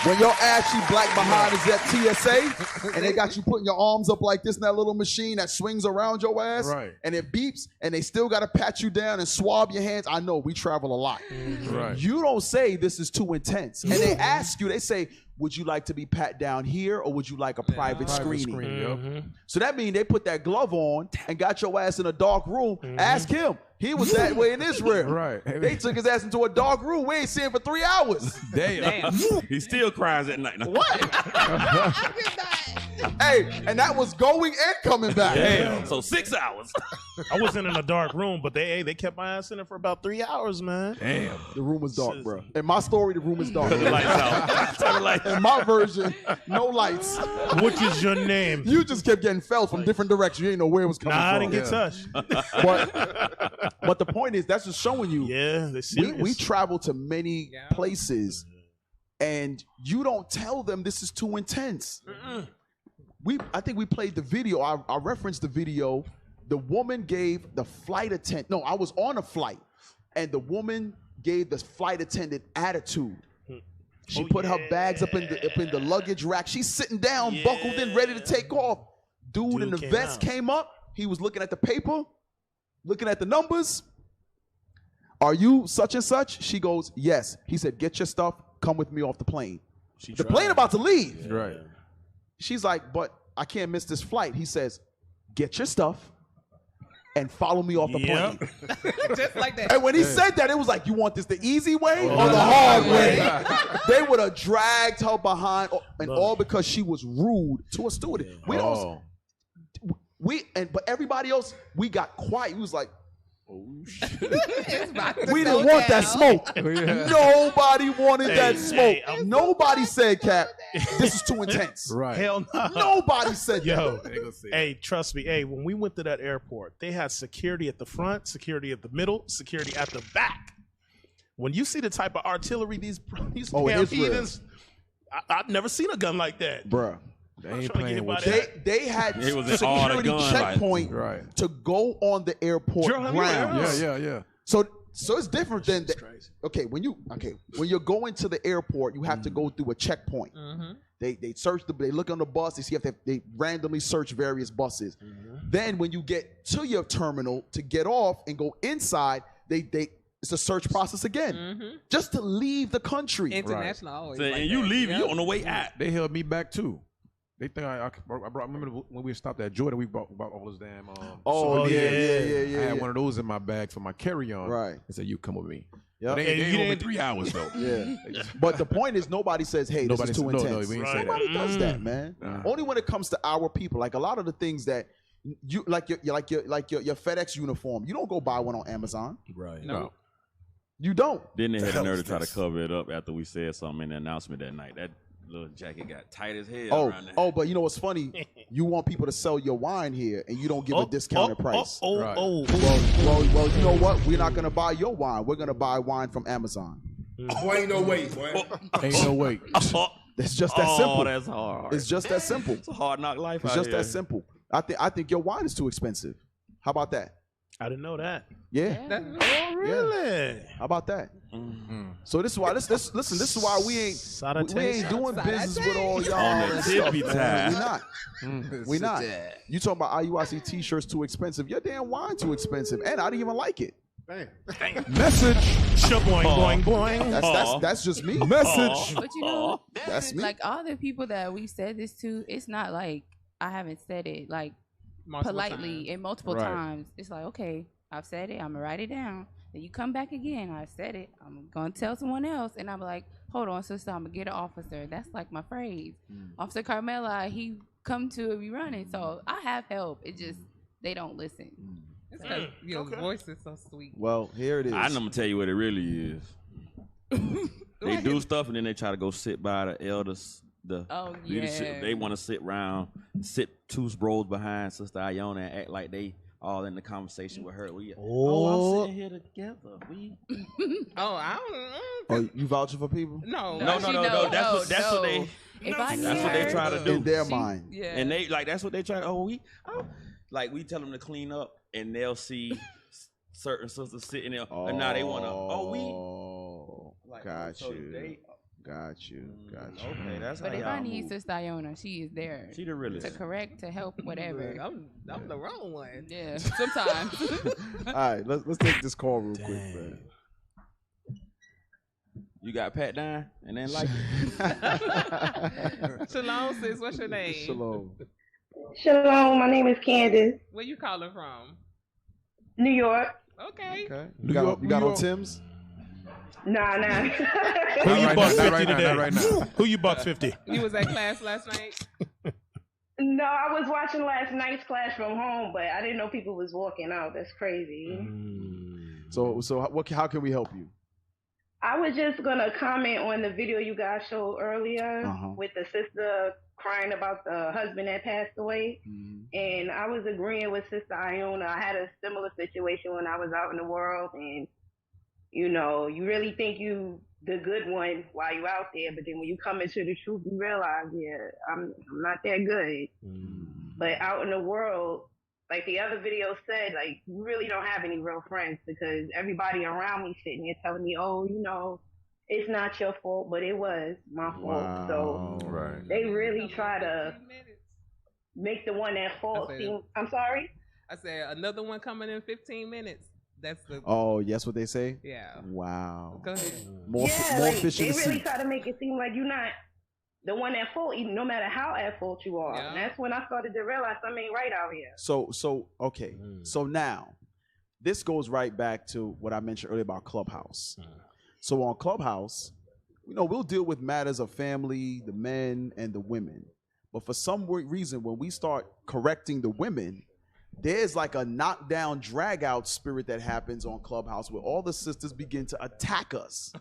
When your ashy black behind is at TSA and they got you putting your arms up like this in that little machine that swings around your ass and it beeps and they still got to pat you down and swab your hands. I know we travel a lot. You don't say this is too intense. And they ask you, they say, would you like to be pat down here or would you like a private screening? So that means they put that glove on and got your ass in a dark room. Ask him. He was that way in Israel. They took his ass into a dark room. We ain't seen him for 3 hours.
Damn. He still cries at night.
What? Hey, and that was going and coming back.
Damn. So 6 hours.
I wasn't in a dark room, but they kept my ass in there for about 3 hours, man.
Damn. The room was dark, bro. In my story, the room is dark.
The lights out.
In my version, no lights.
What is your name?
You just kept getting felt from different directions. You didn't know where it was coming from.
I didn't get touched.
But the point is, that's just showing you.
Yeah,
we travel to many places, and you don't tell them this is too intense. I think we played the video. I referenced the video. The woman gave the flight attendant. No, I was on a flight, and the woman gave the flight attendant attitude. She put her bags up in the luggage rack. She's sitting down, buckled in, ready to take off. Dude in the vest came up. He was looking at the paper, looking at the numbers. Are you such and such? She goes, yes. He said, get your stuff. Come with me off the plane. The plane about to leave.
Right.
She's like, but I can't miss this flight. He says, get your stuff and follow me off the plane.
Just like that.
And when he said that, it was like, you want this the easy way or the hard way? They would have dragged her behind, and all because she was rude to a stewardess. But everybody else, we got quiet. We was like, oh shit. We didn't want that smoke. Nobody wanted that smoke. Nobody said, Cap, this is too intense.
Right.
Hell no.
Nobody said
Yo,
that.
hey, trust me. Hey, when we went to that airport, they had security at the front, security at the middle, security at the back. When you see the type of artillery these damn heathens, I've never seen a gun like that.
Bruh.
They ain't playing with that.
They had security checkpoint to go on the airport grounds.
Yeah.
So it's different than when you're going to the airport, you have to go through a checkpoint. They search they look on the bus. They see if they randomly search various buses. Then when you get to your terminal to get off and go inside, it's a search process again, just to leave the country.
International always.
So,
like
and you
that.
leave,
Yep.
you on the way out.
They held me back too. They think I remember when we stopped at Jordan, we brought all those damn.
Yeah.
I had one of those in my bag for my carry-on.
Right.
They said, "You come with me."
Yep.
They hold me 3 hours though.
Yeah. But the point is, nobody says, "Hey, this is too intense."
we ain't say that.
Nobody does that, man. Only when it comes to our people. Like a lot of the things that you like your FedEx uniform, you don't go buy one on Amazon.
Right.
No. You don't.
Then they had the nerve to try to cover it up after we said something in the announcement that night. That little jacket got tight as hell.
But you know what's funny? You want people to sell your wine here, and you don't give a discounted price. Well, you know what? We're not gonna buy your wine. We're gonna buy wine from Amazon.
Boy, ain't no way, boy.
Ain't no way.
It's just that simple.
Oh, that's hard.
It's just that simple.
It's a hard knock life.
It's
out
just
here.
that simple. I think your wine is too expensive. How about that?
I didn't know that.
Yeah.
Oh, really?
How about that? So this is why listen. This is why we ain't doing business with all y'all
On the
and stuff,
tippy
man.
top.
We not. You talking about IUIC t-shirts too expensive? Your damn wine too expensive, and I didn't even like it.
Message.
Boing, boing, boing.
That's just me.
Message.
But you know,
That's me.
like all the people that we said this to, it's not like I haven't said it like
Multiple
politely
times.
and multiple
Right.
times. It's like, okay, I've said it. I'm gonna write it down. Then you come back again. I said it. I'm gonna tell someone else, and I'm like, hold on, sister. I'm gonna get an officer. That's like my phrase. Officer Carmela, he come to be running. So I have help. It just they don't listen.
It's 'cause your voice is so sweet.
Well, here it is.
I'm gonna tell you what it really is. They do stuff and then they try to go sit by the elders, the leadership.
yeah.
They want to sit around, sit two rows behind Sister Iona and act like they all in the conversation with her. I'm sitting here together.
I don't.
Oh, you vouching for people?
No.
No. That's what they.
If I
That's what they try to do
In their mind.
Yeah.
And they like that's what they try. Like we tell them to clean up, and they'll see certain sisters sitting there, and now they want to.
Got
so
you.
they-
Got you.
Okay, that's
But
how
if
y'all
I need
move.
Sister Iona, she is there.
She the realest.
To correct, to help, whatever.
I'm the wrong one.
Yeah, sometimes.
All right, let's take this call real quick, man.
You got pat down and then like
Shalom, sis. What's your name?
Shalom.
Shalom, my name is Candace,
Where you calling from?
New York.
Okay.
You got on Tim's?
Nah.
Who you
Not
buck
right
50
now,
today?
not right now.
Who you buck 50?
You was at class last night?
No, I was watching last night's class from home, but I didn't know people was walking out. That's crazy.
So how can we help you?
I was just gonna comment on the video you guys showed earlier with the sister crying about the husband that passed away. And I was agreeing with Sister Iona. I had a similar situation when I was out in the world, and you know, you really think you the good one while you out there, but then when you come into the truth, you realize, I'm not that good. But out in the world, like the other video said, like you really don't have any real friends because everybody around me sitting there telling me, oh, you know, it's not your fault, but it was my fault. So they really try to make the one at fault seem. I'm sorry.
I said another one coming in 15 minutes. That's the.
Oh, yes, what they say?
Yeah.
Wow.
Go ahead.
More
like,
fish in
they
the
really
sea.
try to make it seem like you're not the one at fault, even no matter how at fault you are. And that's when I started to realize something ain't right out here.
So okay. So now, this goes right back to what I mentioned earlier about Clubhouse. So on Clubhouse, you know, we'll deal with matters of family, the men and the women. But for some reason, when we start correcting the women, there's like a knockdown, drag out spirit that happens on Clubhouse where all the sisters begin to attack us.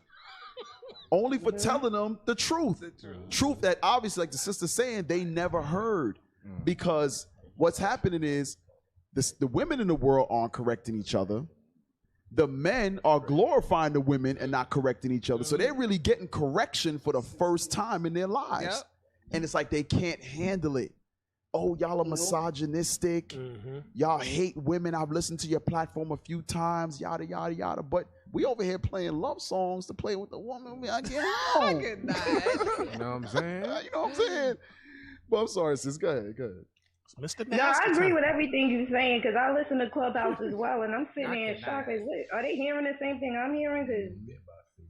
Only for telling them the truth. Truth that obviously, like the sister's saying, they never heard. Because what's happening is the women in the world aren't correcting each other. The men are glorifying the women and not correcting each other. So they're really getting correction for the first time in their lives. And it's like they can't handle it. Oh, y'all are misogynistic. Y'all hate women. I've listened to your platform a few times, yada, yada, yada. But We over here playing love songs to play with the woman when I get home.
Good night.
You know what I'm saying?
You know what I'm saying? But I'm sorry, sis. Go ahead.
Mr.
No, I agree with everything you're saying because I listen to Clubhouse as well, and I'm sitting there in shock. Like, what, are they hearing the same thing I'm hearing? Because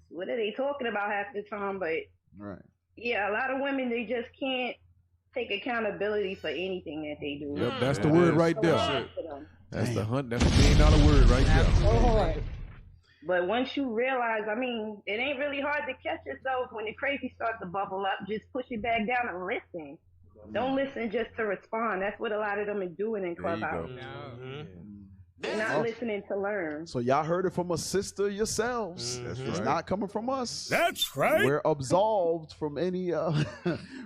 what are they talking about half the time? But
right.
Yeah, a lot of women, they just can't take accountability for anything that they do.
Yep, that's the word right there. That's the $1 million word right there.
But once you realize, I mean, it ain't really hard to catch yourself when the crazy starts to bubble up. Just push it back down and listen. Don't listen just to respond. That's what a lot of them are doing in Clubhouse. They're not listening to learn.
So y'all heard it from a sister yourselves. It's not coming from us.
That's right.
We're absolved from any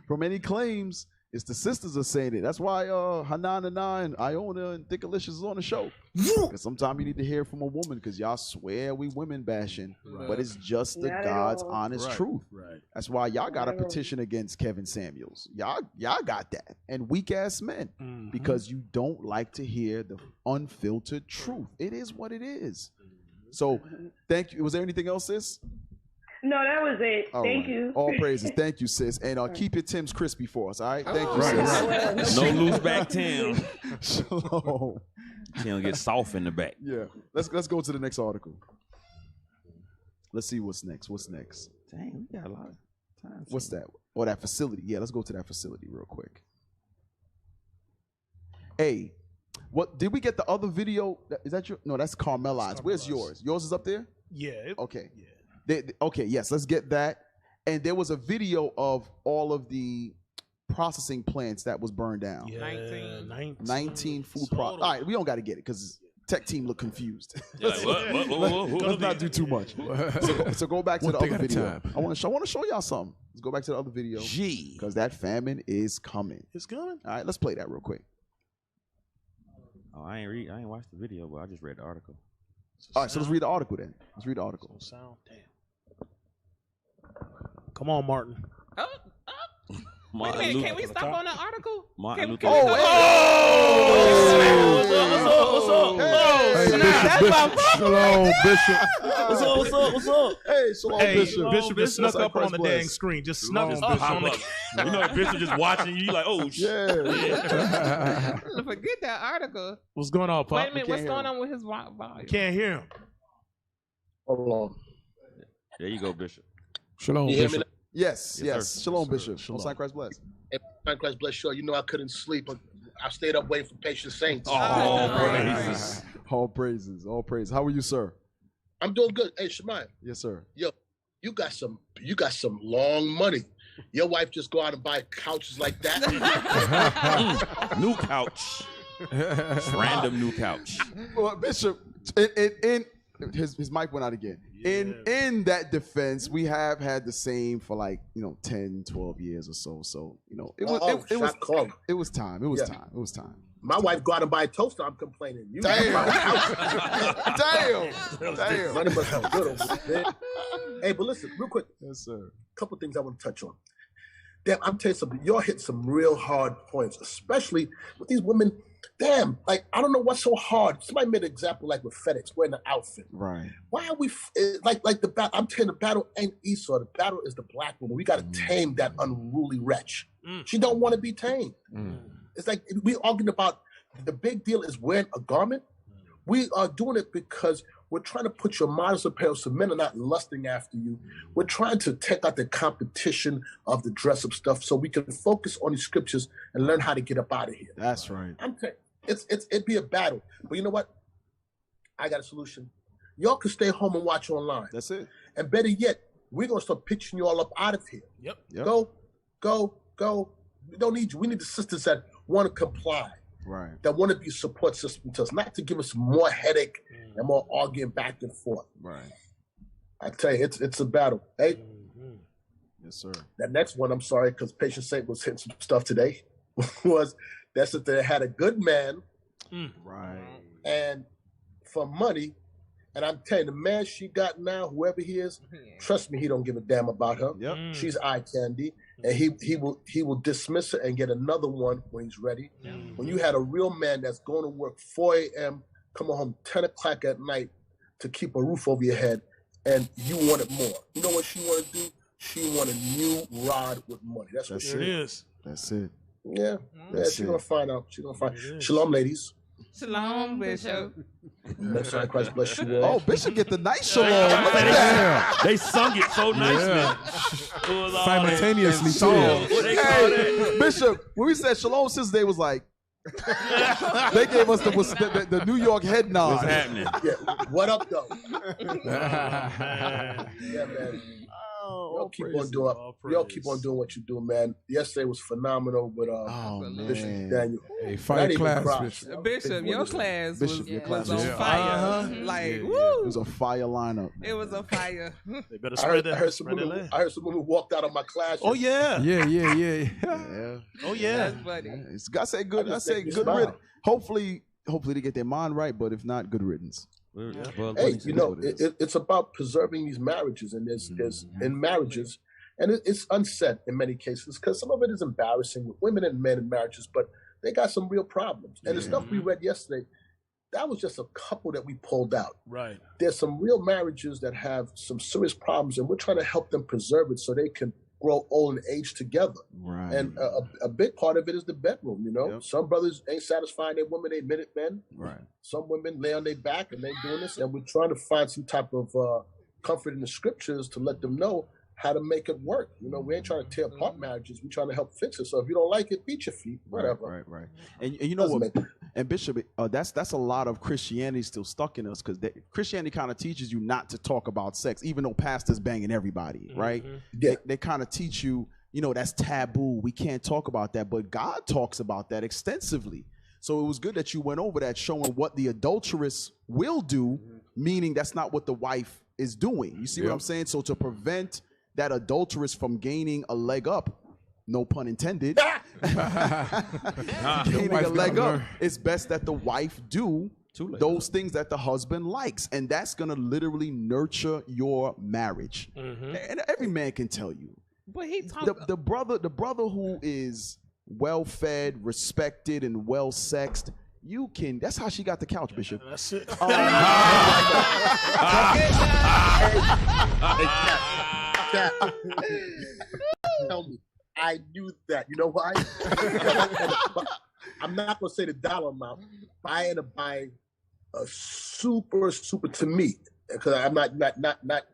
from any claims. It's the sisters are saying it. That's why Hanan and I and Iona and Thickalicious is on the show. Because sometimes you need to hear from a woman because y'all swear we women bashing, but it's just the God's honest truth.
Right.
That's why y'all got a petition against Kevin Samuels. Y'all got that. And weak ass men. Because you don't like to hear the unfiltered truth. It is what it is. So thank you. Was there anything else, sis?
No, that was it. Thank you.
All praises. Thank you, sis. And keep your Tim's crispy for us, all right? Thank you, sis.
No loose back Tim.
Shalom.
Tim get soft in the back.
Yeah. Let's go to the next article. Let's see what's next.
Dang, we got a lot of time.
What's that? Oh, that facility. Yeah, let's go to that facility real quick. Hey, what did we get the other video? Is that your? No, that's Carmeline's. Where's yours? Yours is up there?
Yeah.
Okay. Yeah. Okay, yes, let's get that. And there was a video of all of the processing plants that was burned down.
Yeah,
19 food products. All right, we don't got to get it because tech team look confused.
Like,
Let's not do too much. So go back to the other video. I want to show y'all something. Let's go back to the other video. Because that famine is coming.
It's coming.
All right, let's play that real quick.
Oh, I ain't watched the video, but I just read the article.
All right, so let's read the article then. Let's read the article.
Sound, damn. Come on, Martin.
Wait a minute, can we stop on the article?
Martin Luther.
What's
up?
Shalom, Bishop.
What's up?
Hey, shalom, Bishop.
Bishop just snuck up on the dang screen. Just snuck up on the.
You know, Bishop just watching you. Like, oh shit.
Yeah.
Forget that article.
What's going on, Pop?
Wait a minute, what's going on with his volume?
Can't hear him.
Hold on.
There you go, Bishop.
Shalom,
You hear me
Bishop.
Yes. Shalom, Bishop. Shalom, Christ bless.
Christ bless you. You know I couldn't sleep. I stayed up waiting for patient saints.
All praises. How are you, sir?
I'm doing good. Hey, Shemai.
Yes, sir.
Yo, you got some long money. Your wife just go out and buy couches like that.
New couch. Random new couch.
Well, Bishop, his mic went out again. In that defense, we have had the same for 10, 12 years or so. So, it was time. It was time.
My wife go out and buy a toaster. I'm complaining. You
Damn.
Money must be good over there. Hey, but listen, real quick.
Yes, sir.
A couple of things I want to touch on. Damn, I'm telling you something. Y'all hit some real hard points, especially with these women. Damn, I don't know what's so hard. Somebody made an example with FedEx wearing an outfit.
Right.
Why are we like the battle? I'm telling you, the battle ain't Esau. The battle is the black woman. We got to tame that unruly wretch. She don't want to be tamed. It's like we arguing about the big deal is wearing a garment. We are doing it because we're trying to put your modest apparel so men are not lusting after you. We're trying to take out the competition of the dress-up stuff so we can focus on the scriptures and learn how to get up out of here.
That's right.
I'm telling you, it'd be a battle. But you know what? I got a solution. Y'all can stay home and watch online.
That's it.
And better yet, we're going to start pitching you all up out of here.
Yep.
Go. We don't need you. We need the sisters that want to comply.
Right.
That want to be a support system to us, not to give us more headache and more arguing back and forth.
Right.
I tell you, it's a battle. Hey.
Yes, sir.
That next one, I'm sorry, because Patient Saint was hitting some stuff today, was that's that they had a good man.
Right.
And for money, and I'm telling you, the man she got now, whoever he is, trust me, he don't give a damn about her.
Yep.
She's eye candy. And he will dismiss her and get another one when he's ready. When you had a real man that's going to work 4 a.m., come home 10 o'clock at night to keep a roof over your head, and you wanted more. You know what she wanted to do? She wanted a new rod with money. That's what she
is.
That's it.
Yeah, she's gonna find out. She's gonna find. Shalom, ladies.
Shalom, Bishop.
Most High Christ bless you all.
Oh, Bishop get the nice shalom. Look at that.
They sung it so nicely. It was all
Simultaneously,
that-
too.
What they call that?
Bishop, when we said shalom since they was like, they gave us the New York head nod.
What's happening?
Yeah, what up though? Yeah, man. Y'all keep on doing. Y'all keep on doing what you do, man. Yesterday was phenomenal with Bishop Daniel.
Hey, fire class,
Bishop. Bishop, your class was on
Yeah.
fire. Like, woo.
It was a fire lineup.
It was a fire.
They better
I
spread
heard some women. I heard some women walked out of my class.
Oh yeah.
Yeah.
Oh yeah.
That's funny.
I say good. I say good riddance. Hopefully they get their mind right, but if not, good riddance.
Hey, you know, it's about preserving these marriages, and there's in marriages, and it's unsaid in many cases because some of it is embarrassing with women and men in marriages, but they got some real problems. And the stuff we read yesterday, that was just a couple that we pulled out.
Right.
There's some real marriages that have some serious problems, and we're trying to help them preserve it so they can grow old and age together.
Right.
And a big part of it is the bedroom, you know. Yep. Some brothers ain't satisfying their women, they minute men.
Right.
Some women lay on their back and they doing this, and we're trying to find some type of comfort in the scriptures to let them know how to make it work. You know, we ain't trying to tear apart marriages. We're trying to help fix it. So if you don't like it, beat your feet, whatever.
Right. And you know what? And Bishop, that's a lot of Christianity still stuck in us because Christianity kind of teaches you not to talk about sex, even though pastors banging everybody, right?
Yeah.
They kind of teach you, you know, that's taboo. We can't talk about that. But God talks about that extensively. So it was good that you went over that, showing what the adulteress will do, meaning that's not what the wife is doing. You see what I'm saying? So to prevent that adulteress from gaining a leg up, no pun intended, gaining a leg up, it's best that the wife do those things that the husband likes, and that's gonna literally nurture your marriage. And every man can tell you.
But he talked
the brother who is well fed, respected, and well sexed. You can. That's how she got the couch, Bishop.
That's it.
Tell me, I knew that. You know why? I'm not gonna say the dollar amount. But I end up buying a super to me, because I'm not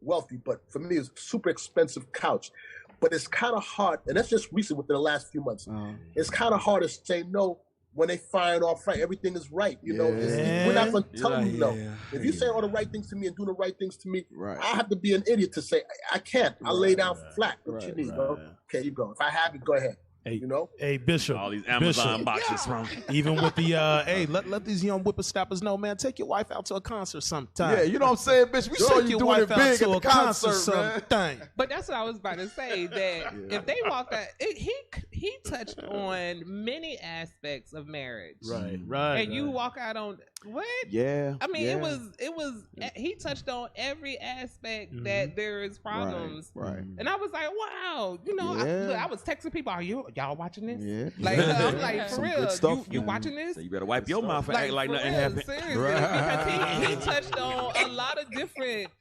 wealthy, but for me it's a super expensive couch. But it's kind of hard, and that's just recent within the last few months. It's kind of hard to say no when they firing off right. Everything is right, you know. We're not gonna tell you no. If you say all the right things to me and do the right things to me, I have to be an idiot to say I can't. I lay down flat. What you need, bro? Okay, you go. If I have it, go ahead.
Hey,
you know.
Hey, Bishop.
All these Amazon boxes from.
Even with the hey, let these young whippersnappers know, man. Take your wife out to a concert sometime.
Yeah, you know what I'm saying, Bishop. We saw you doing it big at the concert, man.
Sometime.
But that's what I was about to say. That if they walk out, he touched on many aspects of marriage.
Right.
And you walk out on what?
Yeah.
I mean, it was. He touched on every aspect that there is problems.
Right.
And I was like, wow. You know, I was texting people. Are y'all watching this?
Yeah.
Like, I'm like, for
Some
real,
good stuff,
you watching this?
So you better wipe your mouth and act like nothing happened.
Seriously, because he touched on a lot of different,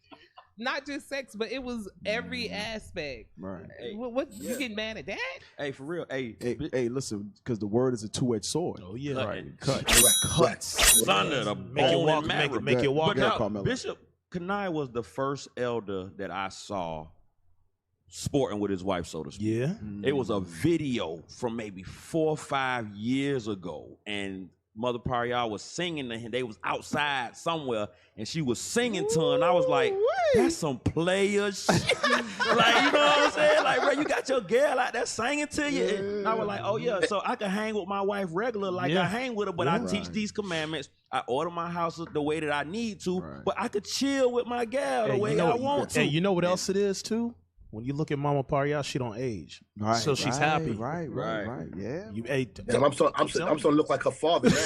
not just sex, but it was every aspect.
Right.
Hey, what you getting mad at that?
Hey, for real. Hey,
listen, because the word is a two-edged sword.
Oh yeah.
Right. Cuts.
Thunder, the
Make it walk. Make it walk.
But now, Bishop Kanai was the first elder that I saw sporting with his wife, so to speak.
Yeah.
It was a video from maybe 4 or 5 years ago, and Mother Pariah was singing to him. They was outside somewhere, and she was singing to him. And I was like, that's some player shit. Like, you know what I'm saying? Like, bro, you got your girl out there singing to you. And I was like, oh, yeah, so I can hang with my wife regular like I hang with her, but I teach these commandments. I order my house the way that I need to, but I could chill with my gal the way I want to.
Hey, you know what else it is, too? When you look at Mama Pariah, she don't age, so she's happy.
Right. Yeah.
You ate.
Damn, I'm starting to look like her father now.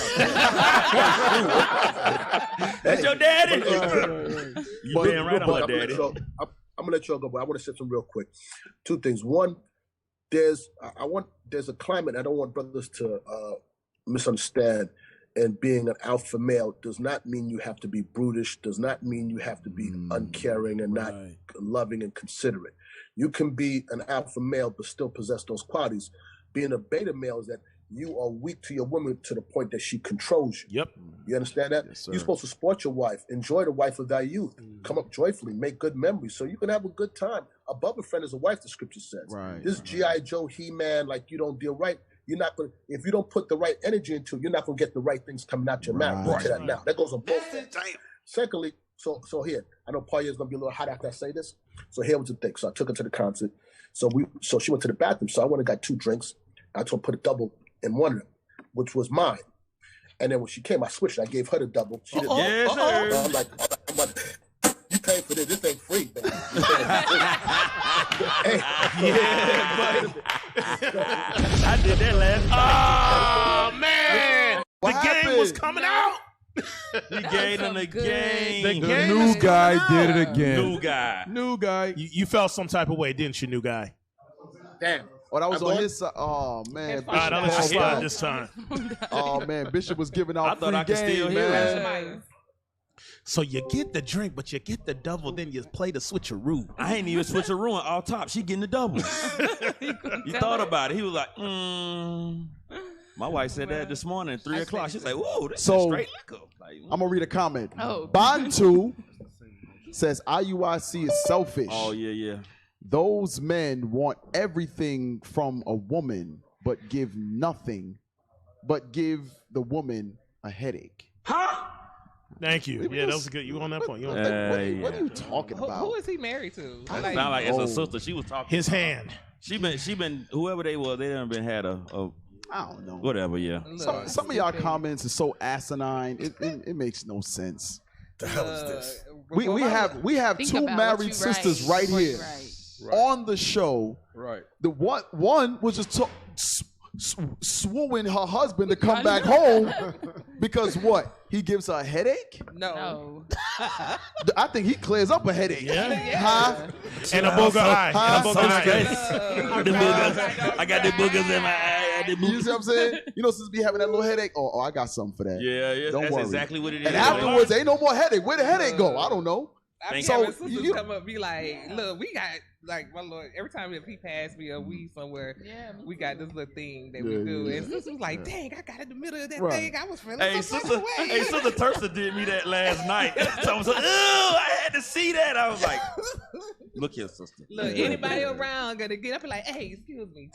That's your daddy. You being right on my daddy.
I'm gonna let y'all go, but I want to say something real quick. Two things. One, there's a climate I don't want brothers to misunderstand. and being an alpha male does not mean you have to be brutish, does not mean you have to be uncaring and not loving and considerate. You can be an alpha male but still possess those qualities. Being a beta male is that you are weak to your woman to the point that she controls you.
Yep.
You understand that?
Yes,
You're supposed to support your wife, enjoy the wife of thy youth, come up joyfully, make good memories so you can have a good time. Above a friend is a wife, the scripture says.
Right.
This G.I. Joe, He-Man, like you don't deal right, you're not going to, if you don't put the right energy into it, you're not going to get the right things coming out your mouth. Look at that now. That goes on both ends. Secondly, so here, I know Paul is going to be a little hot after I say this. So here was the thing. So I took her to the concert. So she went to the bathroom. So I went and got 2 drinks. I told her to put a double in one of them, which was mine. And then when she came, I switched. I gave her the double. She didn't.
Yes, sir.
I'm like, you paid for this. This ain't free, man.
I did that last night.
Oh, man. The game was coming out.
He gave them the game.
The game
new
is
guy
coming
did
out.
it again.
New guy.
New guy.
You felt some type of way, didn't you, new guy?
Damn.
Oh, that was on his side. Oh, man.
All right, I'll let you slide this time.
Oh, man. Bishop was giving out
I thought
free
I could
game,
still hear
man.
So you get the drink, but you get the double, then you play the switcheroo.
I ain't even switcheroo all top. She getting the double. You thought about it. He was like, My wife said that this morning at 3 o'clock. She's like, whoa, this is straight liquor. Like,
I'm going to read a comment.
Oh.
Bantu says IUIC is selfish.
Oh, yeah.
Those men want everything from a woman, but give nothing, but give the woman a headache.
Huh?
Thank you. Yeah, that was good. You on that point. You on
What are you
that.
talking about?
Who is he married to?
That sound like it's a sister. She was talking.
His hand.
She been whoever they were. They done been had a
I don't know.
whatever. Yeah.
Some of y'all comments are so asinine. It makes no sense.
The hell is this?
We have
Think
2
about
married
what you
sisters
write.
right here on the show.
Right.
The one was just swooing her husband to come back home because what? He gives her a headache?
No.
I think he clears up a headache.
Yeah.
Huh?
And a booger eye. And a booger eye.
I got the boogers in my eye.
You see what I'm saying? You know, since be having that little headache. Oh, I got something for that.
Yeah.
Don't
That's
worry.
exactly what it is.
And afterwards, ain't no more headache. Where the headache go? I don't know.
I be
So
having sisters come up and be like, look, we got, like, my Lord, every time if he passed me or we somewhere, we got this little thing that we do. And sister was like, dang, I got in the middle of that thing. I was feeling some type of way.
Hey, Sister Tersa did me that last night. So I was like, I had to see that. I was like, look here, sister.
Look, anybody around gonna get up and like, hey, excuse me,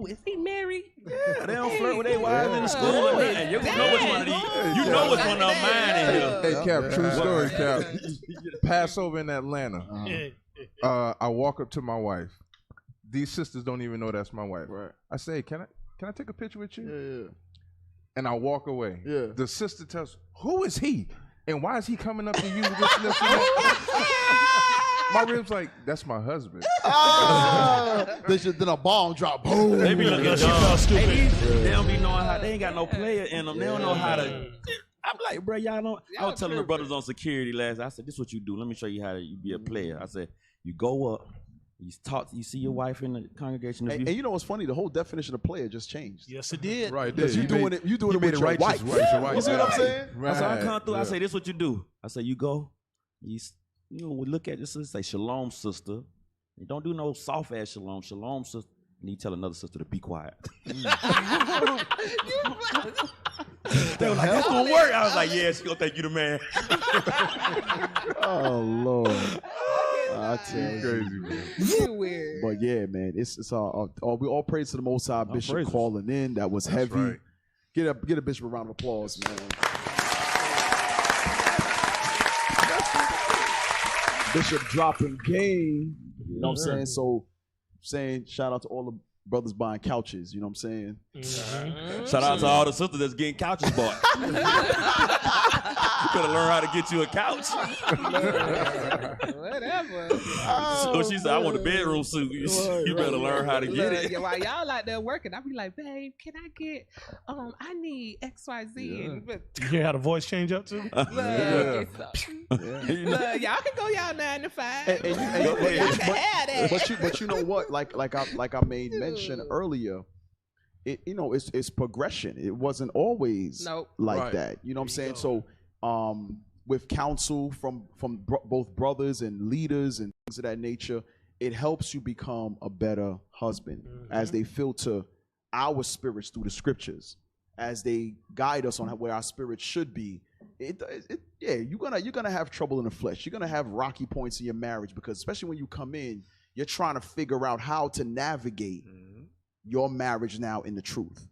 is he married?
Yeah, they don't flirt with their wives in the school. And you know which one of these. You know which one of mine in here.
Hey, Cap, true story, Cap. Passover in Atlanta. I walk up to my wife. These sisters don't even know that's my wife.
Right.
I say, can I take a picture with you?
Yeah.
And I walk away.
Yeah.
The sister tells, who is he? And why is he coming up to you with this and that? My rib's like, that's my husband.
Then a bomb drop. Boom.
They be looking
She felt stupid.
They don't be knowing how. They ain't got no player in them. They don't know how to. I'm like, bro, y'all don't. I was telling the brothers on security last. I said, this is what you do. Let me show you how to be a player. I said, you go up. You talk. You see your wife in the congregation.
And you know what's funny? The whole definition of player just changed.
Yes, it did.
Right.
Because you doing it with your wife.
Right,
You see what I'm saying?
Right.
So I come through. I say, this is what you do. I say, you go. You look at this and say, shalom, sister. You don't do no soft ass shalom. Shalom, sister. And you tell another sister to be quiet. They were like, that's gonna work. I was like, yeah, she gonna think you the man.
Oh Lord. I tell you,
crazy, man.
You weird.
But yeah, man, it's all we all praise to the Most High. Bishop
praises.
calling in. That was heavy.
Right.
Get a bishop a round of applause, man. Bishop dropping game. You know what I'm saying? So saying shout out to all the brothers buying couches. You know what I'm saying?
Shout out to all the sisters that's getting couches bought. You better learn how to get you a couch.
Whatever.
So she said, I want a bedroom suit. You better learn how to get it.
Yeah, while y'all out there working, I be like, babe, can I get, I need XYZ.
You hear how the voice change up too?
Look, y'all can go y'all 9 to 5.
And
y'all can have that.
But you know what? Like I made mention earlier, it's progression. It wasn't always like that. You know what I'm saying? So with counsel from both brothers and leaders and things of that nature, it helps you become a better husband as they filter our spirits through the scriptures, as they guide us on where our spirit should be. You're gonna have trouble in the flesh. You're gonna have rocky points in your marriage, because especially when you come in, you're trying to figure out how to navigate your marriage now in the truth.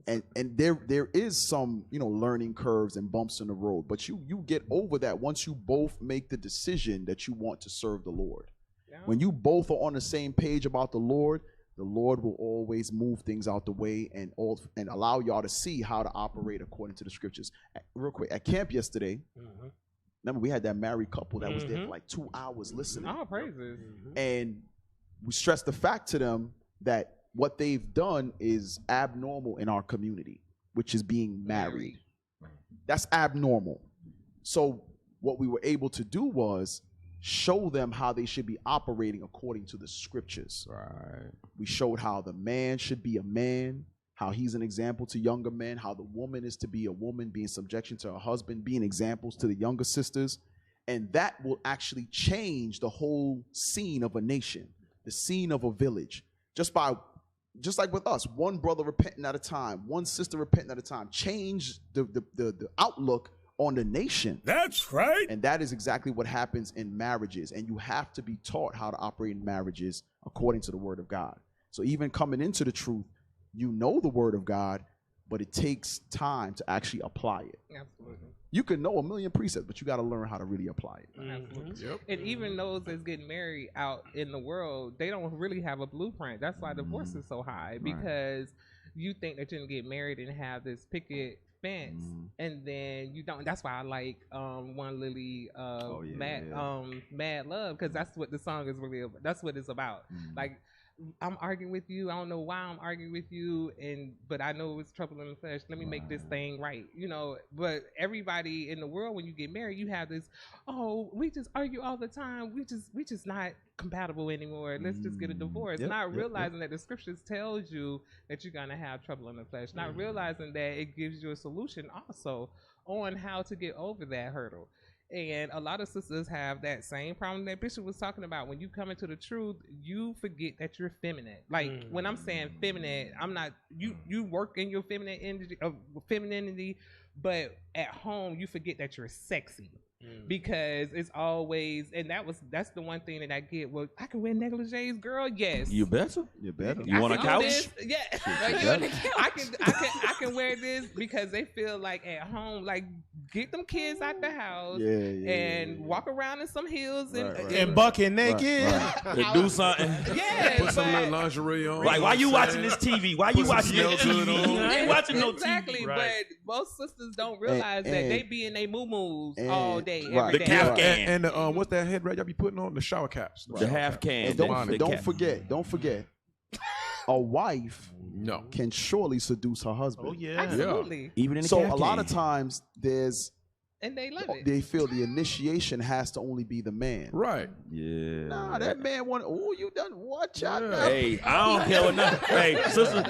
And there is some learning curves and bumps in the road, but you get over that once you both make the decision that you want to serve the Lord. Yeah. When you both are on the same page about the Lord will always move things out the way and allow y'all to see how to operate according to the scriptures. Real quick, at camp yesterday, remember we had that married couple that was there for like 2 hours listening.
Oh, praises.
And we stressed the fact to them that what they've done is abnormal in our community, which is being married. That's abnormal. So what we were able to do was show them how they should be operating according to the scriptures. Right. We showed how the man should be a man, how he's an example to younger men, how the woman is to be a woman, be in subjection to her husband, being examples to the younger sisters. And that will actually change the whole scene of a nation, the scene of a village, just like with us, one brother repenting at a time, one sister repenting at a time, change the outlook on the nation. That's right. And that is exactly what happens in marriages. And you have to be taught how to operate in marriages according to the word of God. So even coming into the truth, you know the word of God, but it takes time to actually apply it.
Absolutely.
You can know a million precepts, but you got to learn how to really apply it.
Absolutely. Yep. And even those that's getting married out in the world, they don't really have a blueprint. That's why divorce is so high, because you think that you're going to get married and have this picket fence, and then you don't. That's why I like One Lily Mad Love, because that's what the song is really about. That's what it's about. Like, I'm arguing with you. I don't know why I'm arguing with you, but I know it's trouble in the flesh. Let me make this thing right, But everybody in the world, when you get married, you have this. Oh, we just argue all the time. We just not compatible anymore. Let's just get a divorce. Not realizing that the scriptures tells you that you're gonna have trouble in the flesh. Not realizing that it gives you a solution also on how to get over that hurdle. And a lot of sisters have that same problem that Bishop was talking about. When you come into the truth, you forget that you're feminine. Like when I'm saying feminine, I'm not you work in your femininity, but at home you forget that you're sexy. Because it's always, and that's the one thing that I get. Well, I can wear negligees, girl. Yes,
you better.
You better.
You want a couch?
Yeah, I can wear this because they feel like at home. Like, get them kids out the house and walk around in some heels and
bucket naked.
Right. Do something.
Yeah,
put some little lingerie on.
Like, why you watching this TV? Why you watching this TV? I ain't watching no TV.
Exactly, but most sisters don't realize that they be in their moo-moos all day.
The cap can.
And what's that head wrap y'all be putting on? The shower caps.
The half can.
And don't forget. A wife can surely seduce her husband.
Oh yeah, absolutely.
Even in the
so
cap
a lot of times
and they love it.
They feel the initiation has to only be the man.
Right.
Yeah.
Nah, that man want. Oh, you done what?
Hey, I don't care what nothing. Hey, sister,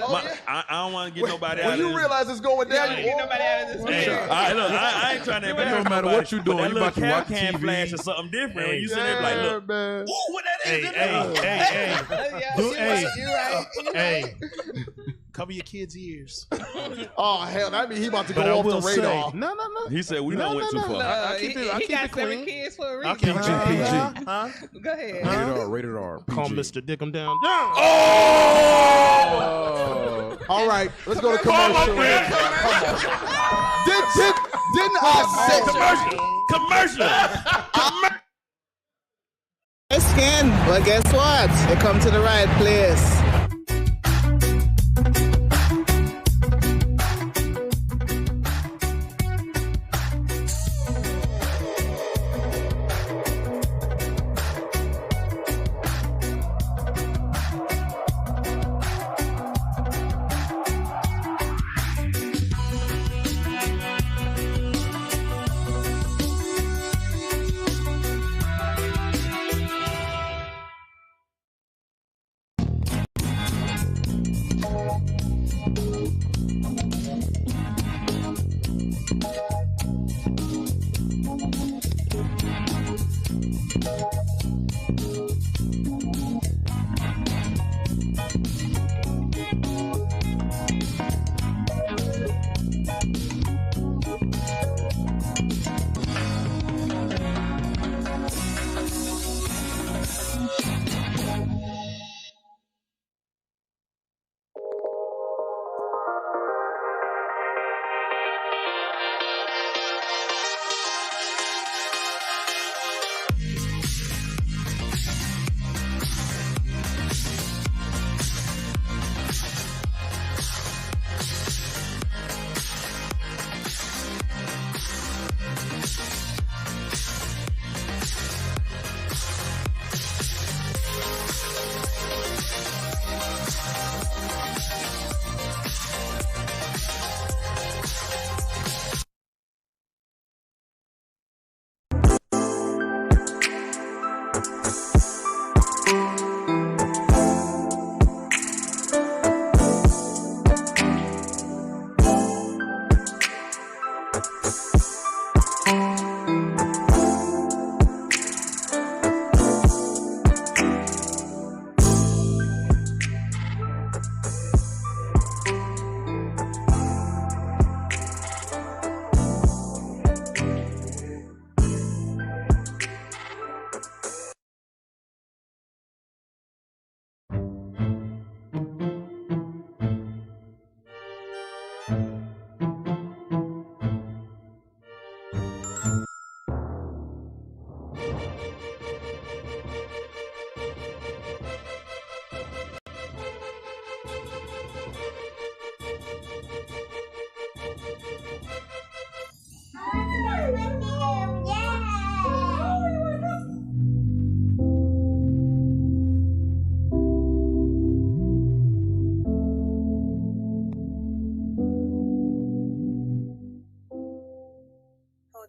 I don't want to get nobody out of this.
When you realize it's going down, you
get nobody out of this.
Hey, I ain't trying to embarrass
no matter what you doing,
that
you
little
about to watch
can
TV.
flash or something different. When you sit there like, look,
man.
ooh, what that is?
Hey. Cover your kids' ears.
Oh hell, that mean he about to go off the radar.
No.
He said we don't went too far.
He got 7 kids for a reason.
PG.
Go ahead.
Rated R. PG.
Call Mr. Dickum down.
Oh! All right, let's go to commercial. Didn't I say
Commercial.
Skin, but guess what? You come to the right place.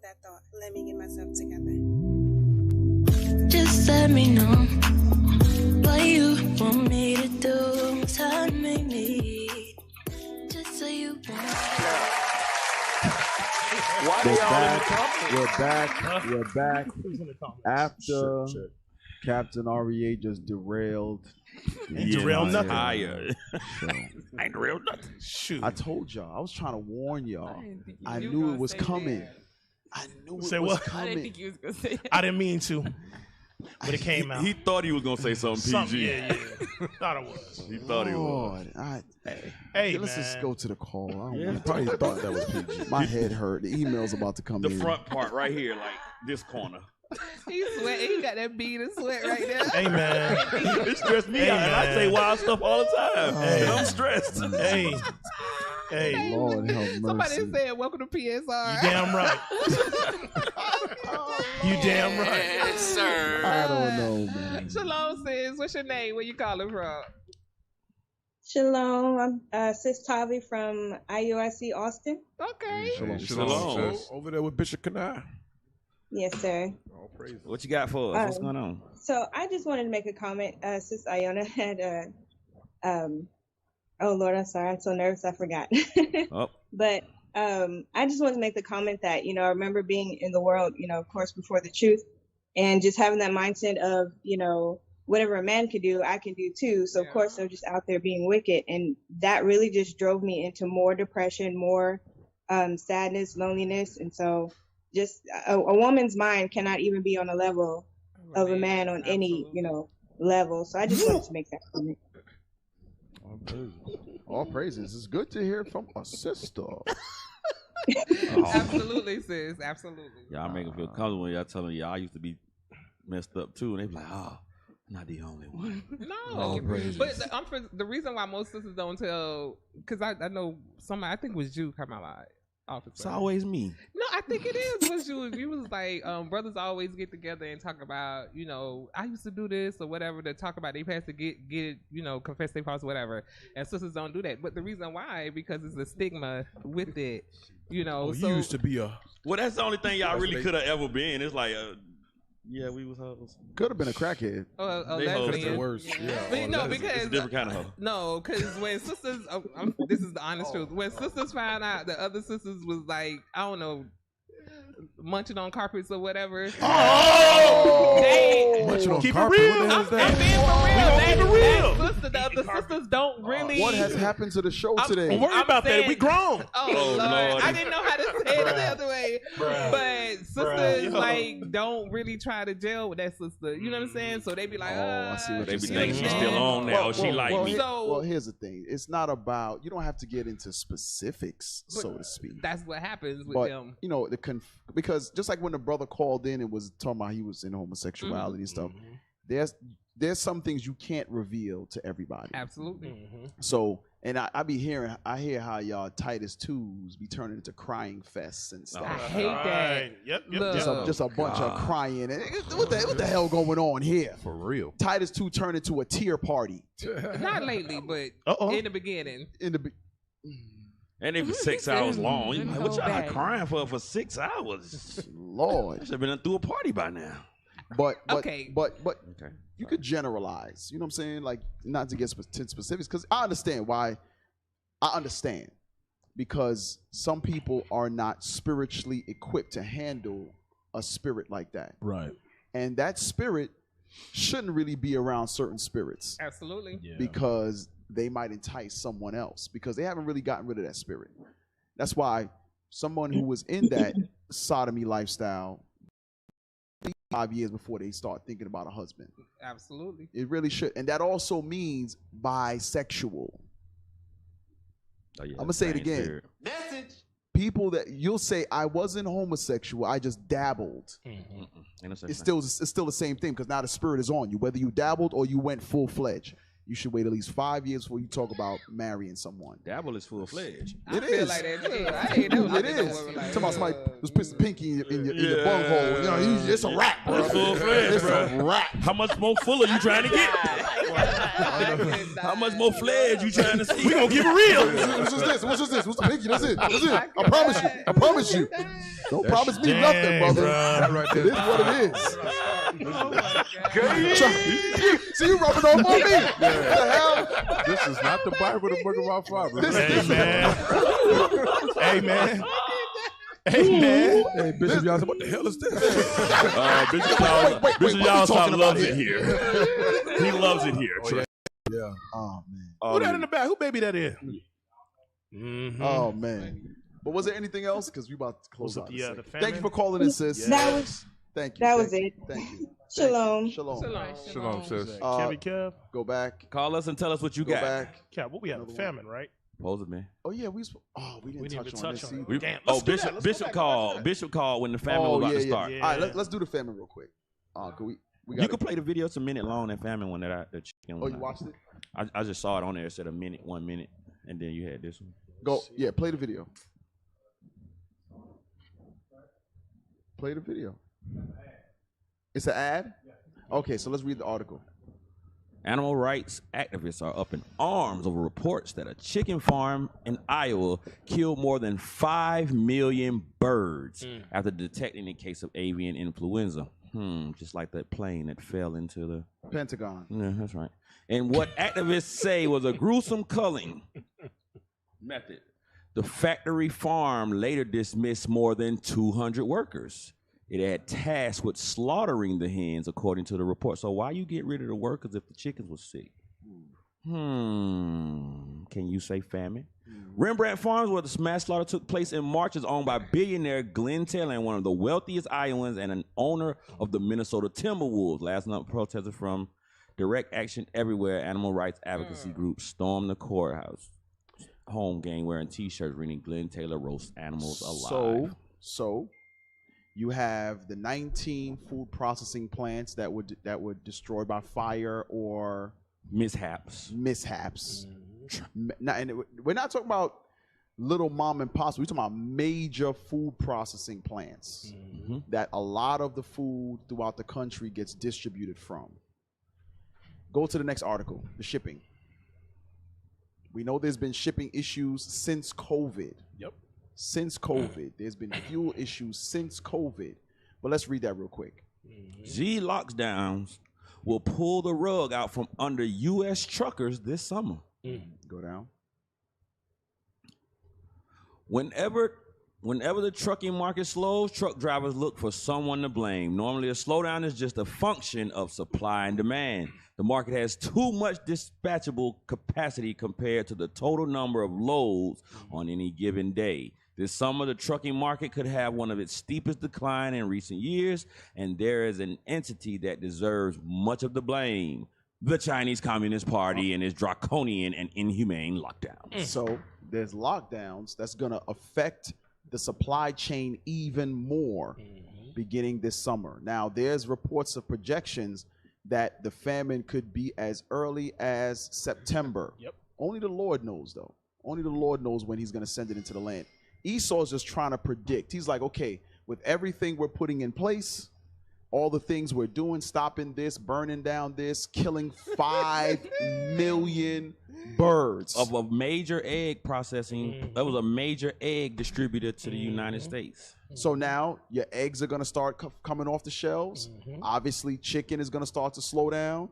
That thought. Let me get myself together.
Just let me know what you want me to do. Tell me, just so you want.
Why We're back. After Captain REA just derailed.
Derailed nothing.
I ain't derailed nothing.
Shoot.
I told y'all. I was trying to warn y'all. I knew it was coming. I knew
Say
it was
what?
coming.
I didn't think you was gonna say that.
I didn't mean to, but it came out.
He thought he was gonna say something PG.
Yeah. Thought it was.
He thought he was.
Hey,
let's just go to the call.
Yeah.
Probably thought that was PG. My head hurt. The email's about to come
The
in.
front part right here, like this corner.
He's sweating. He got that bead of sweat right there.
Hey, man.
It stressed me out. And I say wild stuff all the time. And I'm stressed.
Hey,
Lord help mercy.
Somebody said, "Welcome to PSR."
You damn right. You damn right.
Yes, sir.
I don't know, man.
Shalom says, "What's your name? Where you calling from?"
Shalom, I'm Sis Tavi from IUIC Austin.
Okay.
Shalom.
Over there with Bishop Kanai.
Yes, sir.
What you got for us? What's going on?
So I just wanted to make a comment. Sis Iona had oh Lord, I'm sorry, I'm so nervous I forgot. But I just wanted to make the comment that, I remember being in the world, of course, before the truth, and just having that mindset of, whatever a man can do, I can do too. So of course they're just out there being wicked. And that really just drove me into more depression, more sadness, loneliness. And so just a woman's mind cannot even be on a level of a man on any, level. So I just wanted to make that comment.
All praises. It's good to hear from a sister.
Absolutely, sis. Absolutely.
Y'all make me feel comfortable when y'all telling me y'all used to be messed up too, and they be like, "Oh, I'm not the only one."
No, but the reason why most sisters don't tell, because I know somebody, I think it was Jew, come out like officer.
It's always me.
No, I think it is. Was you was like, brothers always get together and talk about, I used to do this or whatever, to talk about they past to get confess their faults or whatever. And sisters don't do that. But the reason why, because it's a stigma with it,
so
you
used to be a.
Well, that's the only thing y'all really could have ever been. It's like, yeah, we was hoes.
Could have been a crackhead.
They hoes
the worst. Yeah.
But no, because
it's a different kind of hoe.
No, because when sisters, this is the honest truth. When sisters found out the other sisters was like, I don't know, munching on carpets or whatever. Oh! They
snitching on
Keep it
carpet.
real.
What the hell is
I'm
that?
being for real.
gonna keep it real.
That sister, the other sisters don't really.
What has happened to the show today?
Don't worry about that. We grown.
Oh, Lord. I didn't know how to say it the other way. But sisters like don't really try to gel with that sister. You know what I'm saying? So they be like,
I see what
They
you're
be
saying.
thinking she's still on now. She like me.
Well, here's the thing. It's not about, you don't have to get into specifics, so to speak.
That's what happens with
But,
them.
you know, because just like when the brother called in and was talking about he was in homosexuality and stuff, there's some things you can't reveal to everybody.
Absolutely.
So, and I hear how y'all Titus 2s be turning into crying fests and stuff.
I hate that.
Yep.
Just a bunch of crying. And what the hell going on here?
For real.
Titus 2 turned into a tear party.
Not lately, but in the beginning.
And it was 6 hours long. You like, what y'all crying for 6 hours?
Lord.
Should have been through a party by now.
But you could generalize. You know what I'm saying? Like, not to get to specifics, because I understand why. I understand because some people are not spiritually equipped to handle a spirit like that.
Right.
And that spirit shouldn't really be around certain spirits.
Absolutely.
Because they might entice someone else because they haven't really gotten rid of that spirit. That's why someone who was in that sodomy lifestyle 5 years before they start thinking about a husband.
Absolutely.
It really should. And that also means bisexual. I'm going to say it again.
Message.
People that you'll say, I wasn't homosexual, I just dabbled. It's still the same thing because now the spirit is on you. Whether you dabbled or you went full-fledged. You should wait at least 5 years before you talk about marrying someone.
Dabble is full-fledged.
It is.
Like that too. I ain't never
It is. Talking about somebody was putting the pinky in your bunghole. You know, it's a wrap, bro.
It's full-fledged,
It's
bro.
a wrap.
How much more full are you trying to get? How much more fledged you trying to see?
We gonna keep it real.
What's this? What's this? What's the pinky? That's it. That's it. I promise you. I promise you. Don't promise me nothing, brother. That right there. It is what it is. See you rubbing off on me. What the hell?
This is not the Bible, the book of our fathers.
Hey, man. Hey, man.
Hey, Bishop Johnson, what the hell is this?
Bishop Johnson loves it here. He loves it here.
Yeah.
Oh, man.
Who that in the back? Who baby that is?
Oh, man. But was there anything else? Because we about to close out.
The
Thank you for calling in, sis. Thank you.
That was it.
Thank you.
Shalom.
Shalom, sis.
Kev.
Go back.
Call us and tell us what you
Go
got.
back.
Kev, what we have? Famine, right?
Pose it, man.
Oh yeah, we didn't touch on this.
Damn,
Bishop called. Bishop called when the famine was about to start.
Yeah. All right, let's do the famine real quick.
You can play the video. It's a minute long. That famine one the chicken.
Oh, you watched it?
I just saw it on there. It said 1 minute, and then you had this one.
Go. Yeah, play the video. Play the video. It's an ad? Okay, so let's read the article.
Animal rights activists are up in arms over reports that a chicken farm in Iowa killed more than 5 million birds after detecting a case of avian influenza. Just like that plane that fell into the
Pentagon.
Yeah, that's right. And what activists say was a gruesome culling method. The factory farm later dismissed more than 200 workers. It had tasked with slaughtering the hens, according to the report. So why you get rid of the workers if the chickens was sick? Can you say famine? Rembrandt Farms, where the mass slaughter took place in March, is owned by billionaire Glenn Taylor and one of the wealthiest Iowans and an owner of the Minnesota Timberwolves. Last night, protesters from Direct Action Everywhere animal rights advocacy groups stormed the courthouse home game wearing T-shirts reading "Glenn Taylor roasts animals alive."
So you have the 19 food processing plants that were destroyed by fire or
mishaps.
And we're not talking about little mom and pops. We're talking about major food processing plants that a lot of the food throughout the country gets distributed from. Go to the next article, the shipping. We know there's been shipping issues since COVID.
Yep.
Since COVID. There's been fuel issues since COVID. But let's read that real quick.
G lockdowns will pull the rug out from under U.S. truckers this summer.
Go down.
Whenever Whenever the trucking market slows, truck drivers look for someone to blame. Normally, a slowdown is just a function of supply and demand. The market has too much dispatchable capacity compared to the total number of loads on any given day. This summer, the trucking market could have one of its steepest decline in recent years, and there is an entity that deserves much of the blame: the Chinese Communist Party and its draconian and inhumane lockdowns.
So there's lockdowns that's going to affect the supply chain even more beginning this summer. Now, there's reports of projections that the famine could be as early as September. Only the Lord knows, though. Only the Lord knows when he's going to send it into the land. Esau's just trying to predict. He's like, okay, with everything we're putting in place, all the things we're doing, stopping this, burning down this, killing 5 million birds.
Of a major egg processing, that was a major egg distributor to the United States.
So now your eggs are going to start coming off the shelves. Obviously, chicken is going to start to slow down.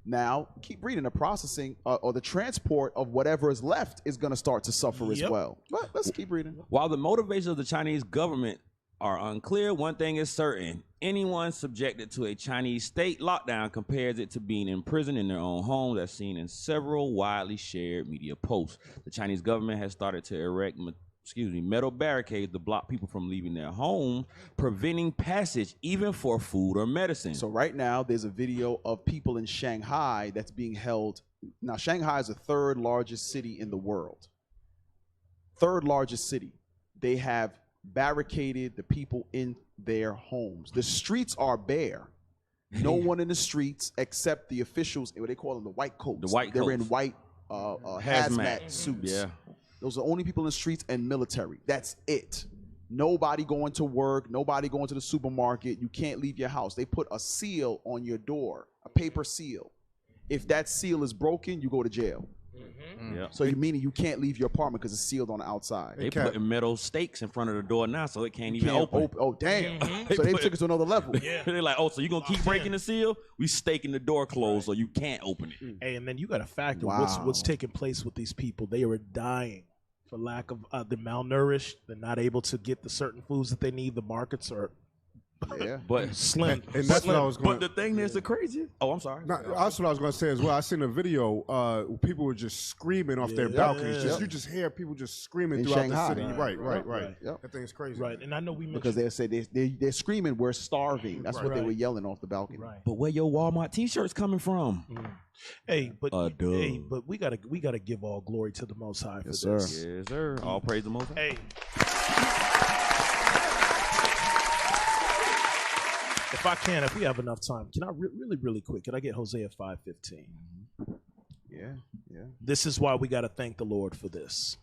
Now, keep reading. The processing or the transport of whatever is left is going to start to suffer as well. But let's keep reading.
While the motivations of the Chinese government are unclear, one thing is certain: anyone subjected to a Chinese state lockdown compares it to being imprisoned in their own home, as seen in several widely shared media posts. The Chinese government has started to erect metal barricades to block people from leaving their home, preventing passage even for food or medicine.
So right now, there's a video of people in Shanghai that's being held. Now, Shanghai is the 3rd largest city in the world. 3rd largest city. They have barricaded the people in their homes. The streets are bare. No one in the streets except the officials, what they call them, the white coats. They're in white hazmat suits.
Yeah.
Those are the only people in the streets, and military. That's it. Nobody going to work, nobody going to the supermarket. You can't leave your house. They put a seal on your door, a paper seal. If that seal is broken, you go to jail. So you meaning you can't leave your apartment because it's sealed on the outside.
They put metal stakes in front of the door now, so it can't even open.
Oh, damn. So they took it to another level.
They're like, oh, so you going to keep breaking the seal? We staking the door closed so you can't open it.
Hey, and then you got to factor what's taking place with these people. They are dying for lack of they're malnourished. They're not able to get the certain foods that they need. The markets are
but
slim.
And that's what I was going.
But the thing that's the crazy. Oh, I'm sorry.
No, that's what I was going to say as well. I seen a video. People were just screaming off their balconies. You just hear people just screaming
In
throughout
Shanghai.
the city. Right. That thing's crazy.
Right, and I know we mentioned
Because they say they're screaming, we're starving. That's what they were yelling off the balcony.
But where your Walmart T-shirts coming from?
Hey, but we gotta give all glory to the Most High for
Yes,
this.
sir.
Yes, sir. All praise the Most High.
Hey. If we have enough time, can I really quick? Can I get Hosea 5:15?
Yeah.
This is why we got to thank the Lord for this.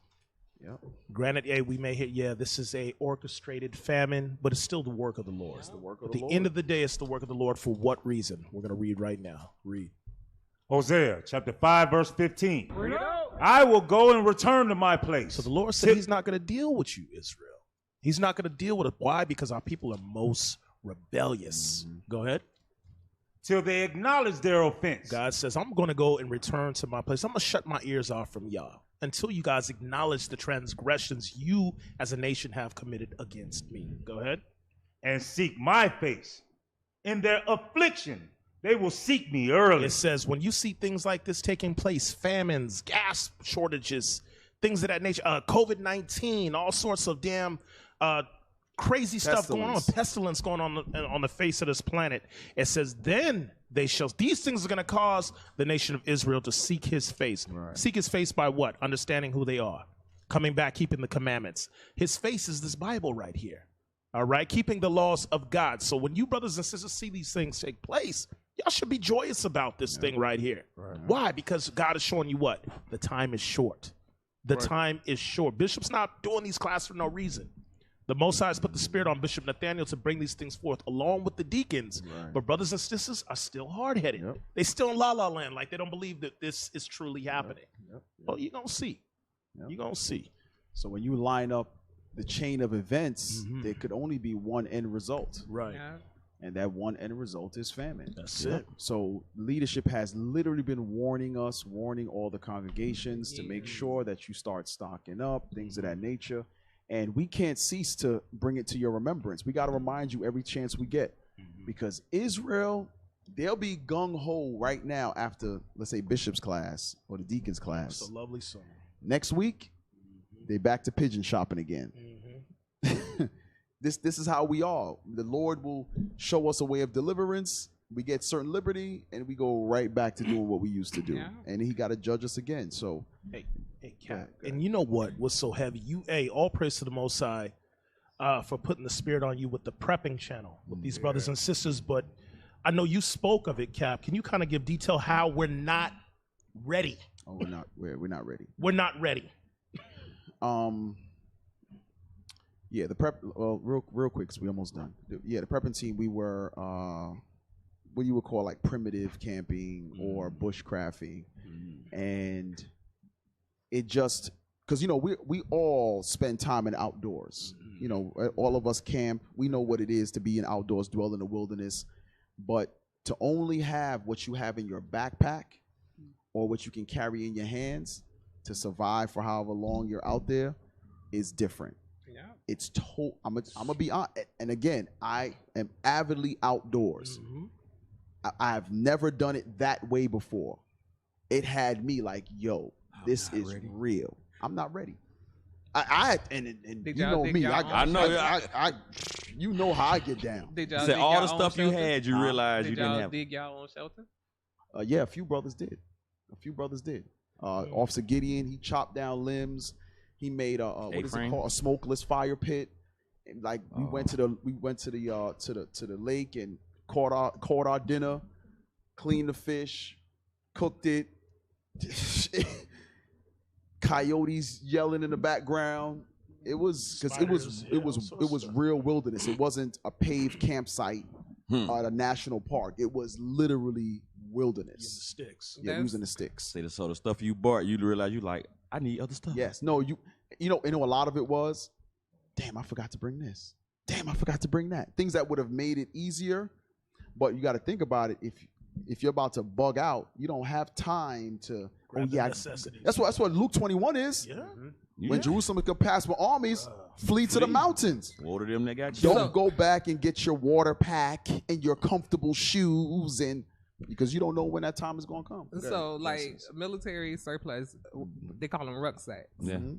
Granted, we may hear, this is a orchestrated famine, but it's still the work of the Lord.
It's the work of
At
the
the
Lord.
end of the day, it's the work of the Lord. For what reason? We're going to read right now. Read.
Hosea chapter 5, verse 15. I will go and return to my place.
So the Lord said he's not going to deal with you, Israel. He's not going to deal with it. Why? Because our people are most rebellious. Go ahead.
Till they acknowledge their offense.
God says, I'm going to go and return to my place. I'm going to shut my ears off from y'all until you guys acknowledge the transgressions you as a nation have committed against me. Go ahead.
And seek my face. In their affliction, they will seek me early.
It says, when you see things like this taking place, famines, gas shortages, things of that nature, COVID-19, all sorts of damn crazy stuff going on, pestilence going on the face of this planet. It says, then these things are going to cause the nation of Israel to seek his face. Seek his face by what? Understanding who they are. Coming back, keeping the commandments. His face is this Bible right here. All right? Keeping the laws of God. So when you brothers and sisters see these things take place, y'all should be joyous about this thing right here. Why? Because God is showing you what? The time is short. The time is short. Bishop's not doing these classes for no reason. The Most High has put the Spirit on Bishop Nathaniel to bring these things forth along with the deacons. But brothers and sisters are still hard-headed. They still in la-la land, like they don't believe that this is truly happening. Well, you're going to see. You're going to see.
So when you line up the chain of events, there could only be one end result. And that one end result is famine.
That's it.
So leadership has literally been warning us, warning all the congregations to make sure that you start stocking up, things of that nature. And we can't cease to bring it to your remembrance. We got to remind you every chance we get. Because Israel, they'll be gung-ho right now after, let's say, bishop's class or the deacon's class.
It's a lovely song.
Next week, they back to pigeon shopping again. This is how we are. The Lord will show us a way of deliverance. We get certain liberty, and we go right back to doing what we used to do. Yeah. And he got to judge us again. So,
hey, Cap, and you know what was so heavy? All praise to the Most High for putting the spirit on you with the prepping channel with these brothers and sisters. But I know you spoke of it, Cap. Can you kind of give detail how we're not ready?
Oh, we're not ready.
We're not ready.
Yeah, the prep. Well, real quick, because we almost done. Yeah, the prepping team. We were what you would call like primitive camping or bushcrafting, and it just because we all spend time in outdoors. All of us camp. We know what it is to be in outdoors, dwell in the wilderness, but to only have what you have in your backpack or what you can carry in your hands to survive for however long you're out there is different. It's I'm gonna be honest, and again, I am avidly outdoors. I've never done it that way before. It had me like, yo, this is real. I'm not ready. And you know me. I know. You know how I get down.
Did y'all all the stuff you had, you realized you didn't have.
Dig y'all own shelter?
Yeah, a few brothers did. Officer Gideon, he chopped down limbs. He made what is it called? A smokeless fire pit. And like we went to the lake and caught our dinner, cleaned the fish, cooked it. Coyotes yelling in the background. It was because it was real wilderness. It wasn't a paved campsite at a national park. It was literally wilderness.
Using the sticks.
Yeah, using the sticks.
So the stuff you bought, you realize you like, I need other stuff.
Yes. No, you know, a lot of it was, damn, I forgot to bring this. Damn, I forgot to bring that. Things that would have made it easier, but you got to think about it. If you're about to bug out, you don't have time to. That's what Luke 21 is.
Yeah.
When Jerusalem could pass with armies, flee to the mountains.
Water them, they got you.
Don't go back and get your water pack and your comfortable shoes because you don't know when that time is going to come.
So, like, military surplus, they call them rucksacks,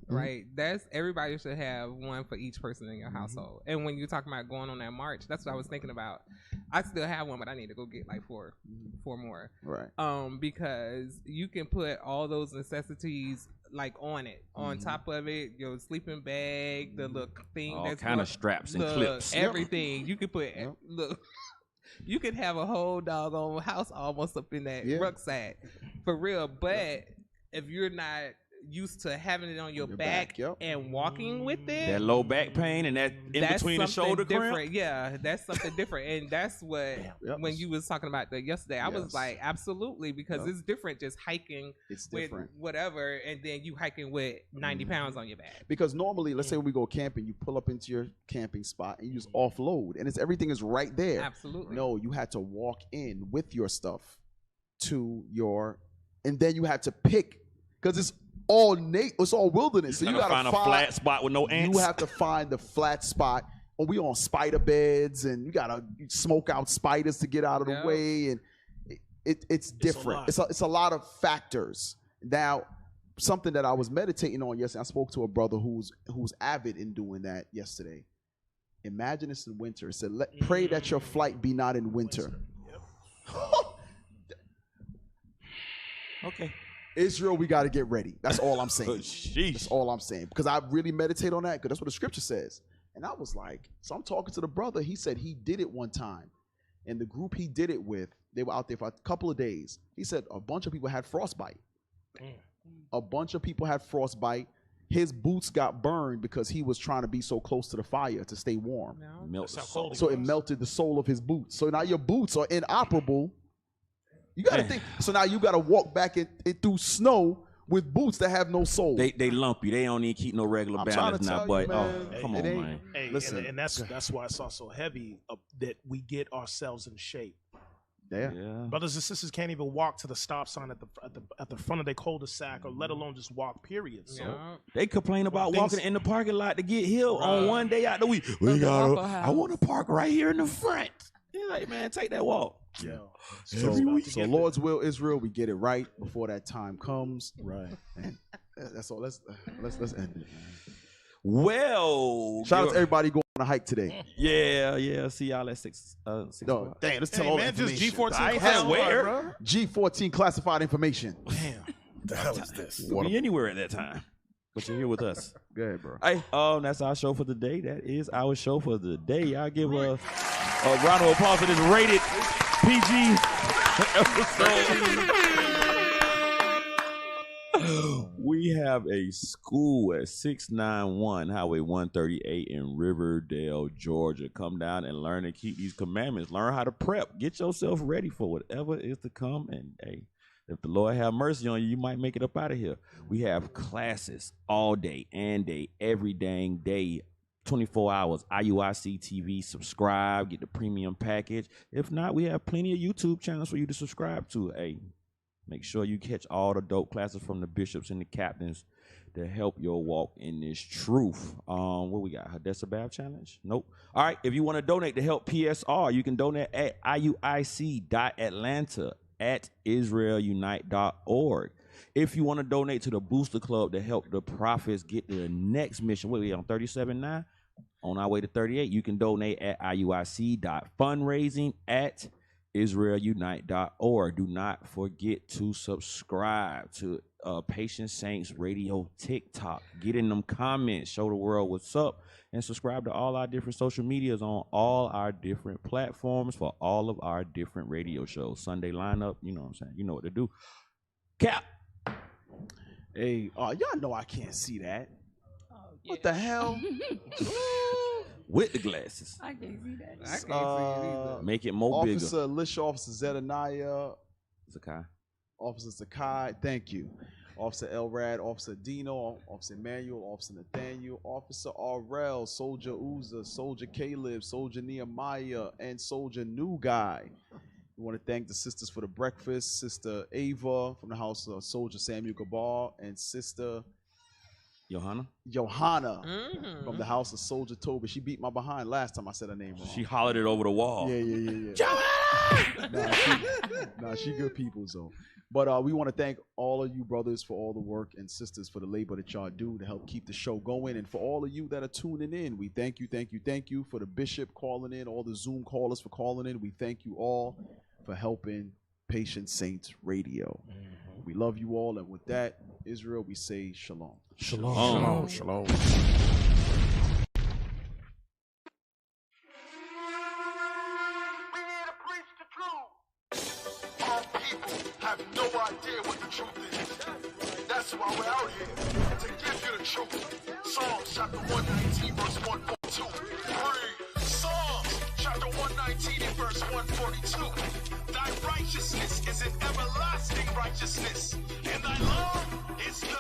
right? That's everybody should have one for each person in your household. And when you're talking about going on that march, that's what I was thinking about. I still have one, but I need to go get like four more.
Right.
Because you can put all those necessities like on it, on top of it, your sleeping bag, the little thing,
all kind of straps and clips,
everything. You can put look. You could have a whole doggone house almost up in that rucksack, for real. But if you're not used to having it on your back and walking with it,
that low back pain and that in between the shoulder cramp.
Yeah, that's something different. And that's what when you was talking about that yesterday, I was like, absolutely, because it's different just hiking with whatever, and then you hiking with 90 pounds on your back.
Because normally, let's say we go camping, you pull up into your camping spot and you just offload, and everything is right there.
Absolutely.
No, you had to walk in with your stuff and then you had to pick, because it's all wilderness. So you gotta
find a flat spot with no ants.
You have to find the flat spot. Or we on spider beds, and you gotta smoke out spiders to get out of the way, and it's different. It's a lot of factors. Now, something that I was meditating on yesterday, I spoke to a brother who's avid in doing that yesterday. Imagine it's in winter. It said, pray that your flight be not in winter.
Okay.
Israel, we got to get ready. That's all I'm saying. That's all I'm saying. Because I really meditate on that, because that's what the scripture says. And I was like, so I'm talking to the brother. He said he did it one time. And the group he did it with, they were out there for a couple of days. He said a bunch of people had frostbite. A bunch of people had frostbite. His boots got burned because he was trying to be so close to the fire to stay warm. So it melted the sole of his boots. So now your boots are inoperable. You got to think. So now you got to walk back through snow with boots that have no sole.
They lumpy. They don't even keep no regular balance now. But come on, man.
Hey, listen, and that's why it's also heavy that we get ourselves in shape. Brothers and sisters can't even walk to the stop sign at the front of their cul-de-sac, or let alone just walk. Period. So
they complain about walking in the parking lot to get healed on one day out the week. I want to park right here in the front. You're like, man, take that walk.
Yeah. So Lord's will, Israel, we get it right before that time comes. Right. And that's all. Let's end it.
Well,
shout out to everybody going on a hike today.
Yeah. See y'all at 6
No, damn, let's tell all the information.
Just G14 classified, bro.
G14 classified information.
Damn. The hell is this?
We'll be anywhere at that time. But you're here with us.
Go ahead, bro.
Hey, that's our show for the day. That is our show for the day. Y'all give a round of applause for this rated PG episode. We have a school at 691 Highway 138 in Riverdale, Georgia. Come down and learn and keep these commandments. Learn how to prep. Get yourself ready for whatever is to come. And hey, if the Lord have mercy on you, you might make it up out of here. We have classes all day and day, every dang day, 24 hours. IUIC TV, subscribe, get the premium package. If not, we have plenty of YouTube channels for you to subscribe to. Hey, make sure you catch all the dope classes from the bishops and the captains to help your walk in this truth. What we got? Hadessa Bath Challenge? Nope. All right, if you want to donate to help PSR, you can donate at iuic.atlanta@israelunite.org. If you want to donate to the Booster Club to help the prophets get to the next mission, what are we on 37.9? On our way to 38, you can donate at iuic.fundraising@israelunite.org. Do not forget to subscribe to Patient Saints Radio TikTok. Get in them comments, show the world what's up, and subscribe to all our different social medias on all our different platforms for all of our different radio shows. Sunday lineup, you know what I'm saying? You know what to do. Cap.
Hey, y'all know I can't see that. What the hell?
With the glasses.
I can't see that.
I can't see it either.
Make it more bigger.
Officer Alicia, Officer Zedaniah,
Zakai.
Officer Zakai, thank you. Officer Elrad, Officer Dino, Officer Emmanuel, Officer Nathaniel, Officer RL, Soldier Uza, Soldier Caleb, Soldier Nehemiah, and Soldier New Guy. We want to thank the sisters for the breakfast, Sister Ava from the house of Soldier Samuel Gabar, and Sister Johanna from the house of Soldier Toby. She beat my behind last time I said her name wrong.
She hollered it over the wall.
Yeah. She good people, so. But we want to thank all of you brothers for all the work, and sisters for the labor that y'all do to help keep the show going. And for all of you that are tuning in, we thank you for the bishop calling in, all the Zoom callers for calling in. We thank you all for helping Patient Saints Radio. We love you all, and with that, Israel, we say shalom.
Shalom.
Have no idea what the truth is. That's why we're out here, to give you the truth. Psalms chapter 119 verse 142. Read. Psalms chapter 119 and verse 142. Thy righteousness is an everlasting righteousness, and thy law is the